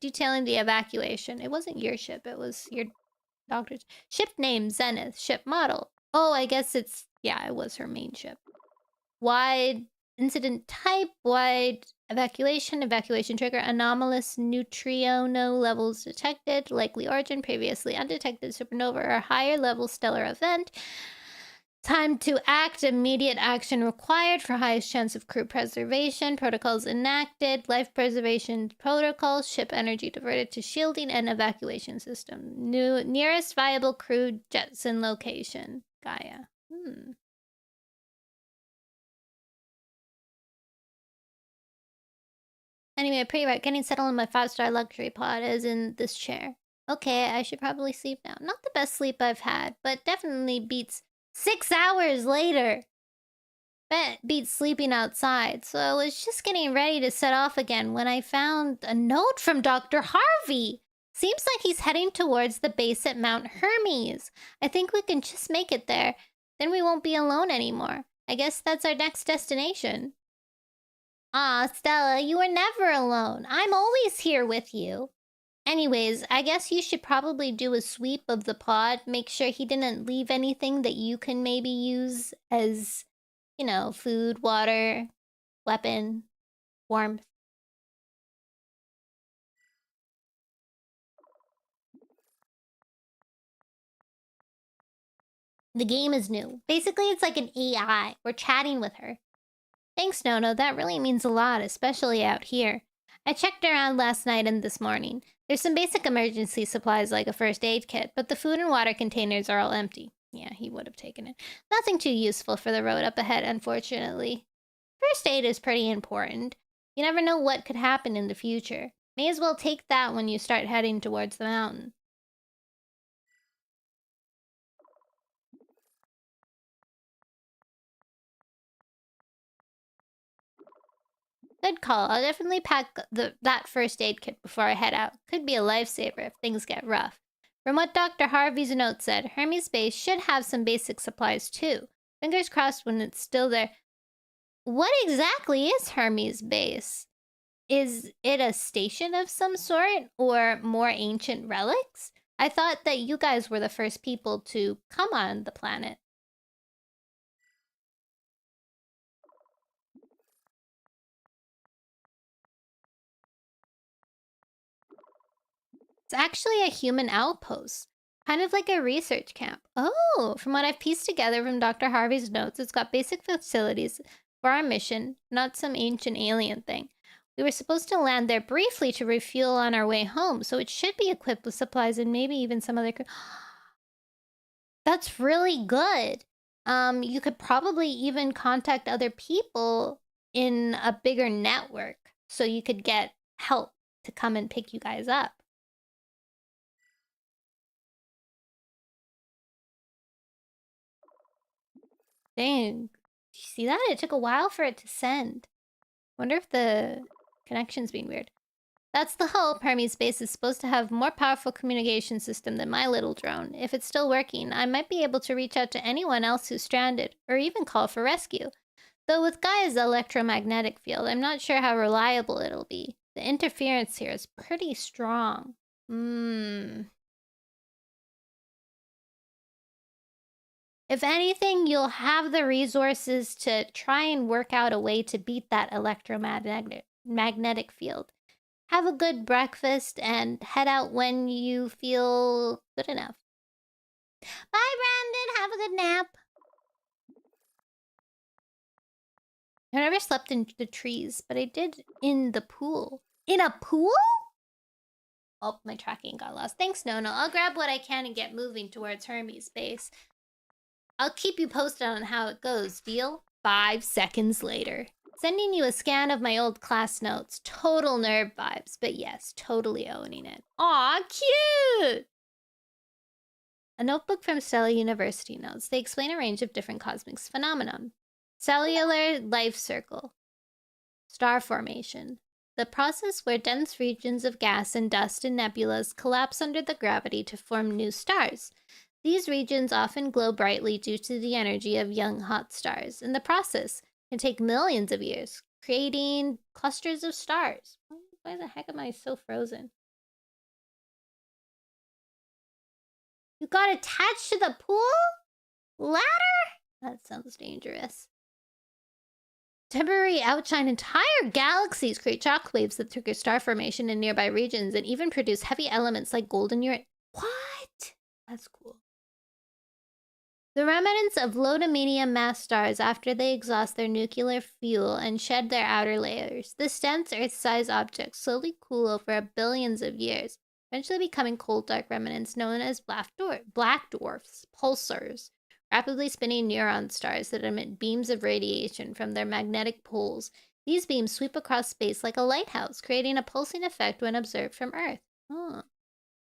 detailing the evacuation. It wasn't your ship. It was your doctor's. Ship name, Zenith. Ship model. Oh, I guess it's... Yeah, it was her main ship. Wide incident type. Wide evacuation. Evacuation trigger. Anomalous neutrino levels detected. Likely origin. Previously undetected supernova or higher level stellar event. Time to act. Immediate action required for highest chance of crew preservation. Protocols enacted. Life preservation protocols. Ship energy diverted to shielding and evacuation system. Nearest viable crew jetson location. Gaia. Anyway, pretty right. Getting settled in my 5-star luxury pod is in this chair. Okay, I should probably sleep now. Not the best sleep I've had, but definitely beats 6 hours later. Beats sleeping outside, so I was just getting ready to set off again when I found a note from Dr. Harvey. Seems like he's heading towards the base at Mount Hermes. I think we can just make it there. Then we won't be alone anymore. I guess that's our next destination. Aw, Stella, you were never alone. I'm always here with you. Anyways, I guess you should probably do a sweep of the pod. Make sure he didn't leave anything that you can maybe use as, you know, food, water, weapon, warmth. The game is new. Basically, it's like an AI. We're chatting with her. Thanks, Nono. That really means a lot, especially out here. I checked around last night and this morning. There's some basic emergency supplies like a first aid kit, but the food and water containers are all empty. Yeah, he would have taken it. Nothing too useful for the road up ahead, unfortunately. First aid is pretty important. You never know what could happen in the future. May as well take that when you start heading towards the mountain. Good call. I'll definitely pack that first aid kit before I head out. Could be a lifesaver if things get rough. From what Dr. Harvey's note said, Hermes Base should have some basic supplies too. Fingers crossed when it's still there. What exactly is Hermes Base? Is it a station of some sort or more ancient relics? I thought that you guys were the first people to come on the planet. It's actually a human outpost, kind of like a research camp. Oh, from what I've pieced together from Dr. Harvey's notes, it's got basic facilities for our mission, not some ancient alien thing. We were supposed to land there briefly to refuel on our way home, so it should be equipped with supplies and maybe even some other... That's really good. You could probably even contact other people in a bigger network so you could get help to come and pick you guys up. Dang. Did you see that? It took a while for it to send. Wonder if the connection's being weird. That's the hope. Hermes Base is supposed to have more powerful communication system than my little drone. If it's still working, I might be able to reach out to anyone else who's stranded, or even call for rescue. Though with Gaia's electromagnetic field, I'm not sure how reliable it'll be. The interference here is pretty strong. If anything, you'll have the resources to try and work out a way to beat that magnetic field. Have a good breakfast and head out when you feel good enough. Bye, Brandon. Have a good nap. I never slept in the trees, but I did in the pool. In a pool? Oh, my tracking got lost. Thanks, Nono. I'll grab what I can and get moving towards Hermes base. I'll keep you posted on how it goes, deal? 5 seconds later. Sending you a scan of my old class notes. Total nerd vibes, but yes, totally owning it. Aw, cute! A notebook from Stella University notes. They explain a range of different cosmic phenomenon. Cellular life cycle. Star formation. The process where dense regions of gas and dust in nebulas collapse under the gravity to form new stars. These regions often glow brightly due to the energy of young hot stars, and the process can take millions of years, creating clusters of stars. Why the heck am I so frozen? You got attached to the pool? Ladder? That sounds dangerous. Temporary outshine entire galaxies, create shockwaves that trigger star formation in nearby regions, and even produce heavy elements like gold and uranium. What? That's cool. The remnants of low to medium mass stars after they exhaust their nuclear fuel and shed their outer layers. This dense Earth-sized objects slowly cool over billions of years, eventually becoming cold dark remnants known as black dwarfs, pulsars, rapidly spinning neutron stars that emit beams of radiation from their magnetic poles. These beams sweep across space like a lighthouse, creating a pulsing effect when observed from Earth.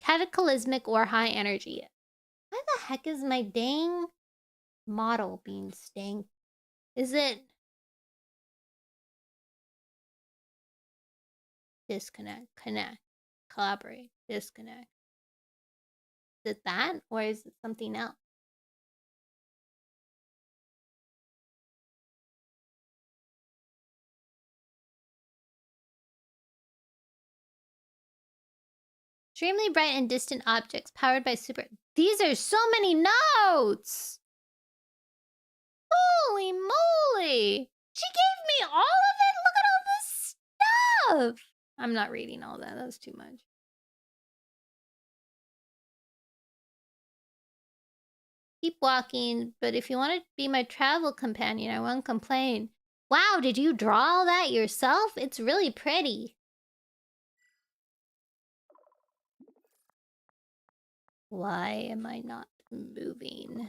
Cataclysmic or high energy. Why the heck is my dang model being stank? Is it disconnect, connect, collaborate, disconnect? Is it that, or is it something else? Extremely bright and distant objects powered by super... These are so many notes! Holy moly! She gave me all of it? Look at all this stuff! I'm not reading all that. That's too much. Keep walking, but if you want to be my travel companion, I won't complain. Wow, did you draw all that yourself? It's really pretty. Why am I not moving?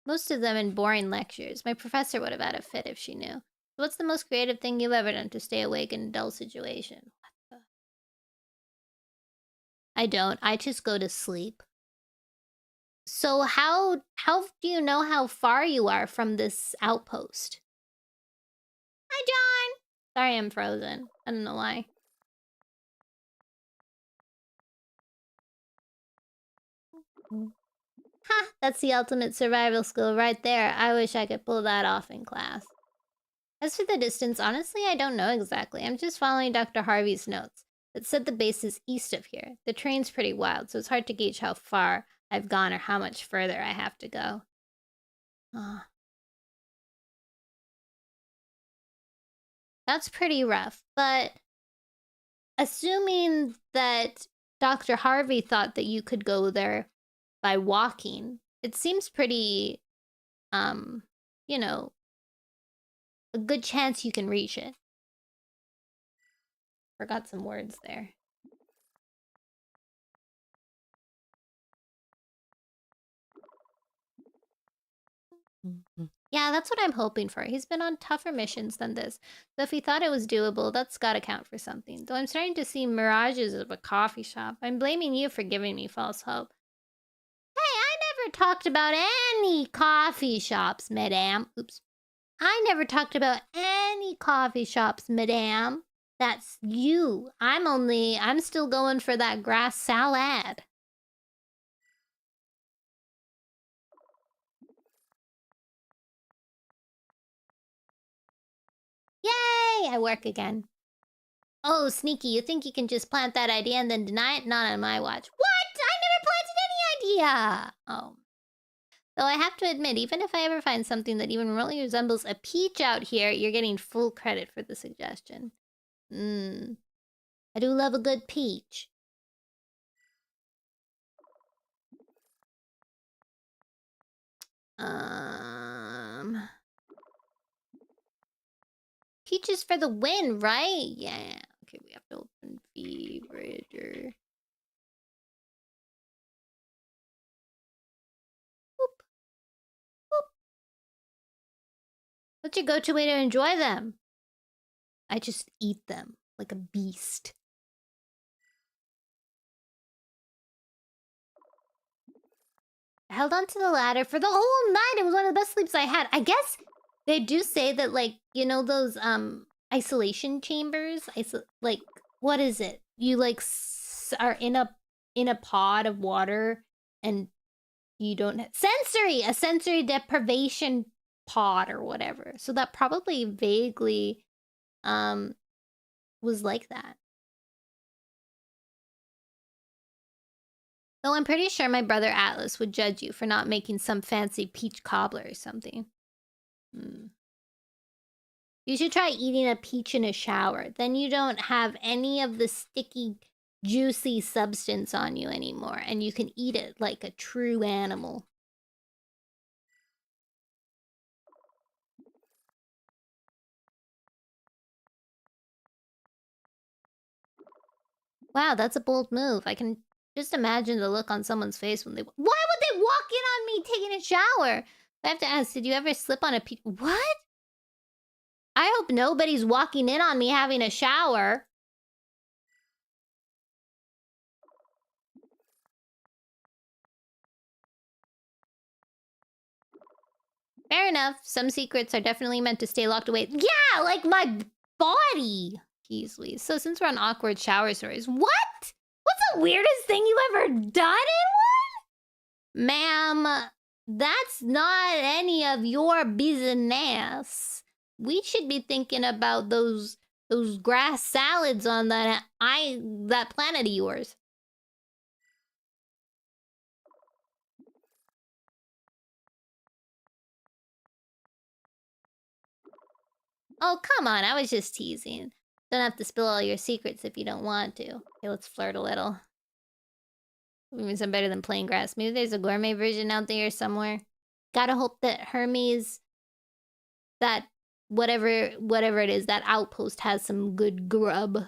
Most of them in boring lectures. My professor would have had a fit if she knew. What's the most creative thing you've ever done to stay awake in a dull situation? I don't. I just go to sleep. So how do you know how far you are from this outpost? Hi, John! Sorry I'm frozen. I don't know why. Ha! That's the ultimate survival skill right there. I wish I could pull that off in class. As for the distance, honestly, I don't know exactly. I'm just following Dr. Harvey's notes. It said the base is east of here. The terrain's pretty wild, so it's hard to gauge how far I've gone or how much further I have to go. That's pretty rough, but assuming that Dr. Harvey thought that you could go there by walking, it seems pretty, you know, a good chance you can reach it. Forgot some words there. Yeah, that's what I'm hoping for. He's been on tougher missions than this. So if he thought it was doable, that's gotta count for something. Though I'm starting to see mirages of a coffee shop. I'm blaming you for giving me false hope. Hey, I never talked about any coffee shops, madame. Oops. I never talked about any coffee shops, madame. That's you. I'm still going for that grass salad. Yay! I work again. Oh, sneaky, you think you can just plant that idea and then deny it? Not on my watch. What? I never planted any idea! Oh. Though I have to admit, even if I ever find something that even remotely resembles a peach out here, you're getting full credit for the suggestion. I do love a good peach. Peaches for the win, right? Yeah. Okay, we have to open Fever. Boop. Boop. What's your go-to way to enjoy them? I just eat them like a beast. I held on to the ladder for the whole night. It was one of the best sleeps I had. I guess they do say that, like, you know those isolation chambers? Like, what is it? You like are in a pod of water and you don't have a sensory deprivation pod or whatever. So that probably vaguely was like that. Though I'm pretty sure my brother Atlas would judge you for not making some fancy peach cobbler or something. You should try eating a peach in a shower. Then you don't have any of the sticky, juicy substance on you anymore, and you can eat it like a true animal. Wow, that's a bold move. I can just imagine the look on someone's face when they... Why would they walk in on me taking a shower? I have to ask, did you ever slip on a peach... What? I hope nobody's walking in on me having a shower. Fair enough. Some secrets are definitely meant to stay locked away. Yeah, like my body. Jeez Louise. So since we're on awkward shower stories, what? What's the weirdest thing you ever done in one? Ma'am, that's not any of your business. We should be thinking about those grass salads on that planet of yours. Oh, come on. I was just teasing. Don't have to spill all your secrets if you don't want to. Okay, let's flirt a little. Maybe some better than plain grass. Maybe there's a gourmet version out there somewhere. Gotta hope that Hermes, that whatever it is, that outpost has some good grub.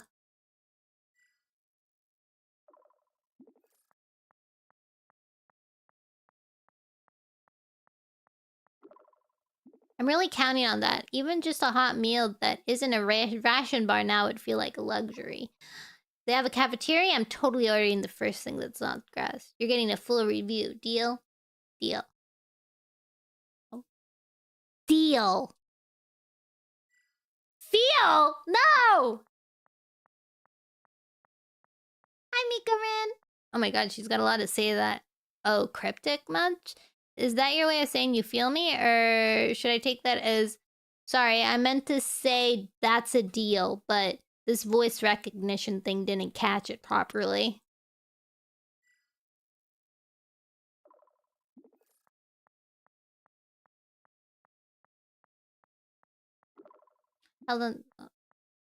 I'm really counting on that. Even just a hot meal that isn't a ration bar now would feel like a luxury. They have a cafeteria. I'm totally ordering the first thing that's not grass. You're getting a full review. Deal? Deal. Oh. Deal. Feel? No! Hi, Mika-rin. Oh my god, she's got a lot to say that. Oh, cryptic much? Is that your way of saying you feel me? Or should I take that as... Sorry, I meant to say that's a deal, but this voice recognition thing didn't catch it properly. Hold on.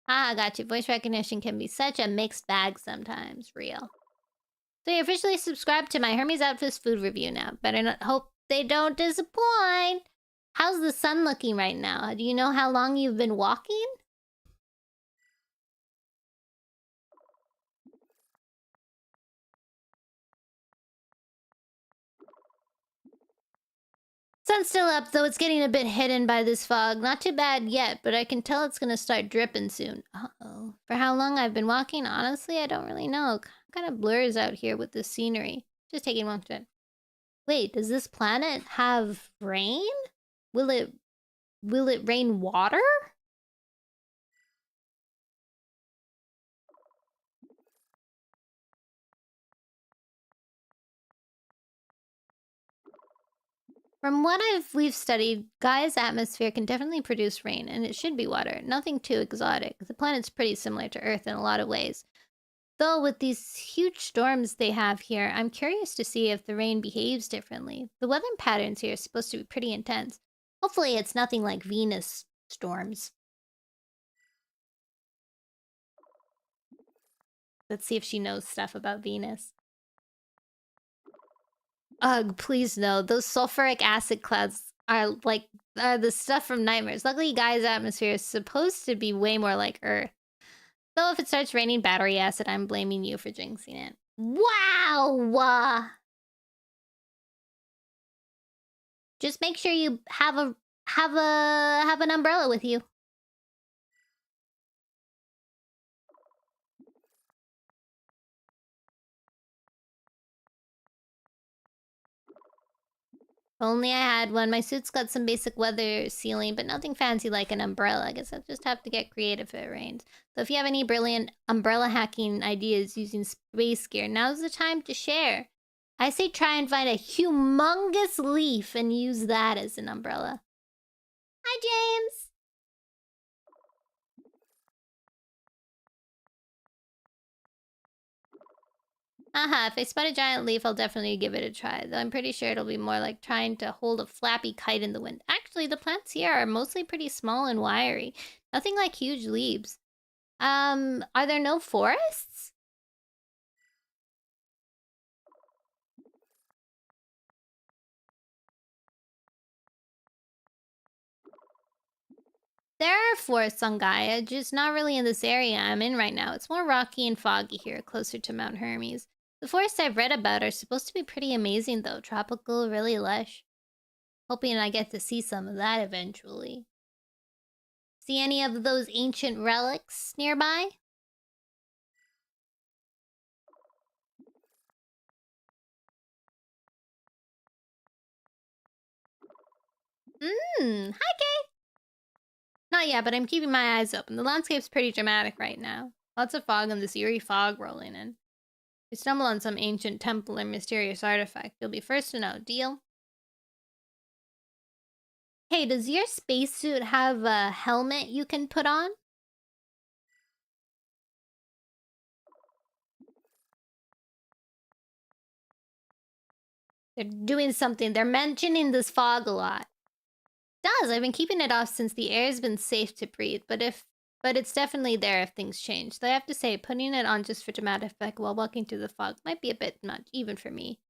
Ah, got you. Voice recognition can be such a mixed bag sometimes. Real. So you officially subscribed to my Hermes Outfits food review now. Better not hope they don't disappoint. How's the sun looking right now? Do you know how long you've been walking? Sun's still up, though it's getting a bit hidden by this fog. Not too bad yet, but I can tell it's gonna start dripping soon. Uh-oh. For how long I've been walking, honestly, I don't really know. Kind of blurs out here with the scenery. Just taking one step. Wait, does this planet have rain? Will it rain water? From what we've studied, Gaia's atmosphere can definitely produce rain, and it should be water. Nothing too exotic. The planet's pretty similar to Earth in a lot of ways. Though with these huge storms they have here, I'm curious to see if the rain behaves differently. The weather patterns here are supposed to be pretty intense. Hopefully it's nothing like Venus storms. Let's see if she knows stuff about Venus. Ugh, please no. Those sulfuric acid clouds are like the stuff from nightmares. Luckily, Gaia's atmosphere is supposed to be way more like Earth. Though if it starts raining battery acid, I'm blaming you for jinxing it. Wow! Just make sure you have an umbrella with you. If only I had one. My suit's got some basic weather sealing, but nothing fancy like an umbrella. I guess I'll just have to get creative if it rains. So if you have any brilliant umbrella hacking ideas using space gear, now's the time to share. I say try and find a humongous leaf and use that as an umbrella. Hi, James! Haha, if I spot a giant leaf, I'll definitely give it a try. Though I'm pretty sure it'll be more like trying to hold a flappy kite in the wind. Actually, the plants here are mostly pretty small and wiry. Nothing like huge leaves. Are there no forests? There are forests on Gaia, just not really in this area I'm in right now. It's more rocky and foggy here, closer to Mount Hermes. The forests I've read about are supposed to be pretty amazing though, tropical, really lush. Hoping I get to see some of that eventually. See any of those ancient relics nearby? Hi, Kay! Not yet, but I'm keeping my eyes open. The landscape's pretty dramatic right now. Lots of fog and this eerie fog rolling in. If you stumble on some ancient temple or mysterious artifact, you'll be first to know. Deal? Hey, does your spacesuit have a helmet you can put on? They're doing something. They're mentioning this fog a lot. It does. I've been keeping it off since the air's been safe to breathe, but it's definitely there if things change. Though I have to say, putting it on just for dramatic effect while walking through the fog might be a bit much, even for me.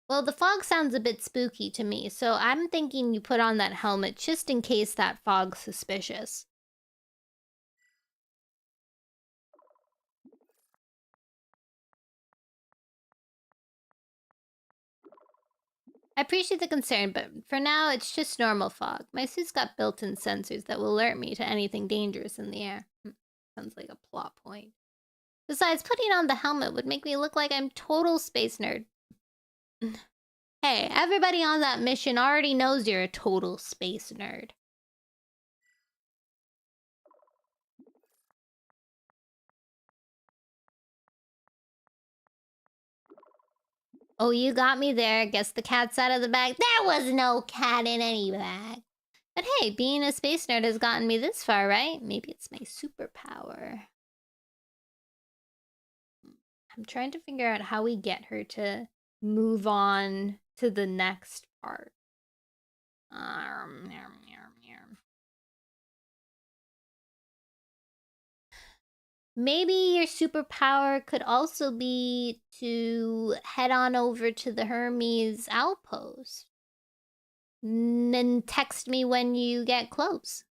Well, the fog sounds a bit spooky to me, so I'm thinking you put on that helmet just in case that fog's suspicious. I appreciate the concern, but for now, it's just normal fog. My suit's got built-in sensors that will alert me to anything dangerous in the air. Sounds like a plot point. Besides, putting on the helmet would make me look like I'm total space nerd. Hey, everybody on that mission already knows you're a total space nerd. Oh, you got me there. Guess the cat's out of the bag. There was no cat in any bag. But hey, being a space nerd has gotten me this far, right? Maybe it's my superpower. I'm trying to figure out how we get her to move on to the next part. Maybe your superpower could also be to head on over to the Hermes outpost. And then text me when you get close.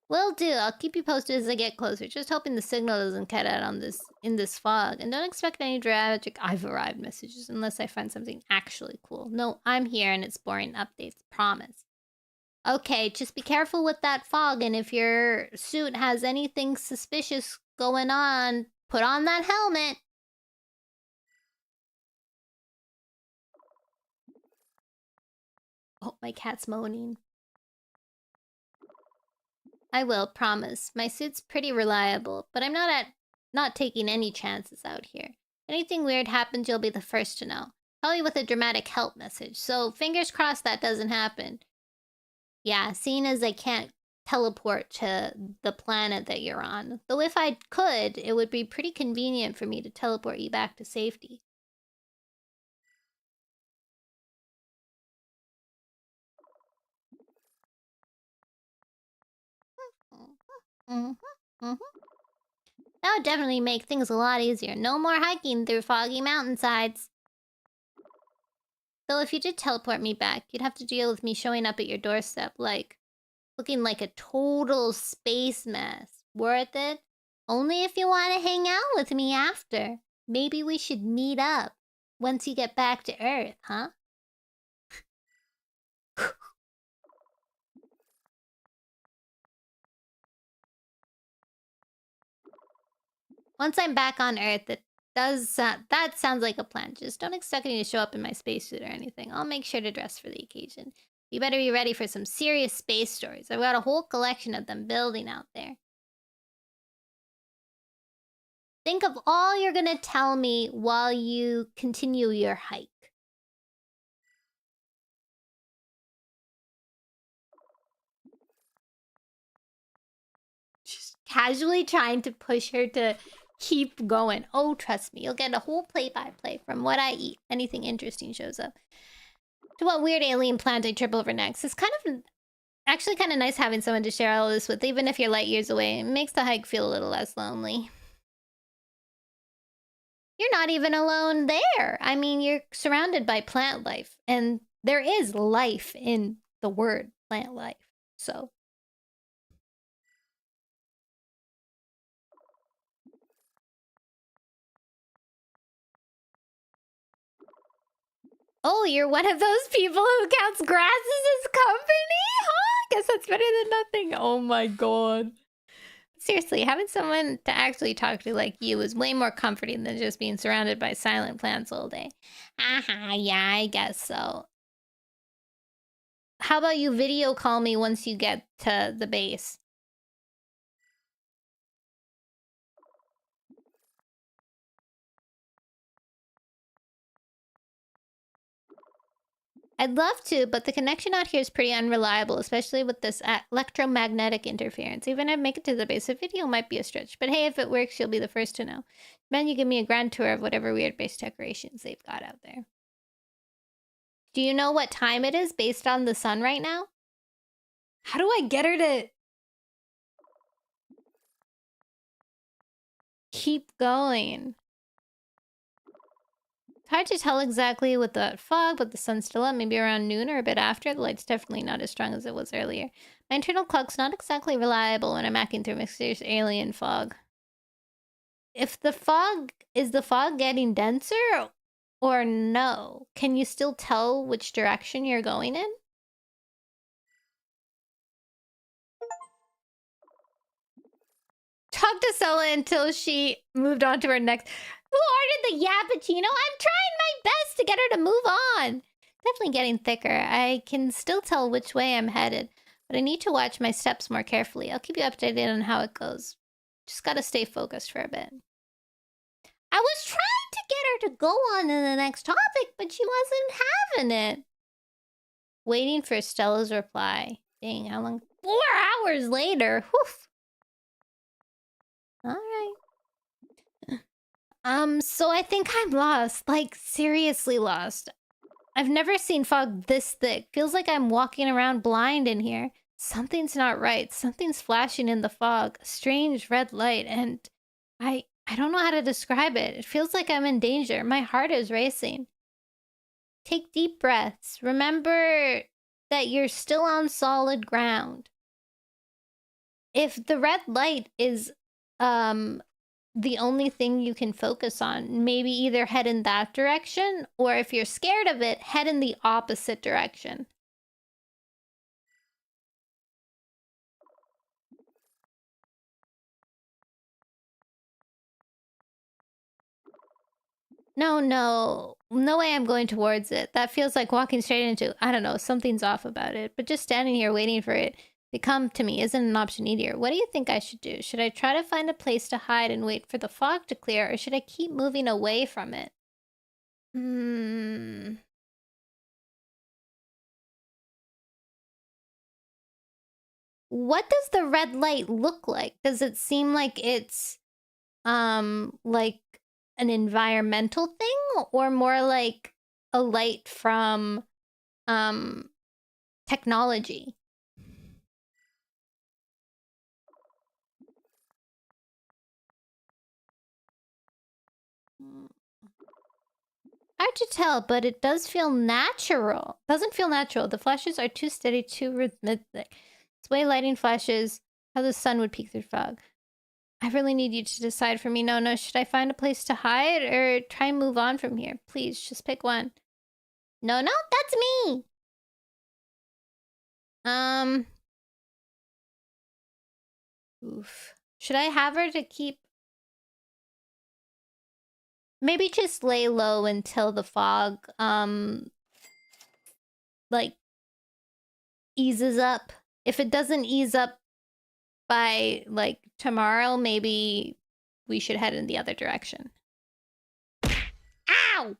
Will do. I'll keep you posted as I get closer. Just hoping the signal doesn't cut out on in this fog. And don't expect any dramatic "I've arrived" messages unless I find something actually cool. No, I'm here and it's boring updates. Promise. Okay, just be careful with that fog, and if your suit has anything suspicious going on, put on that helmet. Oh, my cat's moaning. I will, promise. My suit's pretty reliable, but I'm not taking any chances out here. Anything weird happens, you'll be the first to know. Probably with a dramatic help message, so fingers crossed that doesn't happen. Yeah, seeing as I can't teleport to the planet that you're on. Though if I could, it would be pretty convenient for me to teleport you back to safety. That would definitely make things a lot easier. No more hiking through foggy mountainsides. Though if you did teleport me back, you'd have to deal with me showing up at your doorstep, like, looking like a total space mess. Worth it? Only if you want to hang out with me after. Maybe we should meet up once you get back to Earth, huh? Once I'm back on Earth, that sounds like a plan. Just don't expect me to show up in my spacesuit or anything. I'll make sure to dress for the occasion. You better be ready for some serious space stories. I've got a whole collection of them building out there. Think of all you're gonna tell me while you continue your hike. Just casually trying to push her to keep going. Oh, trust me, you'll get a whole play-by-play from what I eat. Anything interesting shows up. To what weird alien planet I trip over next. It's actually kind of nice having someone to share all this with, even if you're light years away. It makes the hike feel a little less lonely. You're not even alone there. I mean, you're surrounded by plant life, and there is life in the word plant life. So. Oh, you're one of those people who counts grasses as company? Huh? Guess that's better than nothing. Oh my god. Seriously, having someone to actually talk to like you is way more comforting than just being surrounded by silent plants all day. Yeah, I guess so. How about you video call me once you get to the base? I'd love to, but the connection out here is pretty unreliable, especially with this electromagnetic interference. Even if I make it to the base, a video might be a stretch. But hey, if it works, you'll be the first to know. Then you give me a grand tour of whatever weird base decorations they've got out there. Do you know what time it is based on the sun right now? How do I get her to keep going? It's hard to tell exactly with the fog, but the sun's still up, maybe around noon or a bit after. The light's definitely not as strong as it was earlier. My internal clock's not exactly reliable when I'm hacking through mysterious alien fog. Is the fog getting denser or no? Can you still tell which direction you're going in? Talk to Sella until she moved on to her next. Who ordered the Yappuccino? I'm trying my best to get her to move on. Definitely getting thicker. I can still tell which way I'm headed, but I need to watch my steps more carefully. I'll keep you updated on how it goes. Just gotta stay focused for a bit. I was trying to get her to go on to the next topic, but she wasn't having it. Waiting for Stella's reply. Dang, how long? 4 hours later. Whew. Alright. So I think I'm lost. Like, seriously lost. I've never seen fog this thick. Feels like I'm walking around blind in here. Something's not right. Something's flashing in the fog. A strange red light, and I don't know how to describe it. It feels like I'm in danger. My heart is racing. Take deep breaths. Remember that you're still on solid ground. If the red light is the only thing you can focus on, maybe either head in that direction, or if you're scared of it, head in the opposite direction. No way I'm going towards it. That feels like walking straight into, I don't know, something's off about it. But just standing here waiting for it They come to me isn't an option either. What do you think I should do? Should I try to find a place to hide and wait for the fog to clear, or should I keep moving away from it? What does the red light look like? Does it seem like it's like an environmental thing, or more like a light from technology? Hard to tell, but it does feel natural. Doesn't feel natural. The flashes are too steady, too rhythmic. It's way lighting flashes, how the sun would peek through fog. I really need you to decide for me, Nono. Should I find a place to hide or try and move on from here? Please, just pick one. Nono? That's me! Oof. Should I have her to keep... Maybe just lay low until the fog, like, eases up. If it doesn't ease up by, like, tomorrow, maybe we should head in the other direction. Ow!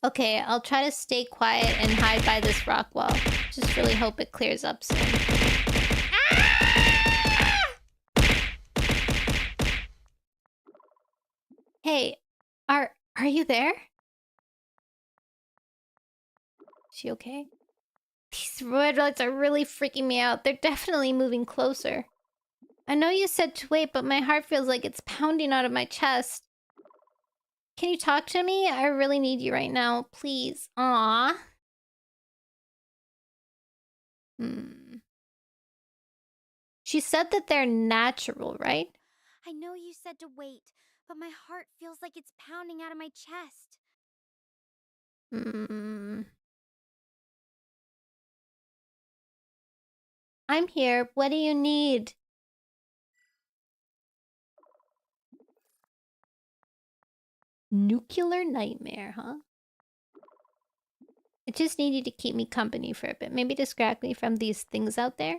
Okay, I'll try to stay quiet and hide by this rock wall. Just really hope it clears up soon. Ah! Hey, are you there? Is she okay? These red lights are really freaking me out. They're definitely moving closer. I know you said to wait, but my heart feels like it's pounding out of my chest. Can you talk to me? I really need you right now. Please. Aww. She said that they're natural, right? I know you said to wait, but my heart feels like it's pounding out of my chest. I'm here. What do you need? Nuclear nightmare, huh? I just need you to keep me company for a bit. Maybe distract me from these things out there.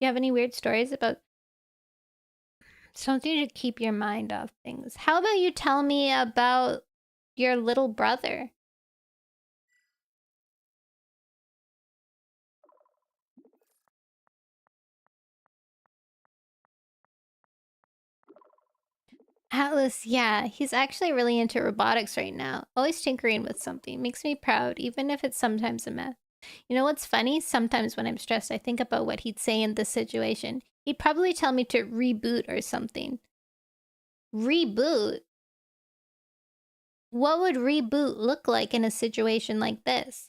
You have any weird stories about something to keep your mind off things? How about you tell me about your little brother? Atlas, yeah, he's actually really into robotics right now. Always tinkering with something. Makes me proud, even if it's sometimes a mess. You know what's funny? Sometimes when I'm stressed, I think about what he'd say in this situation. He'd probably tell me to reboot or something. Reboot? What would reboot look like in a situation like this?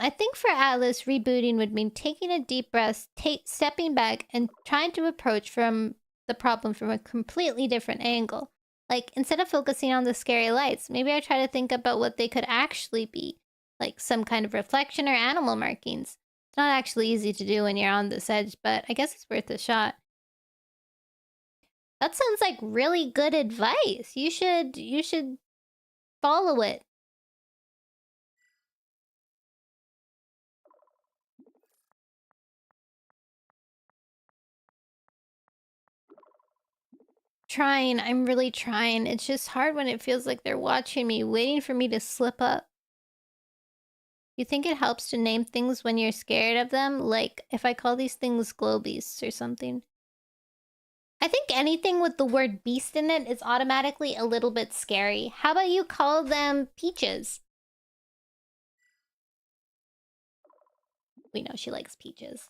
I think for Atlas, rebooting would mean taking a deep breath, stepping back, and trying to approach from the problem from a completely different angle. Like, instead of focusing on the scary lights, maybe I try to think about what they could actually be. Like some kind of reflection or animal markings. It's not actually easy to do when you're on this edge, but I guess it's worth a shot. That sounds like really good advice. You should follow it. Trying. I'm really trying. It's just hard when it feels like they're watching me, waiting for me to slip up. You think it helps to name things when you're scared of them? Like, if I call these things glow beasts or something. I think anything with the word beast in it is automatically a little bit scary. How about you call them peaches? We know she likes peaches.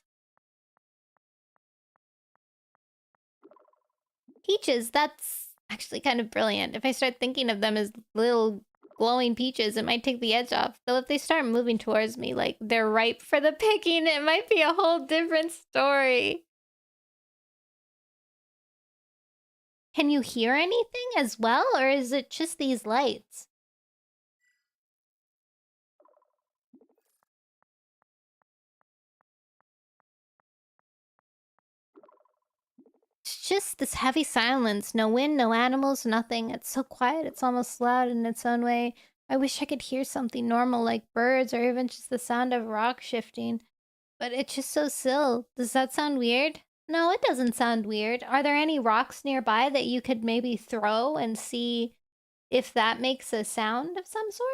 Peaches, that's actually kind of brilliant. If I start thinking of them as little glowing peaches, it might take the edge off. Though if they start moving towards me like they're ripe for the picking, it might be a whole different story. Can you hear anything as well, or is it just these lights? just this heavy silence. No wind, no animals, nothing. It's so quiet, it's almost loud in its own way. I wish I could hear something normal like birds or even just the sound of rock shifting. But it's just so still. Does that sound weird? No, it doesn't sound weird. Are there any rocks nearby that you could maybe throw and see if that makes a sound of some sort?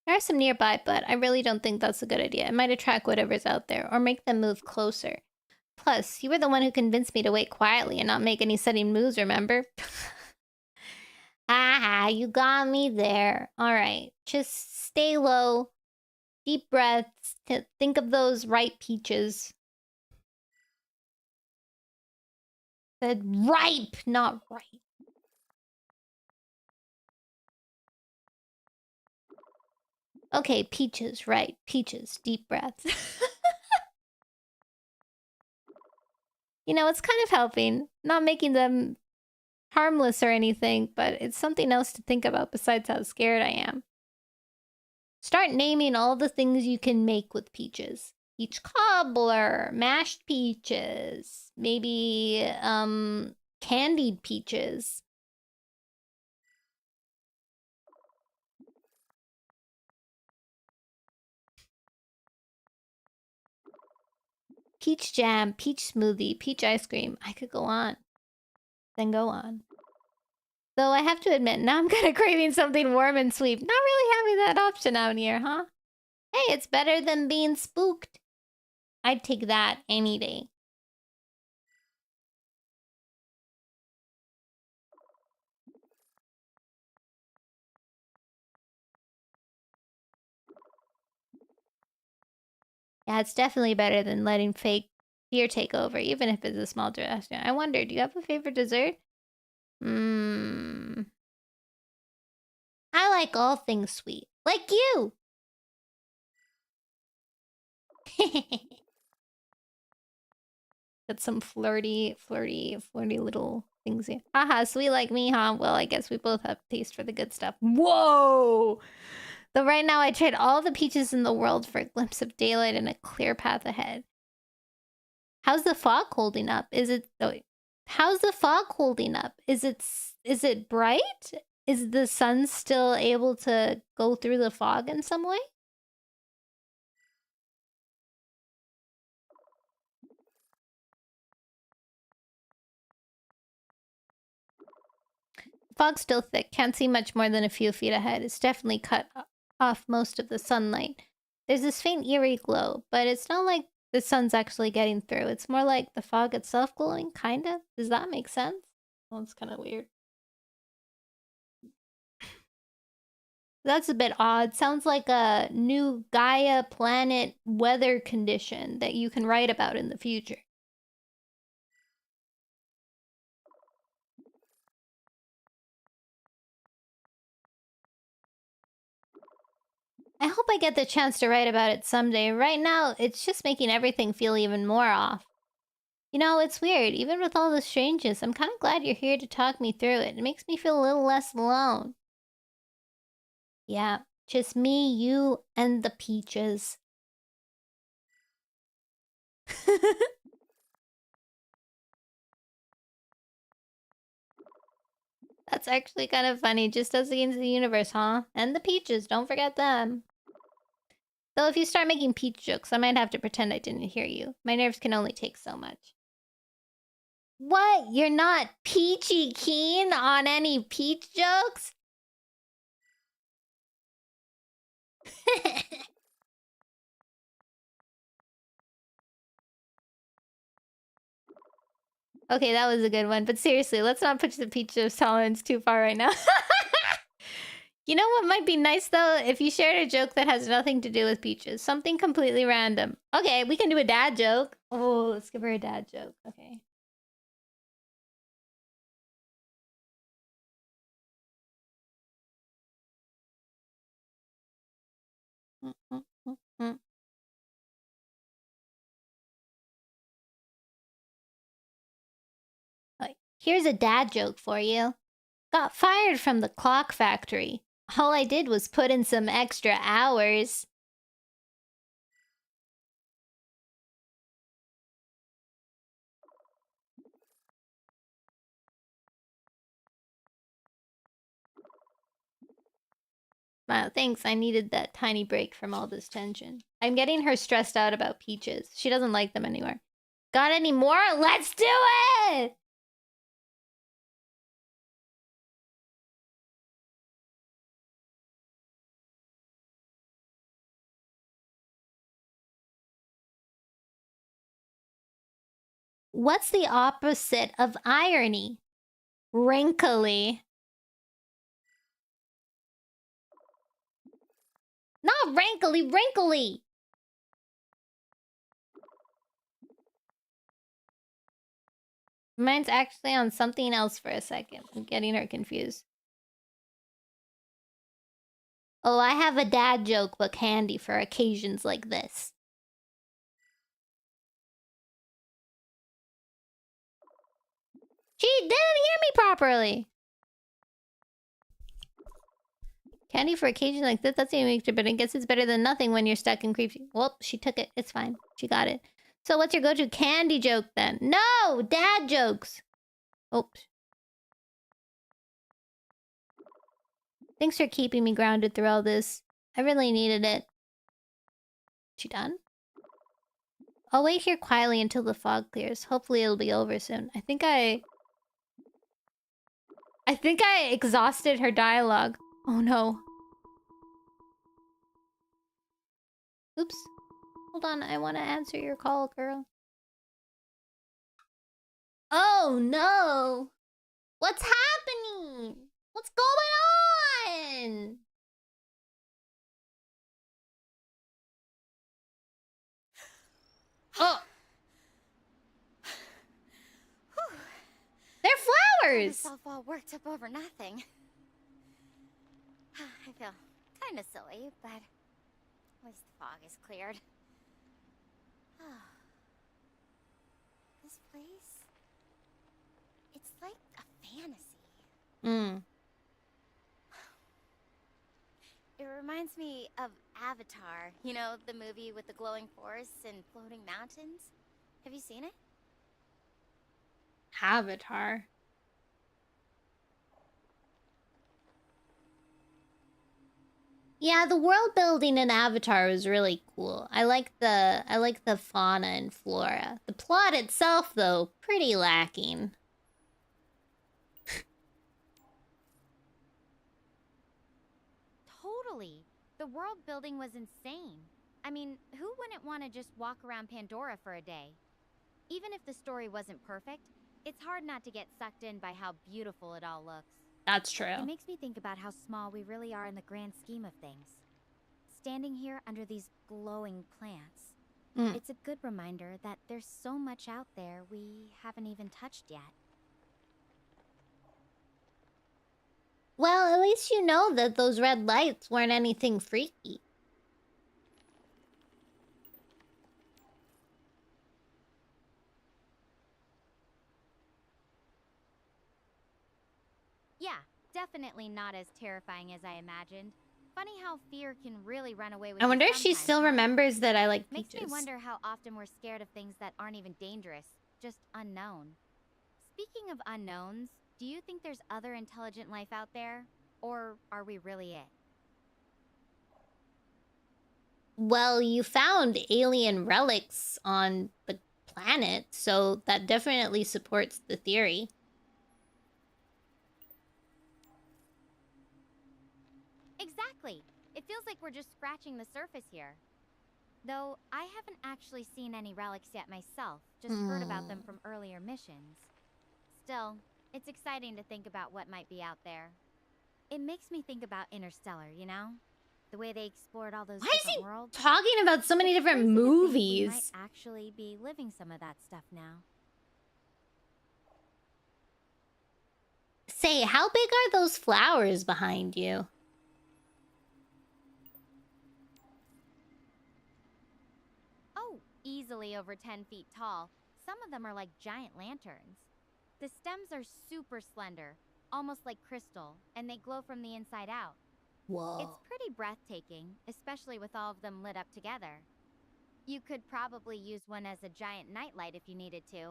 There are some nearby, but I really don't think that's a good idea. It might attract whatever's out there or make them move closer. Plus, you were the one who convinced me to wait quietly and not make any sudden moves, remember? Haha, you got me there. All right, just stay low. Deep breaths. Think of those ripe peaches. Said ripe, not right. Okay, peaches, right. Peaches, deep breaths. You know, it's kind of helping. Not making them harmless or anything, but it's something else to think about besides how scared I am. Start naming all the things you can make with peaches. Peach cobbler, mashed peaches, maybe, candied peaches. Peach jam, peach smoothie, peach ice cream. I could go on. Then go on. Though I have to admit, now I'm kind of craving something warm and sweet. Not really having that option out here, huh? Hey, it's better than being spooked. I'd take that any day. Yeah, it's definitely better than letting fake fear take over, even if it's a small disaster. I wonder, do you have a favorite dessert? I like all things sweet. Like you! Got some flirty little things here. Haha, sweet like me, huh? Well, I guess we both have taste for the good stuff. Whoa! Though right now I trade all the peaches in the world for a glimpse of daylight and a clear path ahead. How's the fog holding up? Is it... Oh, wait. How's the fog holding up? Is it bright? Is the sun still able to go through the fog in some way? Fog's still thick. Can't see much more than a few feet ahead. It's definitely cut off most of the sunlight. There's this faint eerie glow, but it's not like the sun's actually getting through. It's more like the fog itself glowing, kinda. Does that make sense? Well, it's kind of weird. That's a bit odd. Sounds like a new Gaia planet weather condition that you can write about in the future. I hope I get the chance to write about it someday. Right now, it's just making everything feel even more off. You know, it's weird. Even with all the strangeness, I'm kind of glad you're here to talk me through it. It makes me feel a little less alone. Yeah, just me, you, and the peaches. That's actually kind of funny. Just us against the universe, huh? And the peaches, don't forget them. Though if you start making peach jokes, I might have to pretend I didn't hear you. My nerves can only take so much. What? You're not peachy keen on any peach jokes? Okay, that was a good one. But seriously, let's not push the peach tolerance too far right now. You know what might be nice, though? If you shared a joke that has nothing to do with peaches. Something completely random. Okay, we can do a dad joke. Oh, let's give her a dad joke. Okay. Here's a dad joke for you. Got fired from the clock factory. All I did was put in some extra hours. Wow, thanks. I needed that tiny break from all this tension. I'm getting her stressed out about peaches. She doesn't like them anymore. Got any more? Let's do it! What's the opposite of irony? Wrinkly. Not wrinkly, wrinkly! Mine's actually on something else for a second. I'm getting her confused. Oh, I have a dad joke book handy for occasions like this. She didn't hear me properly! Candy for occasions like this, that's even extra, but I guess it's better than nothing when you're stuck in creepy. Well, she took it. It's fine. She got it. So what's your go-to candy joke then? No! Dad jokes! Oops. Thanks for keeping me grounded through all this. I really needed it. She done? I'll wait here quietly until the fog clears. Hopefully it'll be over soon. I think I exhausted her dialogue. Oh no. Oops. Hold on, I want to answer your call, girl. Oh no! What's happening? What's going on? Oh! They're flowers! Myself all worked up over nothing. I feel kind of silly, but at least the fog is cleared. This place, it's like a fantasy. It reminds me of Avatar, you know, the movie with the glowing forests and floating mountains. Have you seen it? Avatar. Yeah, the world building in Avatar was really cool. I like the fauna and flora. The plot itself, though, pretty lacking. Totally. The world building was insane. I mean, who wouldn't want to just walk around Pandora for a day? Even if the story wasn't perfect, it's hard not to get sucked in by how beautiful it all looks. That's true. It makes me think about how small we really are in the grand scheme of things. Standing here under these glowing plants, it's a good reminder that there's so much out there we haven't even touched yet. Well, at least you know that those red lights weren't anything freaky. Yeah, definitely not as terrifying as I imagined. Funny how fear can really run away with I you wonder if she sometimes, still huh? remembers that I like Makes peaches. me wonder how often we're scared of things that aren't even dangerous, just unknown. Speaking of unknowns, do you think there's other intelligent life out there? Or are we really it? Well, you found alien relics on the planet, so that definitely supports the theory. Exactly. It feels like we're just scratching the surface here. Though I haven't actually seen any relics yet myself, just heard about them from earlier missions. Still, it's exciting to think about what might be out there. It makes me think about Interstellar, you know? The way they explored all those different worlds. Talking about so many different Crazy to think movies. we might actually be living some of that stuff now. Say, how big are those flowers behind you? Oh, easily over 10 feet tall. Some of them are like giant lanterns. The stems are super slender, almost like crystal, and they glow from the inside out. Whoa. It's pretty breathtaking, especially with all of them lit up together. You could probably use one as a giant nightlight if you needed to.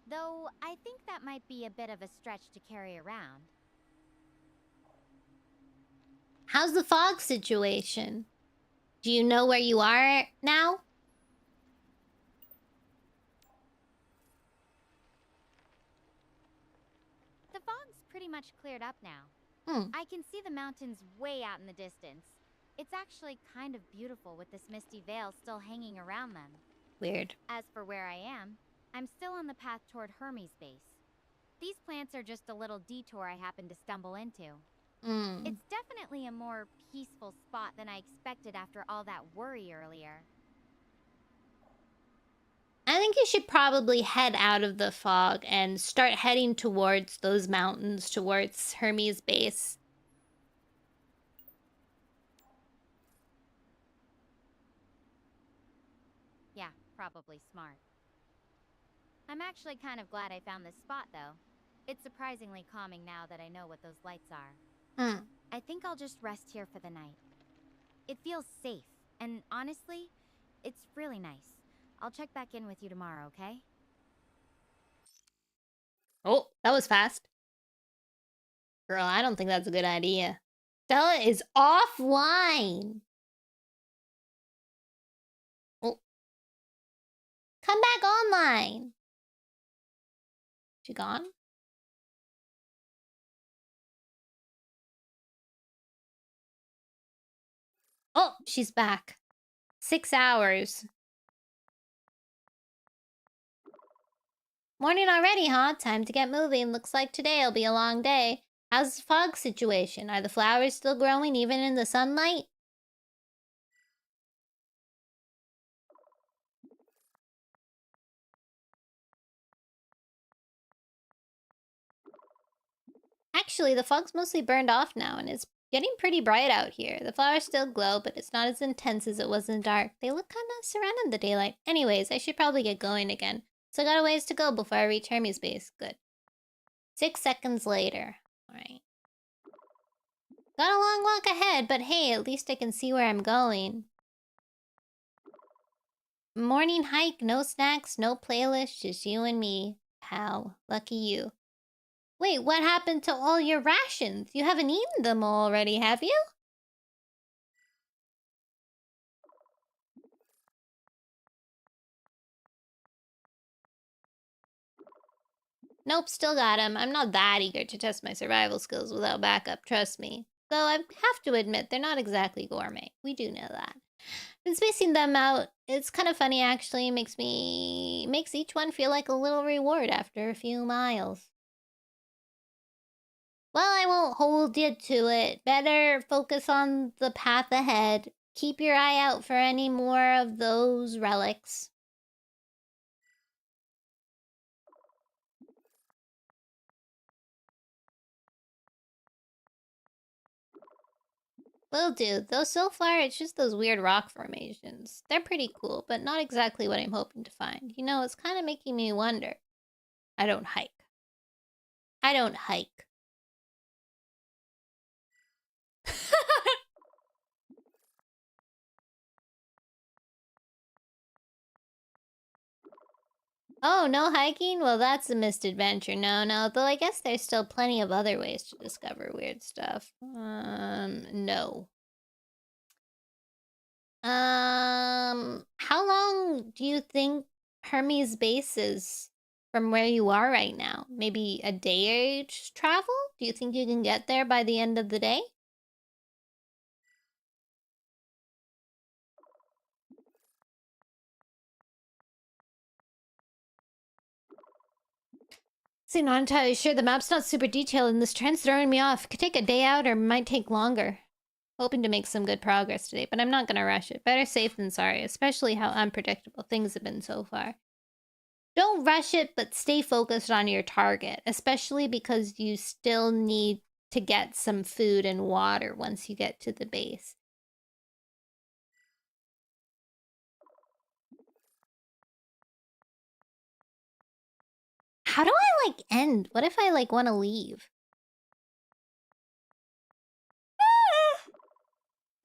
Though, I think that might be a bit of a stretch to carry around. How's the fog situation? Do you know where you are now? The fog's pretty much cleared up now. Hmm. I can see the mountains way out in the distance. It's actually kind of beautiful with this misty veil still hanging around them. Weird. As for where I am, I'm still on the path toward Hermes' base. These plants are just a little detour I happened to stumble into. It's definitely a more peaceful spot than I expected after all that worry earlier. I think you should probably head out of the fog and start heading towards those mountains, towards Hermes' base. Yeah, probably smart. I'm actually kind of glad I found this spot, though. It's surprisingly calming now that I know what those lights are. I think I'll just rest here for the night. It feels safe, and honestly, it's really nice. I'll check back in with you tomorrow, okay? Oh, that was fast. Girl, I don't think that's a good idea. Stella is offline. Oh. Come back online. She gone? Oh, she's back. 6 hours. Morning already, huh? Time to get moving. Looks like today'll be a long day. How's the fog situation? Are the flowers still growing even in the sunlight? Actually, the fog's mostly burned off now, and it's getting pretty bright out here. The flowers still glow, but it's not as intense as it was in the dark. They look kind of surrounded in the daylight. Anyways, I should probably get going again. So I got a ways to go before I reach Hermes' base. Good. 6 seconds later. Alright. Got a long walk ahead, but hey, at least I can see where I'm going. Morning hike, no snacks, no playlist, just you and me. Pal, lucky you. Wait, what happened to all your rations? You haven't eaten them already, have you? Nope, still got him. I'm not that eager to test my survival skills without backup, trust me. Though I have to admit, they're not exactly gourmet. We do know that. Been spacing them out. It's kind of funny, actually. Makes each one feel like a little reward after a few miles. Well, I won't hold you to it. Better focus on the path ahead. Keep your eye out for any more of those relics. Will do. Though so far, it's just those weird rock formations. They're pretty cool, but not exactly what I'm hoping to find. You know, it's kind of making me wonder. I don't hike. I don't hike. Oh, no hiking? Well, that's a missed adventure. No. Though I guess there's still plenty of other ways to discover weird stuff. No. How long do you think Hermes base is from where you are right now? Maybe a day's travel? Do you think you can get there by the end of the day? See, not entirely sure. The map's not super detailed and this trend's throwing me off. Could take a day out or might take longer. Hoping to make some good progress today, but I'm not gonna rush it. Better safe than sorry, especially how unpredictable things have been so far. Don't rush it, but stay focused on your target, especially because you still need to get some food and water once you get to the base. How do I, end? What if I, want to leave?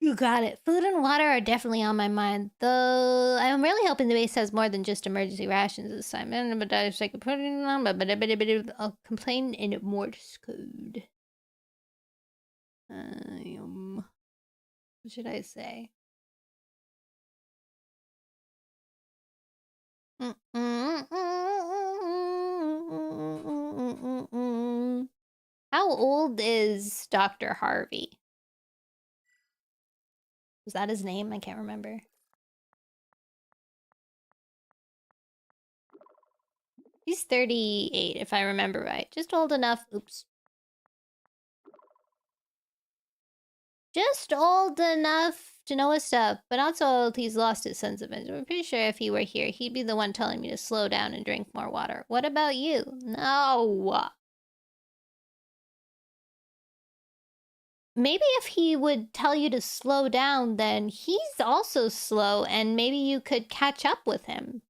You got it. Food and water are definitely on my mind, though I'm really hoping the base has more than just emergency rations this time. But I was like, I'll complain in Morse code. What should I say? How old is Dr. Harvey? Was that his name? I can't remember. He's 38, if I remember right. Just old enough. Oops. Just old enough to know his stuff, but not so old he's lost his sense of it. I'm pretty sure if he were here, he'd be the one telling me to slow down and drink more water. What about you? No. Maybe if he would tell you to slow down, then he's also slow, and maybe you could catch up with him.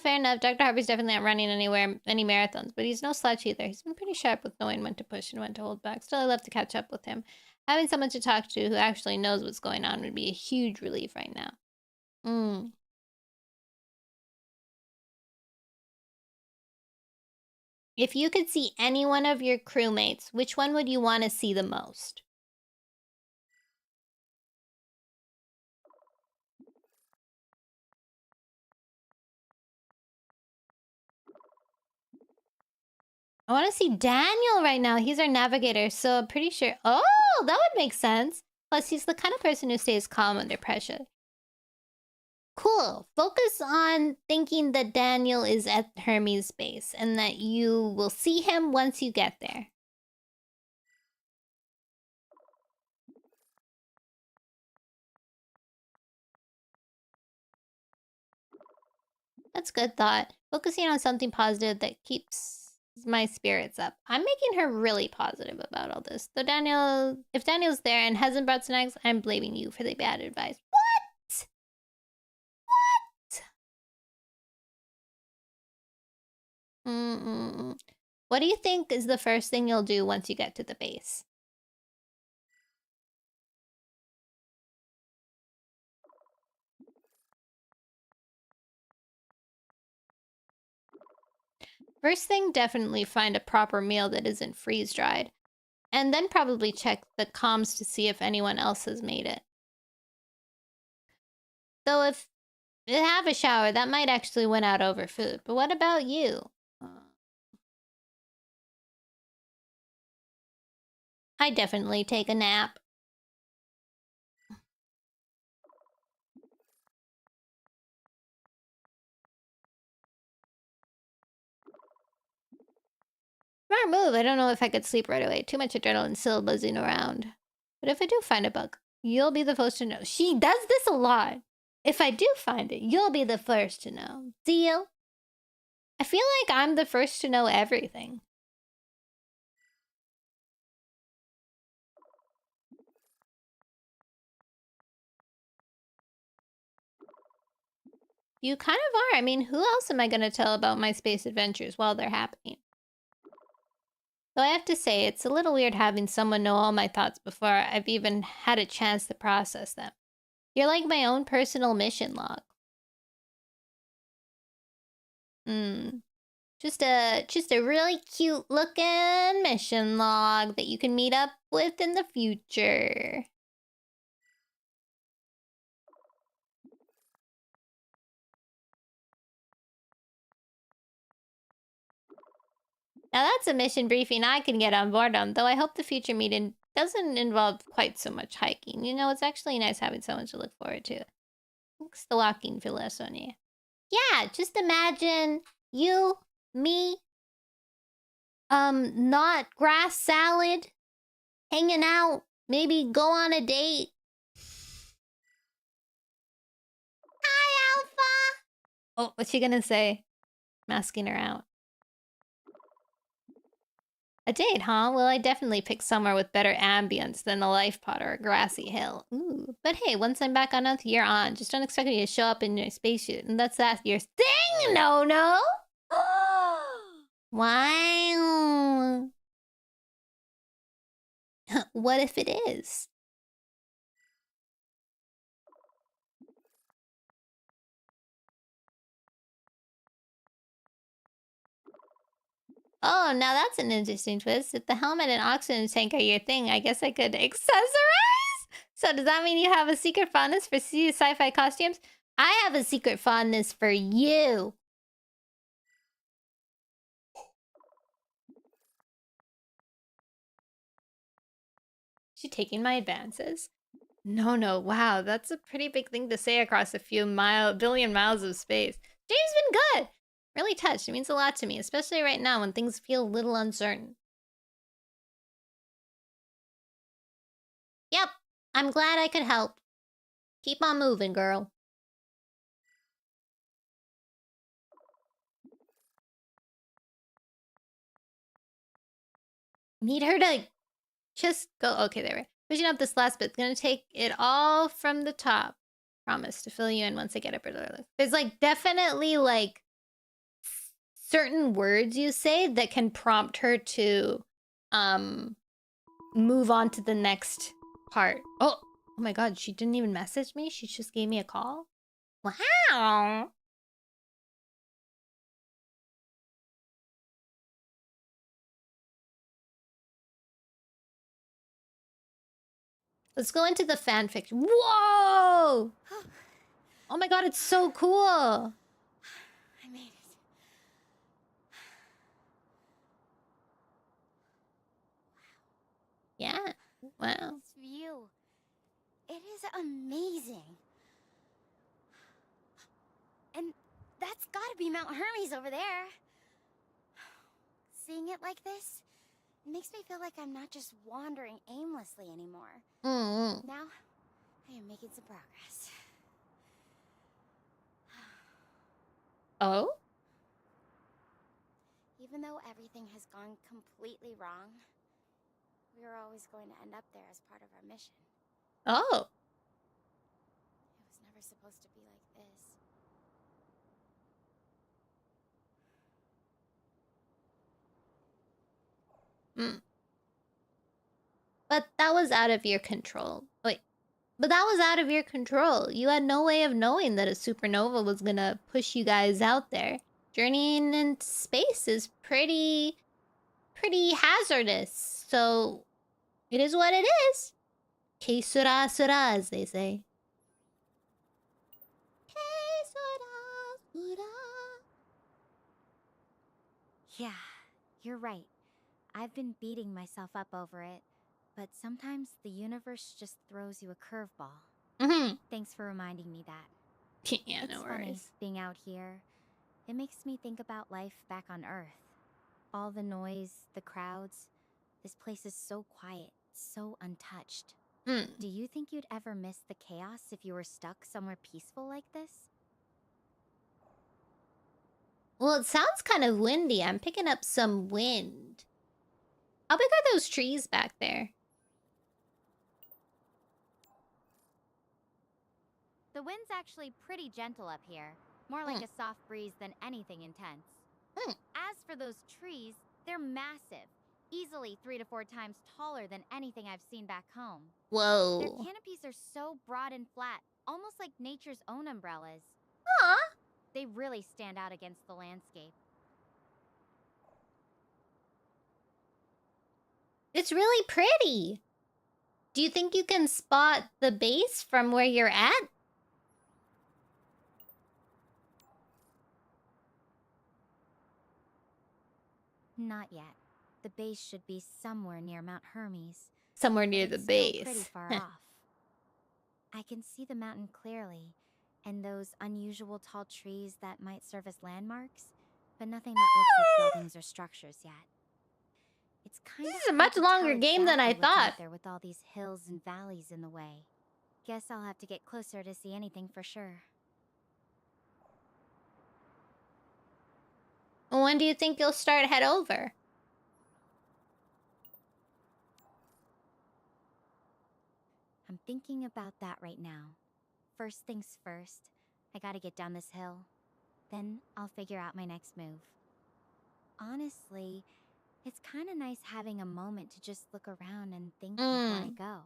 Fair enough. Dr. Harvey's definitely not running any marathons, but he's no slouch either. He's been pretty sharp with knowing when to push and when to hold back. Still, I love to catch up with him. Having someone to talk to who actually knows what's going on would be a huge relief right now. If you could see any one of your crewmates, which one would you want to see the most? I want to see Daniel right now. He's our navigator, so I'm pretty sure... Oh, that would make sense. Plus, he's the kind of person who stays calm under pressure. Cool. Focus on thinking that Daniel is at Hermes' base and that you will see him once you get there. That's good thought. Focusing on something positive that keeps my spirits up. I'm making her really positive about all this. Though if Daniel's there and hasn't brought snacks, I'm blaming you for the bad advice. What? What do you think is the first thing you'll do once you get to the base? First thing, definitely find a proper meal that isn't freeze-dried. And then probably check the comms to see if anyone else has made it. Though if you have a shower, that might actually win out over food. But what about you? I definitely take a nap. Smart move. I don't know if I could sleep right away. Too much adrenaline still buzzing around. But if I do find a bug, you'll be the first to know. She does this a lot. If I do find it, you'll be the first to know. Deal? I feel like I'm the first to know everything. You kind of are. I mean, who else am I going to tell about my space adventures while they're happening? Though I have to say, it's a little weird having someone know all my thoughts before I've even had a chance to process them. You're like my own personal mission log. Just a really cute looking mission log that you can meet up with in the future. Now that's a mission briefing I can get on board on, though I hope the future meeting doesn't involve quite so much hiking. You know, it's actually nice having someone to look forward to. Thanks the walking for Sonia. Yeah, just imagine you, me, not grass salad, hanging out, maybe go on a date. Hi, Alpha! Oh, what's she gonna say? Masking her out. A date, huh? Well, I definitely pick somewhere with better ambience than a life pod or a grassy hill. Ooh. But hey, once I'm back on Earth, you're on. Just don't expect me to show up in your spacesuit. And that's that. Your thing! No, no. Wow. What if it is? Oh, now that's an interesting twist. If the helmet and oxygen tank are your thing, I guess I could accessorize? So does that mean you have a secret fondness for sci-fi costumes? I have a secret fondness for you. She taking my advances? No, no. Wow, that's a pretty big thing to say across a few billion miles of space. James been good. Really touched. It means a lot to me, especially right now when things feel a little uncertain. Yep, I'm glad I could help. Keep on moving, girl. Need her to just go. Okay, there we go. Pushing up this last bit. Gonna take it all from the top. Promise to fill you in once I get it. There's like definitely like certain words you say that can prompt her to move on to the next part. Oh my god, she didn't even message me. She just gave me a call. Wow. Let's go into the fanfiction. Whoa! Oh my god, it's so cool. I made it. Yeah. Wow. This view. It is amazing. And that's gotta be Mount Hermes over there. Seeing it like this, it makes me feel like I'm not just wandering aimlessly anymore. Now, I am making some progress. Oh? Even though everything has gone completely wrong, we were always going to end up there as part of our mission. Oh. It was never supposed to be like this. But that was out of your control. Wait. But that was out of your control. You had no way of knowing that a supernova was gonna push you guys out there. Journeying into space is pretty hazardous. So it is what it is. Que sera, sera, as they say. Que sera, sera. Yeah, you're right. I've been beating myself up over it, but sometimes the universe just throws you a curveball. Thanks for reminding me that. Yeah, It's no funny, worries. being out here. It makes me think about life back on Earth. All the noise, the crowds. This place is so quiet, so untouched. Do you think you'd ever miss the chaos if you were stuck somewhere peaceful like this? Well, it sounds kind of windy. I'm picking up some wind. How big are those trees back there? The wind's actually pretty gentle up here. More like a soft breeze than anything intense. As for those trees, they're massive. Easily 3 to 4 times taller than anything I've seen back home. Whoa. Their canopies are so broad and flat, almost like nature's own umbrellas. Aw. They really stand out against the landscape. It's really pretty. Do you think you can spot the base from where you're at? Not yet. The base should be somewhere near Mount Hermes. Somewhere near the It's still base. pretty far off. I can see the mountain clearly, and those unusual tall trees that might serve as landmarks, but nothing that looks like buildings or structures yet. It's kind of This is a much longer game than I thought. There with all these hills and valleys in the way. Guess I'll have to get closer to see anything for sure. When do you think you'll start head over? I'm thinking about that right now. First things first, I gotta get down this hill. then I'll figure out my next move. Honestly, it's kind of nice having a moment to just look around and think before I go.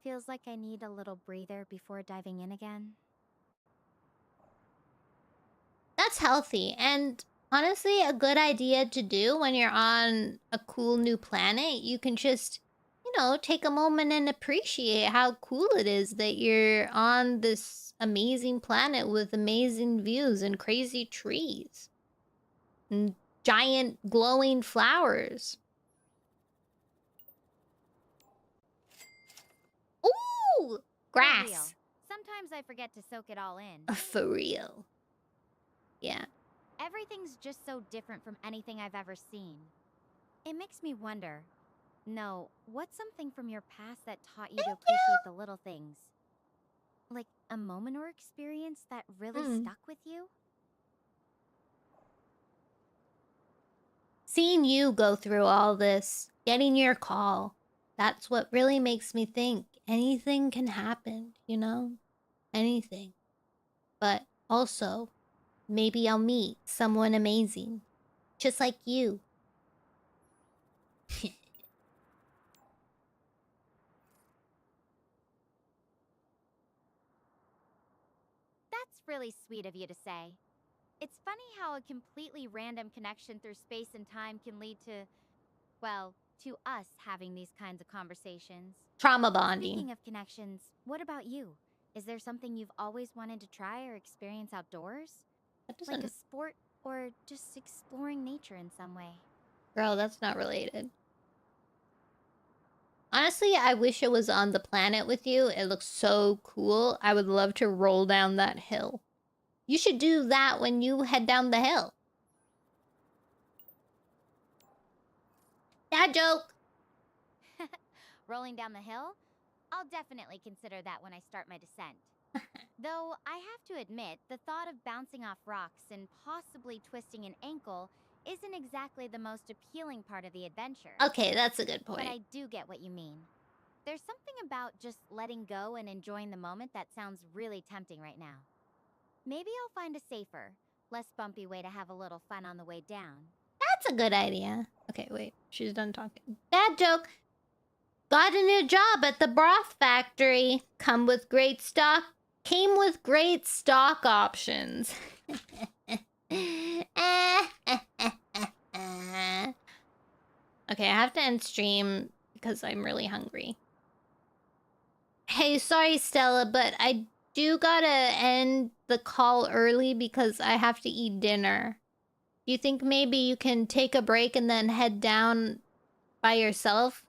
Feels like I need a little breather before diving in again. That's healthy, and honestly, a good idea to do when you're on a cool new planet. You can just, take a moment and appreciate how cool it is that you're on this amazing planet with amazing views and crazy trees and giant glowing flowers. Ooh! Grass. For real. Sometimes I forget to soak it all in. For real. Yeah. Everything's just so different from anything I've ever seen. It makes me wonder, no, what's something from your past that taught you to appreciate the little things? Like a moment or experience that really stuck with you? Seeing you go through all this, getting your call, that's what really makes me think anything can happen, Anything. But also, maybe I'll meet someone amazing, just like you. That's really sweet of you to say. It's funny how a completely random connection through space and time can lead to, well, to us having these kinds of conversations. Trauma bonding. Speaking of connections, what about you? Is there something you've always wanted to try or experience outdoors? Like a sport or just exploring nature in some way? Girl, that's not related. Honestly, I wish it was on the planet with you. It looks so cool. I would love to roll down that hill. You should do that when you head down the hill. Dad joke! Rolling down the hill? I'll definitely consider that when I start my descent. Though I have to admit, the thought of bouncing off rocks and possibly twisting an ankle isn't exactly the most appealing part of the adventure. Okay, that's a good point. But I do get what you mean. There's something about just letting go and enjoying the moment that sounds really tempting right now. Maybe I'll find a safer, less bumpy way to have a little fun on the way down. That's a good idea. Okay, wait. She's done talking. Dad joke! Got a new job at the broth factory. Came with great stock options. Okay, I have to end stream because I'm really hungry. Hey, sorry, Stella, but I do gotta end the call early because I have to eat dinner. Do you think maybe you can take a break and then head down by yourself?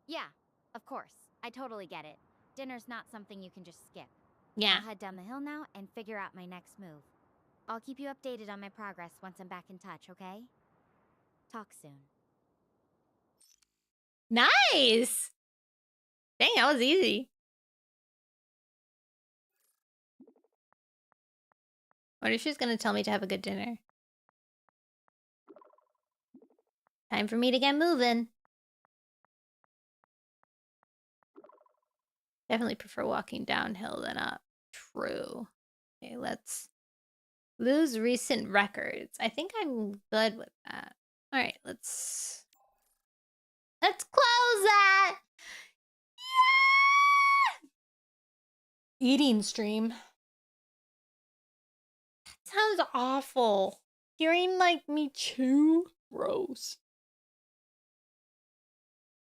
Yeah, of course. I totally get it. Dinner's not something you can just skip. Yeah. I'll head down the hill now and figure out my next move. I'll keep you updated on my progress once I'm back in touch, okay? Talk soon. Nice! Dang, that was easy. What if she's gonna tell me to have a good dinner? Time for me to get moving. Definitely prefer walking downhill than up. True. Okay, let's lose recent records. I think I'm good with that. All right, let's close that. Yeah! Eating stream. That sounds awful. Hearing like me chew, gross.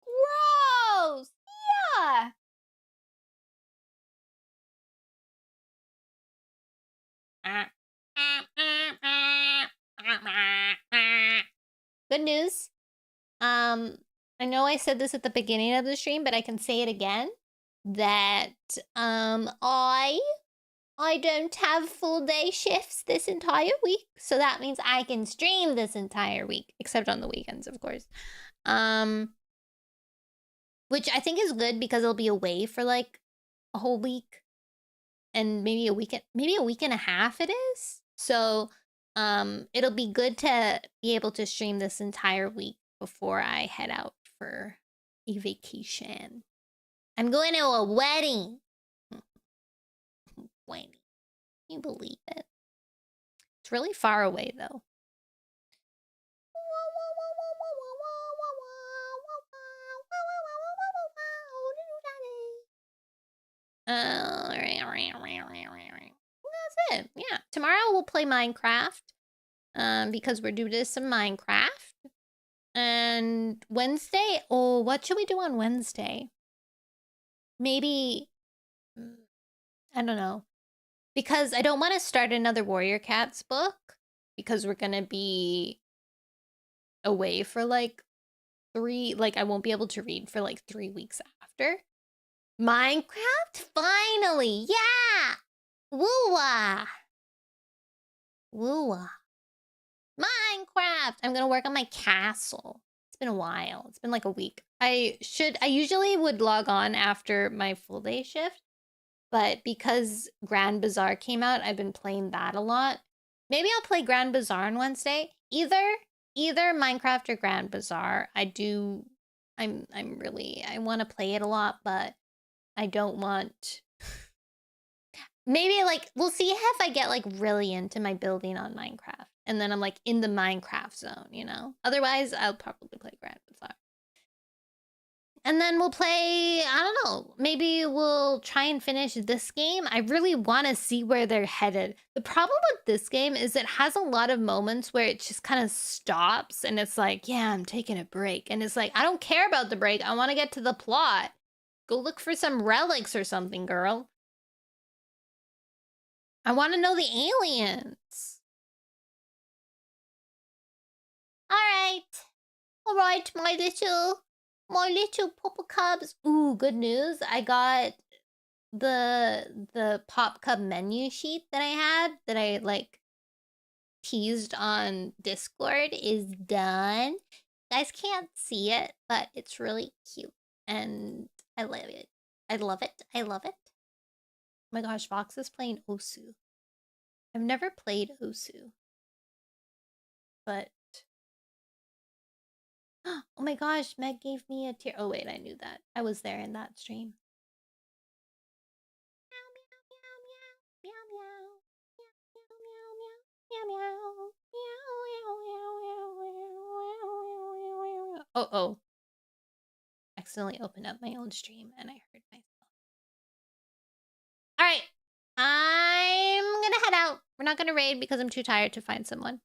Gross. Yeah. Good news. I know I said this at the beginning of the stream, but I can say it again. That I don't have full day shifts this entire week, so that means I can stream this entire week, except on the weekends, of course. Which I think is good because I'll be away for like a whole week. And maybe a week and a half it is. So it'll be good to be able to stream this entire week before I head out for a vacation. I'm going to a wedding. Wedding. Can you believe it? It's really far away, though. That's it. Yeah. Tomorrow we'll play Minecraft. Because we're due to some Minecraft. And Wednesday, oh, what should we do on Wednesday? Maybe, I don't know. Because I don't want to start another Warrior Cats book. Because we're going to be away for like I won't be able to read for like 3 weeks after. Minecraft? Finally! Yeah! Woo-wah! Woo-wah. Minecraft! I'm gonna work on my castle. It's been a while. It's been like a week. I usually would log on after my full day shift, but because Grand Bazaar came out, I've been playing that a lot. Maybe I'll play Grand Bazaar on Wednesday. Either Minecraft or Grand Bazaar. I want to play it a lot, but I don't want... Maybe, like, we'll see if I get, like, really into my building on Minecraft. And then I'm, like, in the Minecraft zone, you know? Otherwise, I'll probably play Grand Bazaar. And then we'll play, I don't know, maybe we'll try and finish this game. I really want to see where they're headed. The problem with this game is it has a lot of moments where it just kind of stops. And it's like, yeah, I'm taking a break. And it's like, I don't care about the break. I want to get to the plot. Go look for some relics or something, girl. I want to know the aliens. All right, my little Papa Cubs. Ooh, good news. I got the Pop Cub menu sheet that I had that I like teased on Discord is done. You guys can't see it, but it's really cute and I love it. I love it. I love it. Oh my gosh, Vox is playing Osu. I've never played Osu. But oh my gosh, Meg gave me a tear. Oh wait, I knew that. I was there in that stream. Oh. Accidentally opened up my own stream and I heard myself. All right. I'm gonna head out. We're not gonna raid because I'm too tired to find someone.